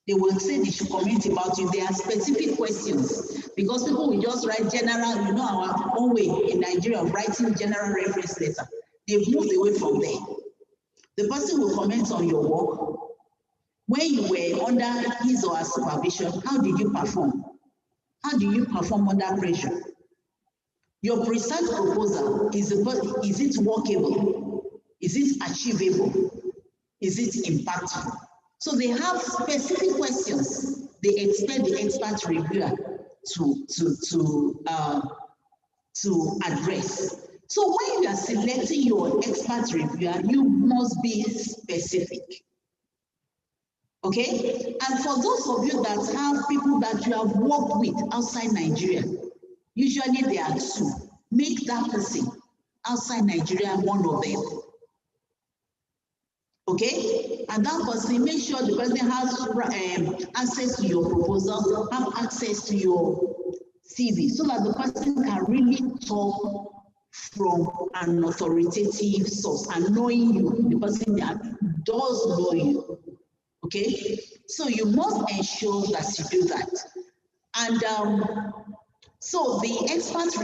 They will say they should comment about you. There are specific questions because people will just write general, our own way in Nigeria of writing general reference letter. They've moved away from there. The person will comment on your work. When you were under his or her supervision, how did you perform? How do you perform under pressure? Your research proposal, is it workable? Is it achievable? Is it impactful? So they have specific questions they expect the expert reviewer to address. So when you are selecting your expert reviewer, you must be specific. Okay? And for those of you that have people that you have worked with outside Nigeria, usually there are 2. Make that person outside Nigeria, one of them. Okay, and that person, make sure the person has access to your proposal, have access to your CV, so that the person can really talk from an authoritative source and knowing you, the person that does know you. Okay, so you must ensure that you do that. And so the expert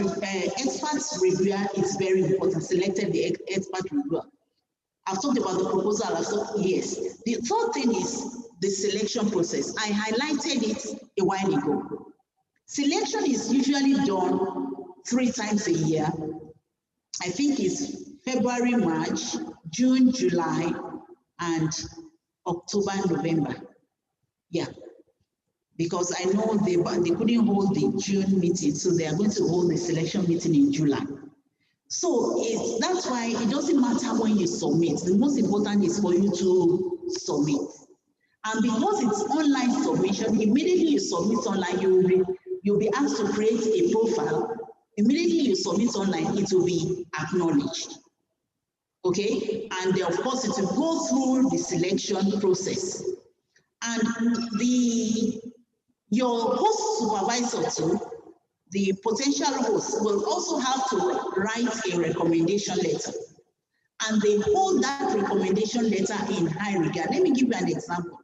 reviewer is very important. Selected the expert reviewer. I've talked about the proposal. Yes. The third thing is the selection process. I highlighted it a while ago. Selection is usually done 3 times a year. I think it's February, March, June, July, and October, November. Yeah. Because I know they couldn't hold the June meeting, so they are going to hold the selection meeting in July. So that's why it doesn't matter when you submit. The most important is for you to submit. And because it's online submission, immediately you submit online, you'll be asked to create a profile. Immediately you submit online, it will be acknowledged. Okay? And then, of course, it will go through the selection process. And your host supervisor too, the potential host, will also have to write a recommendation letter. And they hold that recommendation letter in high regard. Let me give you an example.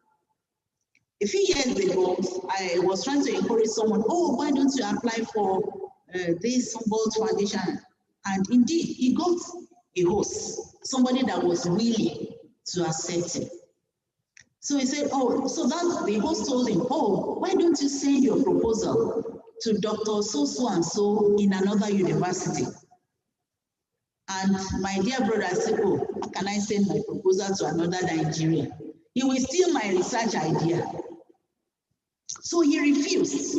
A few years ago, I was trying to encourage someone, oh, why don't you apply for this Humboldt Foundation? And indeed, he got a host, somebody that was willing to accept it. So he said, oh, so that the host told him, oh, why don't you send your proposal to Dr. So-and-so in another university? And my dear brother said, oh, how can I send my proposal to another Nigerian? He will steal my research idea. So he refused.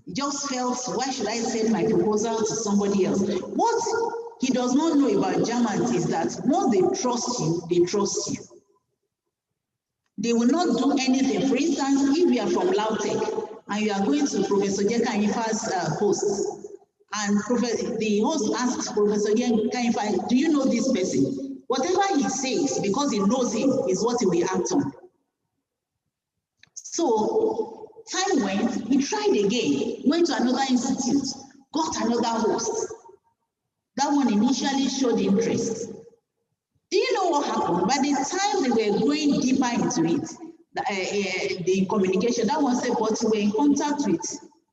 He just felt, why should I send my proposal to somebody else? What he does not know about Germans is that once they trust you, they trust you. They will not do anything. For instance, if you are from Lautech and you are going to Professor Jekanifa's host, and the host asks Professor Jekanifa, do you know this person? Whatever he says, because he knows him, is what he will act on. So time went, he tried again, went to another institute, got another host. That one initially showed interest. Do you know what happened? By the time they were going deeper into it, the communication, that one said, but we were in contact with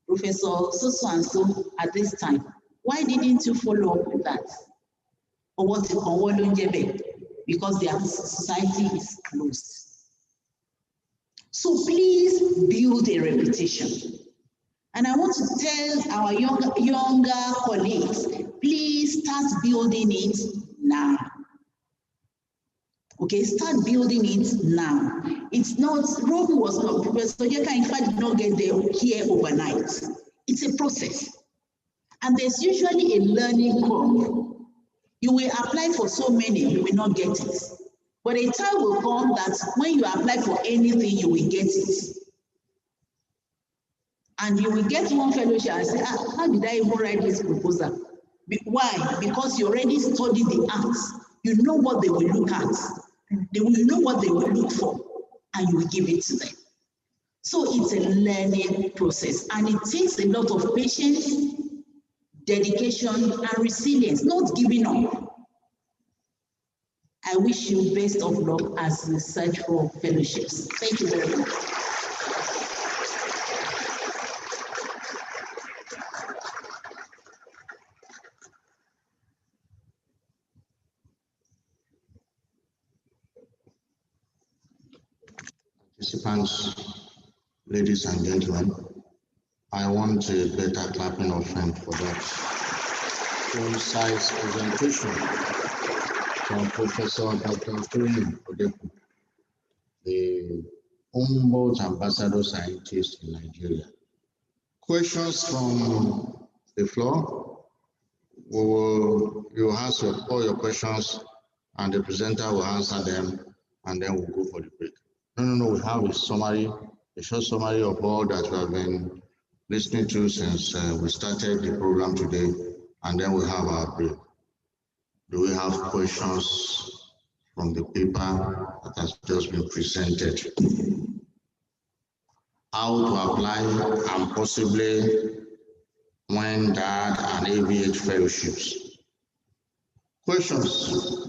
Professor so-and-so at this time. Why didn't you follow up with that? Or what? Because their society is closed. So please build a reputation. And I want to tell our younger colleagues, please start building it now. Okay, start building it now. It's not, Rome was not, Professor Yeka in fact did not get there here overnight. It's a process. And there's usually a learning curve. You will apply for so many, you will not get it. But a time will come that when you apply for anything, you will get it. And you will get one fellowship and say, how did I even write this proposal? Why? Because you already studied the arts. You know what they will look at. They will know what they will look for, and you will give it to them. So it's a learning process, and it takes a lot of patience, dedication, and resilience, not giving up. I wish you best of luck as you search for fellowships. Thank you very much. Participants, ladies and gentlemen, I want a better clapping of hands for that concise presentation from Professor Dr. Toyin Odeku, the Humboldt Ambassador Scientist in Nigeria. Questions from the floor? You ask all your questions, and the presenter will answer them, and then we'll go for the break. No, we have a summary, a short summary of all that we have been listening to since we started the program today, and then we have our break. Do we have questions from the paper that has just been presented? How to apply and possibly when that and AVH fellowships. Questions?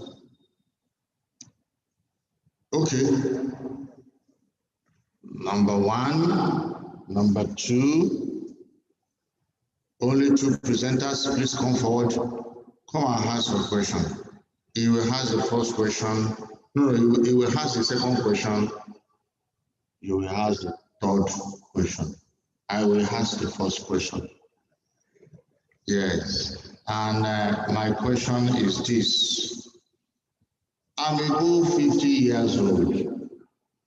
Okay. Number one, number two, only two presenters, please come forward. Come and ask your question. He will ask the first question. No, he will ask the second question. You will ask the third question. I will ask the first question. Yes, and my question is this. I'm above 50 years old.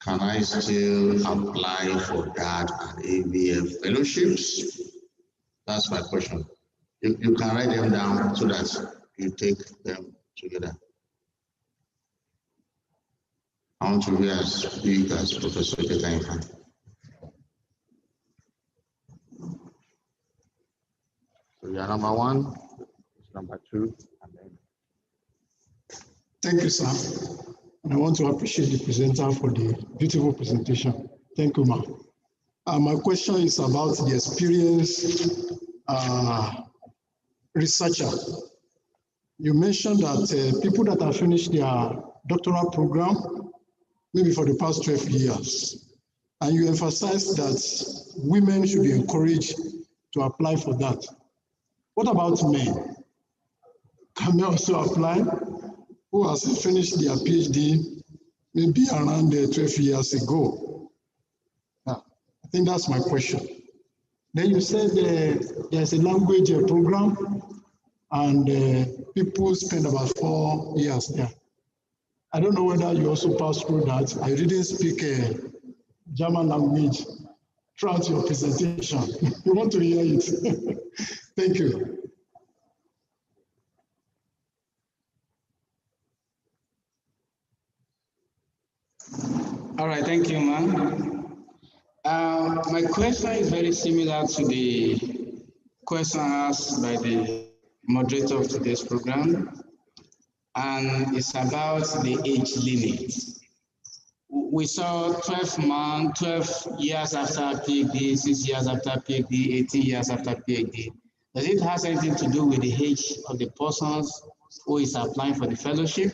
Can I still apply for that and AVF fellowships? That's my question. You can write them down so that you take them together. I want to be as big as Professor Ketanfa. So you are number one, number two, and then. Thank you, sir. And I want to appreciate the presenter for the beautiful presentation. Thank you, ma'am. My question is about the experienced researcher. You mentioned that people that have finished their doctoral program, maybe for the past 12 years, and you emphasized that women should be encouraged to apply for that. What about men? Can they also apply? Who has finished their PhD maybe around 12 years ago? I think that's my question. Then you said there's a language program and people spend about 4 years there. I don't know whether you also passed through that. I didn't speak German language throughout your presentation. We want to hear it. Thank you. All right, thank you, ma'am. My question is very similar to the question asked by the moderator of today's program, and it's about the age limit. We saw 12 years after PhD, 6 years after PhD, 18 years after PhD. Does it have anything to do with the age of the persons who is applying for the fellowship?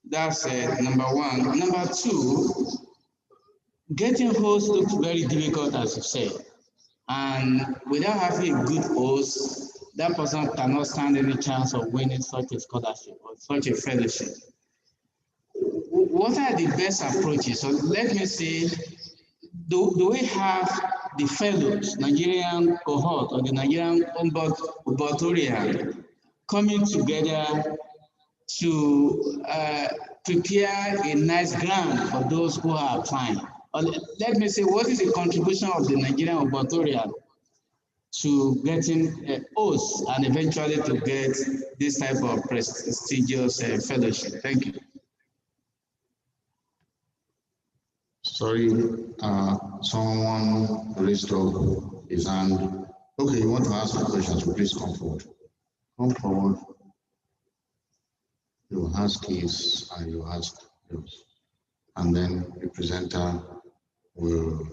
That's number one. Number two, getting hosts looks very difficult, as you said. And without having a good host, that person cannot stand any chance of winning such a scholarship or such a fellowship. What are the best approaches? So let me say, do we have the fellows, Nigerian cohort or the Nigerian Humboldt-K-Kolleg coming together to prepare a nice ground for those who are applying? Or let me say, what is the contribution of the Nigerian Humboldt-K-Kolleg to getting hosts and eventually to get this type of prestigious fellowship? Thank you. Sorry, someone raised up his hand. Okay, you want to ask a question, so please come forward. Come forward. You ask his and you ask yours. And then the presenter will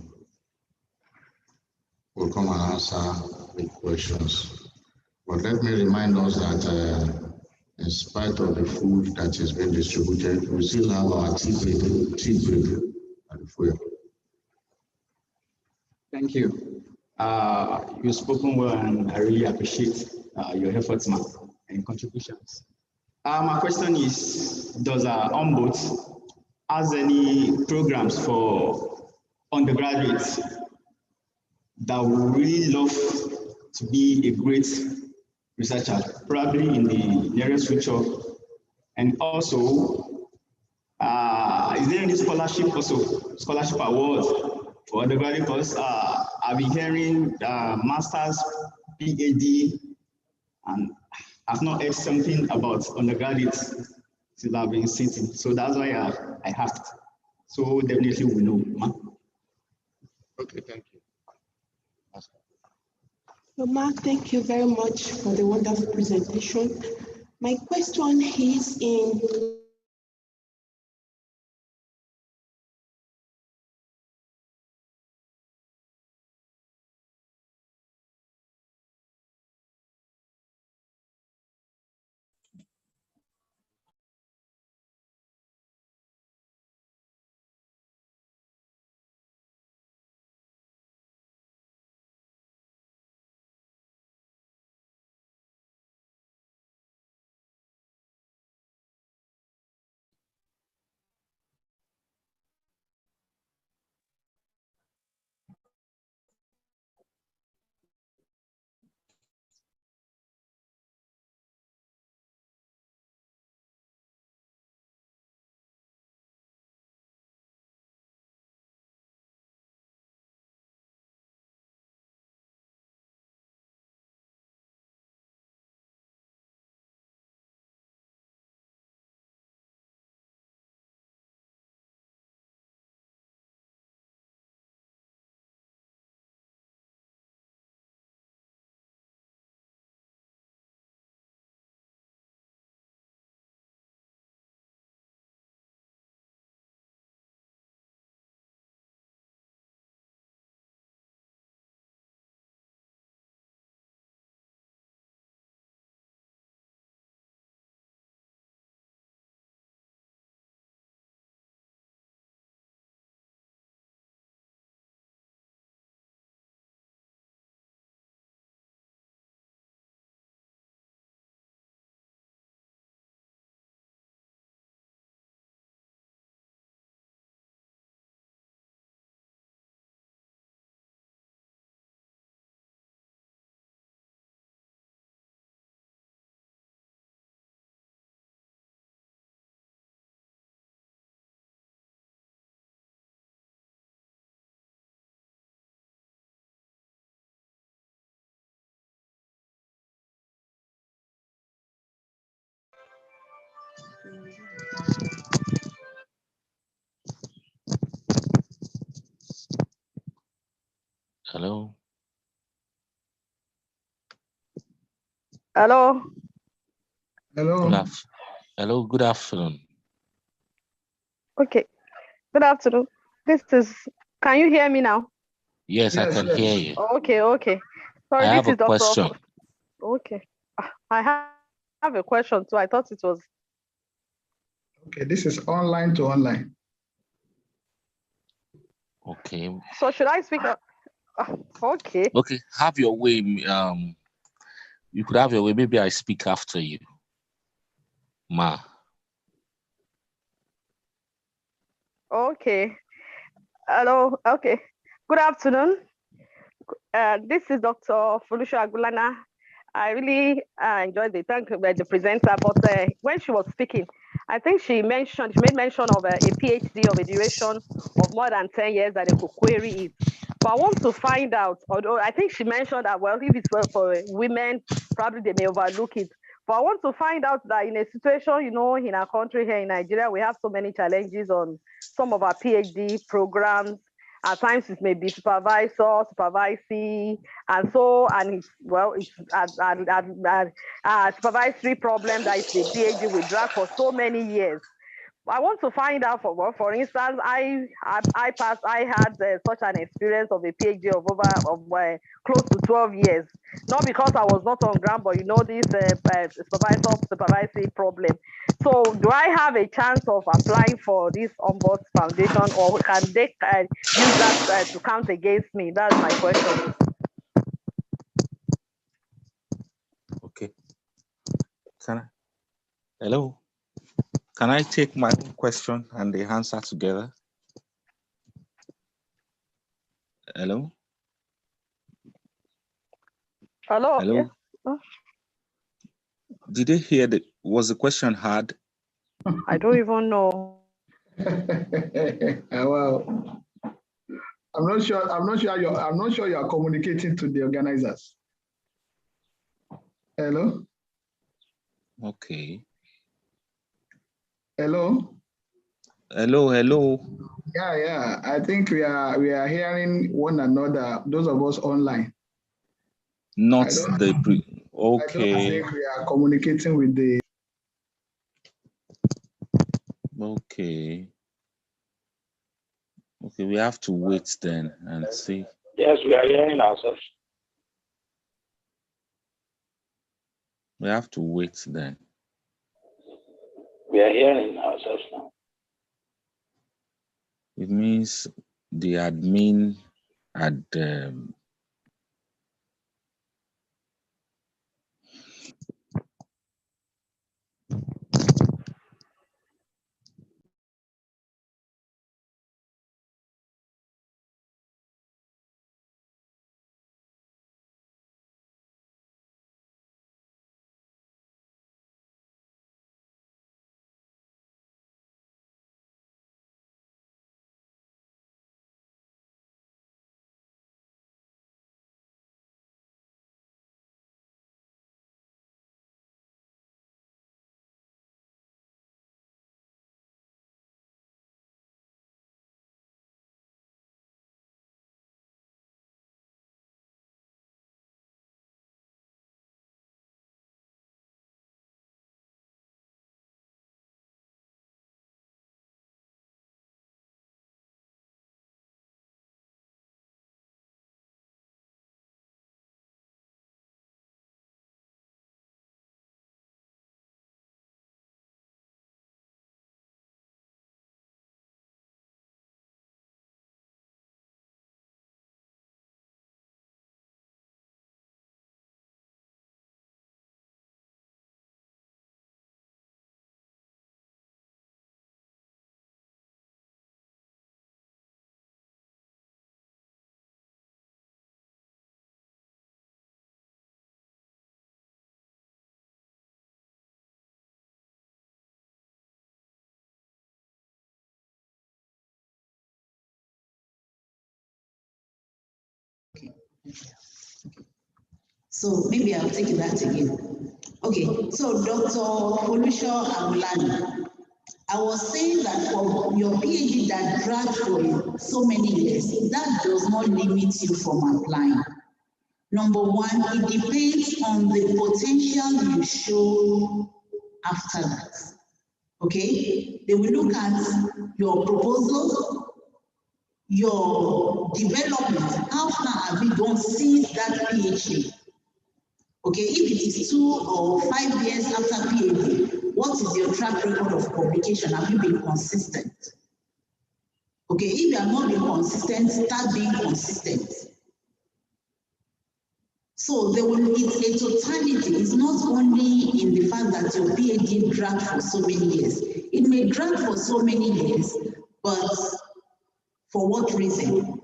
come and answer the questions. But let me remind us that in spite of the food that is being distributed, we still have our tea break at the foyer. Thank you. You've spoken well, and I really appreciate your efforts, ma'am, and contributions. My question is, does Humboldt has any programs for undergraduates that would really love to be a great researcher, probably in the nearest future? And also, is there any scholarship award for undergraduate course? I've been hearing master's, PhD, and I've not heard something about undergraduates till I've been sitting. So that's why I asked. So definitely we know. Okay, thank you. Mama, thank you very much for the wonderful presentation. My question is in Hello. Hello. Hello. Hello, good afternoon. Okay. Good afternoon. Can you hear me now? Yes, I can hear you. Okay. Sorry, I have this a is Dr. question. Okay. I have a question too. I thought it was. Okay, this is online to online. Okay. So should I speak up? Okay. Okay, have your way. You could have your way. Maybe I speak after you, Ma. Okay. Hello. Okay. Good afternoon. This is Dr. Folusha Agulana. I really enjoyed the presenter, but when she was speaking, I think she made mention of a PhD of a duration of more than 10 years that they could query it. But I want to find out, although I think she mentioned that, well, if it's for women, probably they may overlook it. But I want to find out that in a situation, in our country here in Nigeria, we have so many challenges on some of our PhD programs. At times it may be supervisor, supervisee, and it's a supervisory problem that is the PhD we drag for so many years. I want to find out for instance, I had such an experience of a PhD of close to 12 years. Not because I was not on ground, but this supervisory problem. So do I have a chance of applying for this Ombuds Foundation, or can they use that to count against me? That's my question. Okay. Hello. Can I take my own question and the answer together? Hello. Hello. Hello. Yes. Did they hear was the question hard? I don't even know. Well, I'm not sure you are communicating to the organizers. Hello. Okay. Hello. Hello. Yeah. I think we are hearing one another. Those of us online. Not the pre. Okay. I don't think we are communicating with the. Okay. Okay, we have to wait then and see. Yes, we are hearing ourselves. We have to wait then. We are hearing ourselves now. It means the admin had So maybe I'll take that again. Okay, so Dr. Folusho Agulani, I was saying that for your PhD that dragged for so many years, that does not limit you from applying. Number one, it depends on the potential you show after that. Okay, they will look at your proposal, your development, how far have you gone since that PhD? Okay, if it is 2 or 5 years after PhD, what is your track record of publication? Have you been consistent? Okay, if you have not been consistent, start being consistent. So there will be a totality. It's not only in the fact that your PhD dragged for so many years. It may drag for so many years, but for what reason?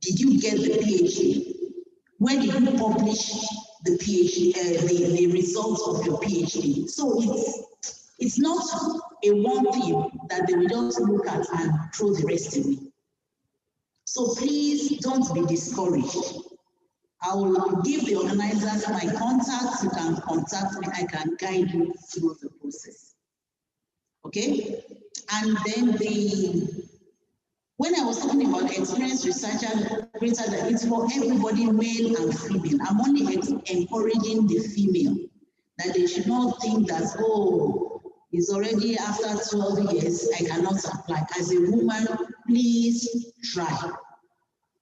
Did you get the PhD? When did you publish the PhD, the results of your PhD? So it's not a one thing that they will just look at and throw the rest away. So please don't be discouraged. I will give the organizers my contacts. You can contact me. I can guide you through the process. Okay? And then when I was talking about experienced researcher, greater than it's for everybody, male and female. I'm only encouraging the female that they should not think that, oh, it's already after 12 years, I cannot apply. As a woman, please try.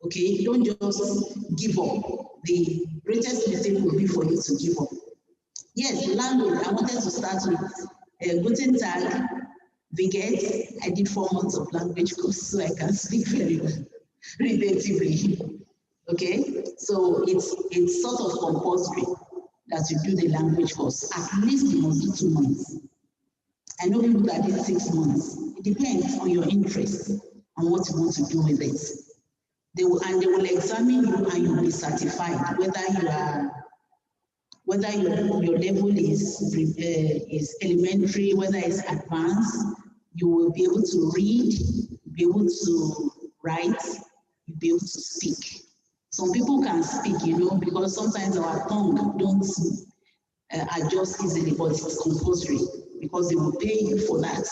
Okay, don't just give up. The greatest mistake will be for you to give up. Yes, language. I wanted to start with Guten Tag, Viget. I did 4 months of language course, so I can speak very well, relatively. Okay, so it's sort of compulsory that you do the language course. At least you must do 2 months. I know people that did 6 months. It depends on your interest and what you want to do with it. They will examine you and you'll be certified whether your level is elementary, whether it's advanced. You will be able to read, be able to write, you'll be able to speak. Some people can speak, because sometimes our tongue don't adjust easily, but it's compulsory because they will pay you for that.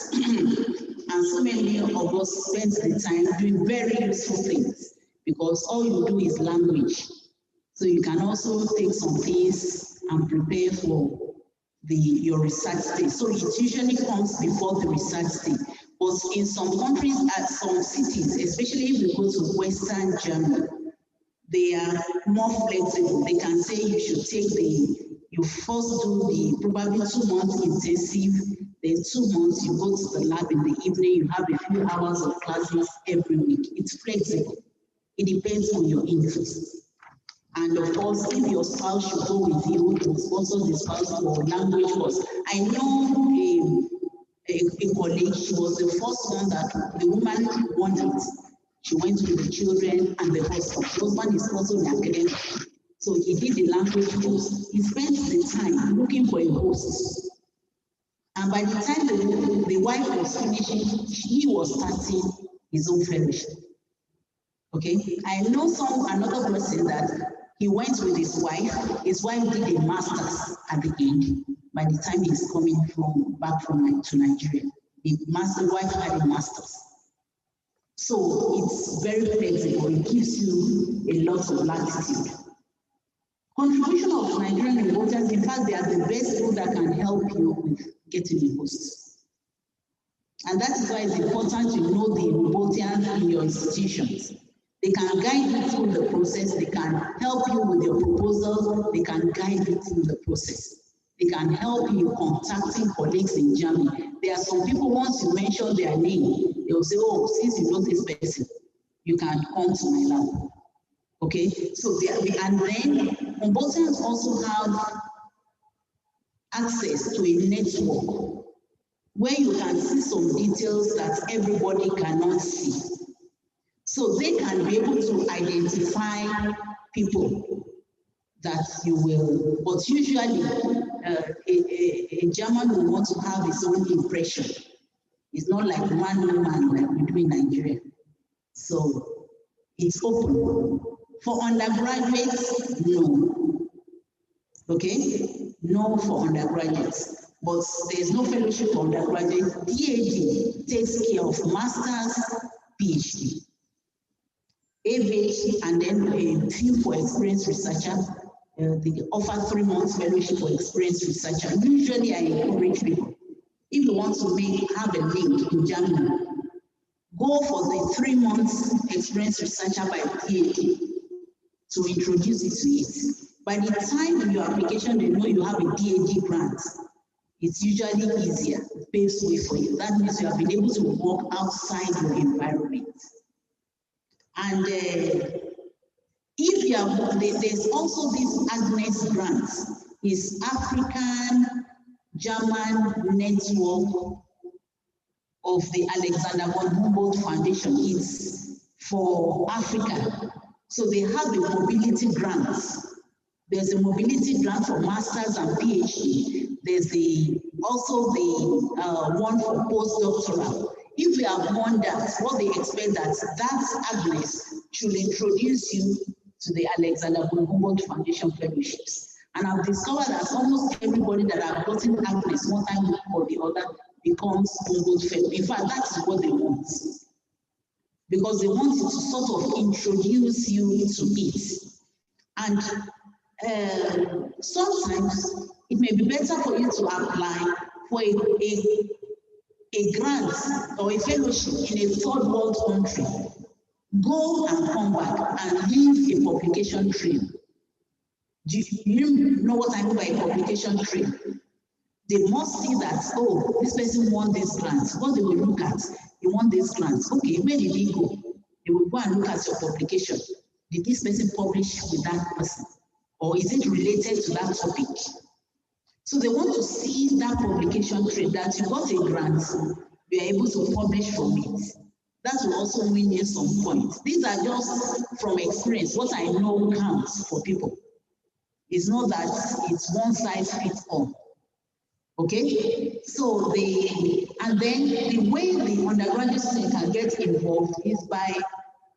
And so many of us spend the time doing very useful things because all you do is language. So you can also take some things and prepare for your research stage. So it usually comes before the research stage. But in some countries, at some cities, especially if you go to Western Germany, they are more flexible. They can say you should take you first do the probably 2 months intensive, then 2 months you go to the lab in the evening, you have a few hours of classes every week. It's flexible. It depends on your interest. And of course, if your spouse should go with you, you sponsor the spouse for language course. I know a colleague, she was the first one that the woman wanted. She went with the children and the husband. The husband is also an academic. So he did the language course. He spent the time looking for a host. And by the time the wife was finishing, he was starting his own fellowship. Okay, I know another person that he went with his wife. His wife did a master's at the end. By the time he's coming back to Nigeria, the wife had a master's. So it's very flexible. It gives you a lot of latitude. Contribution of Nigerian reporters, in fact, they are the best people that can help you with getting a host. And that is why it's important to know the reporters in your institutions. They can guide you through the process. They can help you with your proposal. They can guide you through the process. They can help you contacting colleagues in Germany. There are some people, once you mention their name, they will say, oh, since you know this person, you can come to my lab. Okay, so and then Humboldtians also have access to a network where you can see some details that everybody cannot see. So they can be able to identify people that you will, but usually a German will want to have his own impression. It's not like man like we do in Nigeria. So it's open. For undergraduates, no. Okay? No for undergraduates. But there's no fellowship for undergraduates. DAD takes care of master's, PhD. AVH, and then a few for experienced researcher. They offer 3 months fellowship for experienced researcher. Usually I encourage people, if you want to have a link in Germany, go for the 3 months experienced researcher by DAD to introduce it to it. By the time in your application they know you have a DAD grant, it's usually easier, it paves way for you. That means you have been able to work outside your environment. And if you have, there's also this Agnes grant, is African German network of the Alexander von Humboldt Foundation. It's for Africa. So they have a mobility grant. There's a mobility grant for masters and PhD. There's also the one for postdoctoral. If you have won that, what they expect that Agnes should introduce you to the Alexander von Humboldt Foundation fellowships. And I've discovered that almost everybody that have gotten Agnes one time or the other becomes Humboldt fellow. In fact, that's what they want. Because they want you to sort of introduce you to it. And sometimes it may be better for you to apply for a grant or a fellowship in a third world country. Go and come back and leave a publication trail. Do you know what I mean by a publication trail? They must see that, oh, this person won this grant. What they will look at, you won this grant. Okay, where did he go? They will go and look at your publication. Did this person publish with that person? Or is it related to that topic? So they want to see that publication trail, that you got a grant, you are able to publish from it. That will also win you some points. These are just from experience. What I know counts for people. It's not that it's one size fits all. Okay? So and then the way the undergraduate student can get involved is by,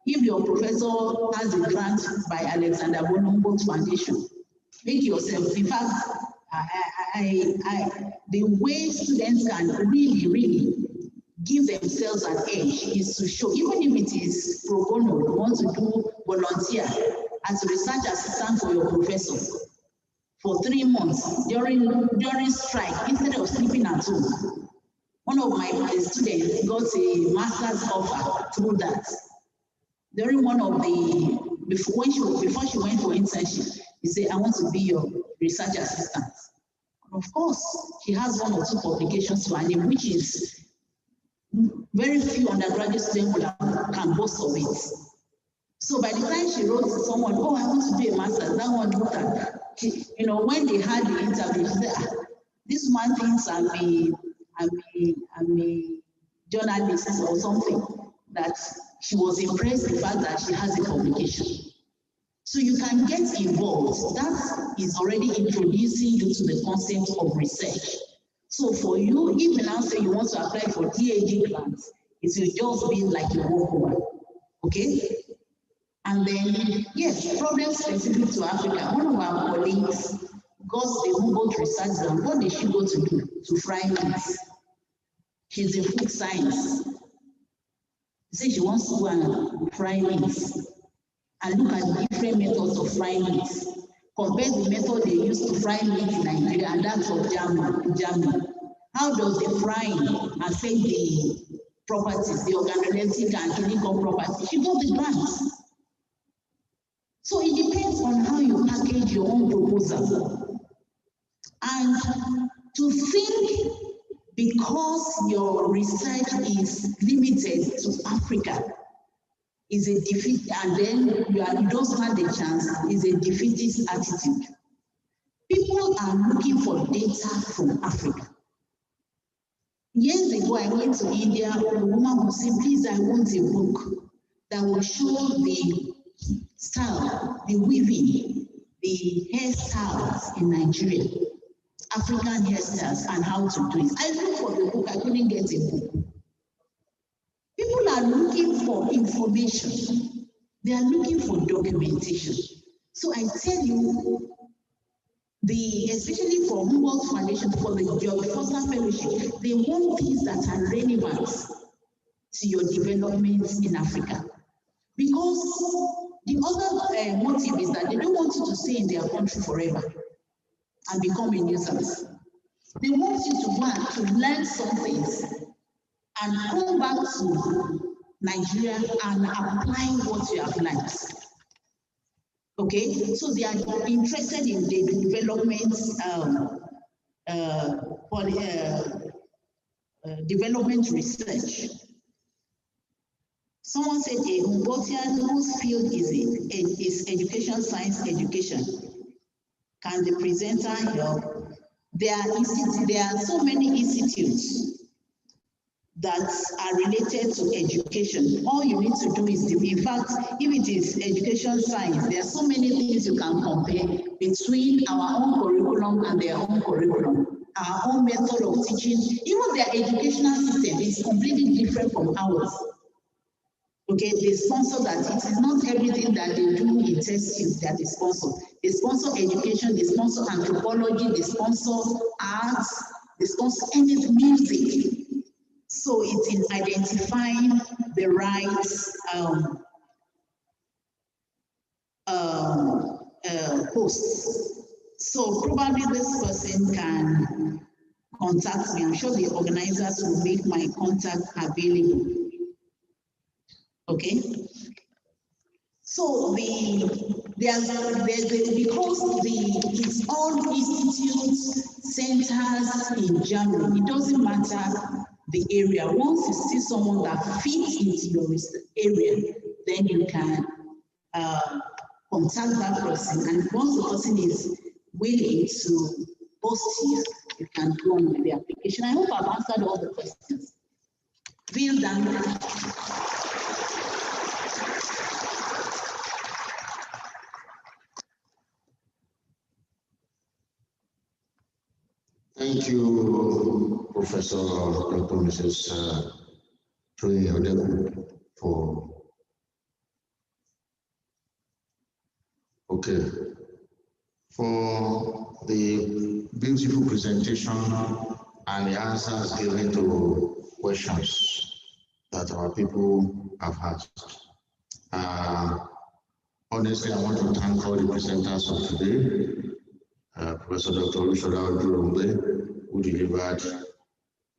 if your professor has a grant by Alexander von Humboldt Foundation, make yourself, in fact, the way students can really give themselves an edge is to show, even if it is pro bono, you want to do volunteer, as a research assistant for your professor for 3 months during strike instead of sleeping at home. One of my students got a master's offer through that. During one of the, before she went for internship, he said, I want to be your research assistant. And of course, she has 1 or 2 publications to her name, which is very few undergraduate students can boast of it. So by the time she wrote to someone, oh, I want to do a master's, that one looked at, you know, when they had the interview, she said, this man thinks I'm a journalist or something, that she was impressed with the fact that she has a publication. So you can get involved. That is already introducing you to the concept of research. So for you, if you now say you want to apply for TAG grants, it will just be like a walkover, okay? And then, yes, problems specific to Africa. One of our colleagues got the Humboldt research grant. What did she go to do? To fry meat. She's in food science. She said she wants to go and fry meat and look at different methods of frying meat. Compare the method they use to fry meat in Nigeria and that of Germany. How does the frying affect the properties, the organoleptic and clinical properties? She got the grants. So it depends on how you package your own proposal. And to think because your research is limited to Africa is a defeat, and then you don't stand a chance, is a defeatist attitude. People are looking for data from Africa. Years ago, I went to India, a woman would say, please, I want a book that will show the style, the weaving, the hairstyles in Nigeria, African hairstyles, and how to do it. I looked for the book, I couldn't get a book. People are looking for information. They are looking for documentation. So I tell you, especially for Humboldt Foundation, for the George Foster Fellowship, they want things that are relevant to your developments in Africa. Because the other motive is that they don't want you to stay in their country forever and become a nuisance. They want you to want to learn some things and come back to Nigeria and apply what you have learned. Okay, so they are interested in the development, development research. Someone said a Humboldtian whose field is education, science education. Can the presenter help? There are so many institutes that are related to education. All you need to do is, in fact, if it is education science, there are so many things you can compare between our own curriculum and their own curriculum, our own method of teaching. Even their educational system is completely different from ours. Okay, they sponsor that. It is not everything that they do in test tubes that they sponsor. They sponsor education, they sponsor anthropology, they sponsor arts, they sponsor anything, music. So it's in identifying the right hosts. So probably this person can contact me. I'm sure the organizers will make my contact available. Okay. So because it's all institutes, centers in Germany, it doesn't matter the area. Once you see someone that fits into your area, then you can contact that person. And once the person is willing to post you, you can go on with the application. I hope I've answered all the questions. Well done. Thank you, Professor Dr. Mrs. Troy Odeku, for the beautiful presentation and the answers given to questions that our people have asked. Honestly, I want to thank all the presenters of today. Professor Dr. Olusola Odurombe, who delivered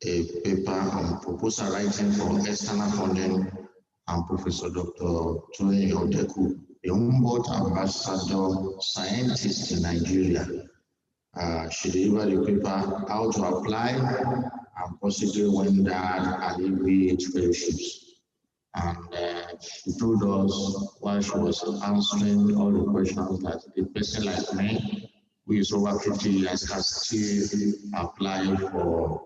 a paper on proposal writing for external funding, and Professor Dr. Toyin Odeku, the Humboldt Ambassador Scientist in Nigeria. She delivered a paper how to apply and possibly win that alleviate fellowships. And she told us while she was answering all the questions that a person like me, who is over 50 years, can still apply for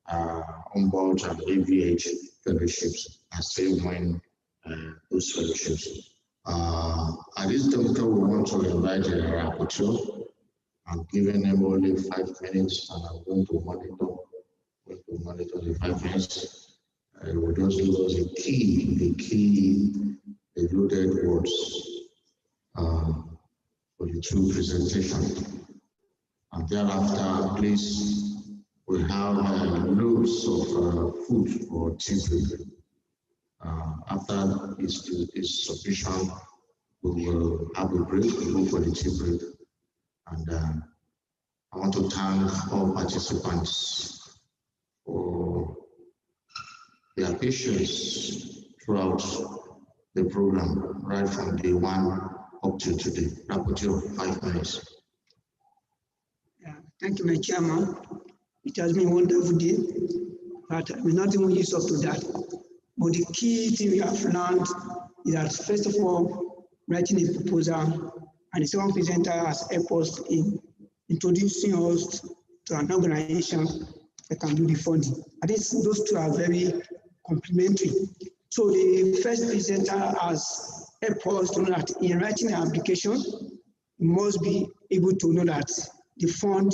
Humboldt and AVH fellowships and still win those fellowships. At this juncture, we want to invite the rapporteur. I'm giving them only 5 minutes, and I'm going to monitor the 5 minutes. Will just give us the loaded words for the two presentations. And thereafter, please, we have loads of food for tea break. After this submission, we will have a break, we'll go for the tea break. And I want to thank all participants for their patience throughout the program, right from day one up to today. Rapporteur, 5 minutes. Yeah, thank you, my chairman. It has been a wonderful day, but I will not even use up to that. But the key thing we have learned is that, first of all, writing a proposal, and the second presenter has helped us in introducing us to an organization that can do the funding. I think those two are very complementary. So the first presenter has helped us to know that in writing an application, you must be able to know that the fund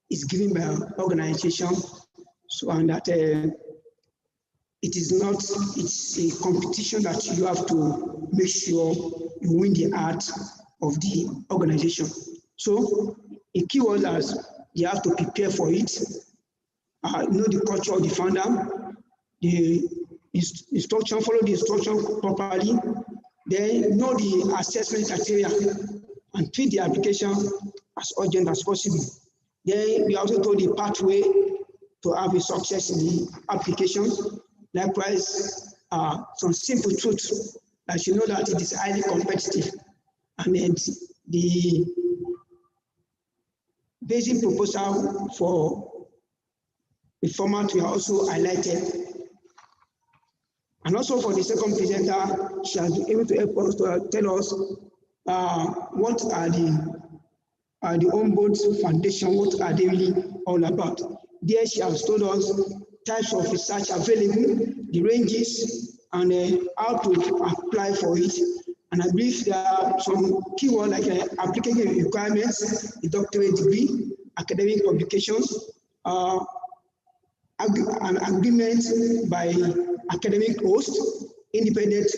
is given by an organization, so and that it's a competition that you have to make sure you win the heart of the organization. So a key word is you have to prepare for it, know the culture of the founder, the instruction, follow the instruction properly, then know the assessment criteria and treat the application as urgent as possible. Then we also told the pathway to have a success in the application. Likewise, some simple truths that you know that it is highly competitive. And then the basic proposal for the format we are also highlighted. And also for the second presenter, she has been able to help us to tell us what are the Humboldt Foundation, what are they really all about. There she has told us types of research available, the ranges, and how to apply for it. And I believe there are some keywords like application requirements, the doctorate degree, academic publications, an agreement by academic host, independent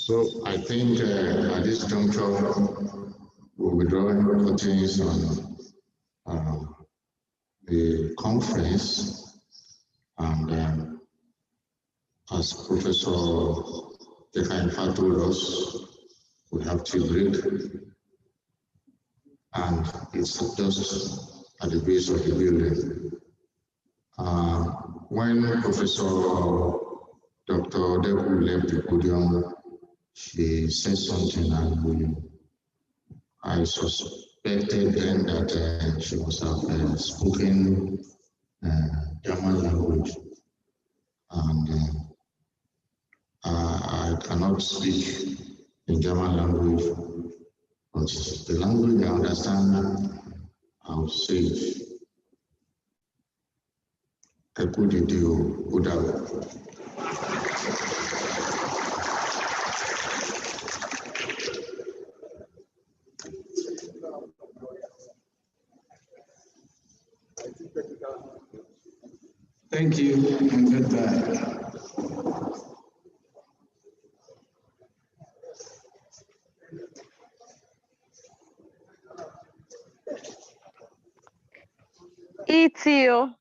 So I think at this juncture, we'll be drawing curtains on the conference, and as Professor Tekainfa told us, we have tea break, and it's just at the base of the building. When Professor Dr. Deku left the podium, she said something, and I suspected then that she must have spoken German language, and I cannot speak in German language, but the language I understand, I'll say it. Thank you, and goodbye. ETO.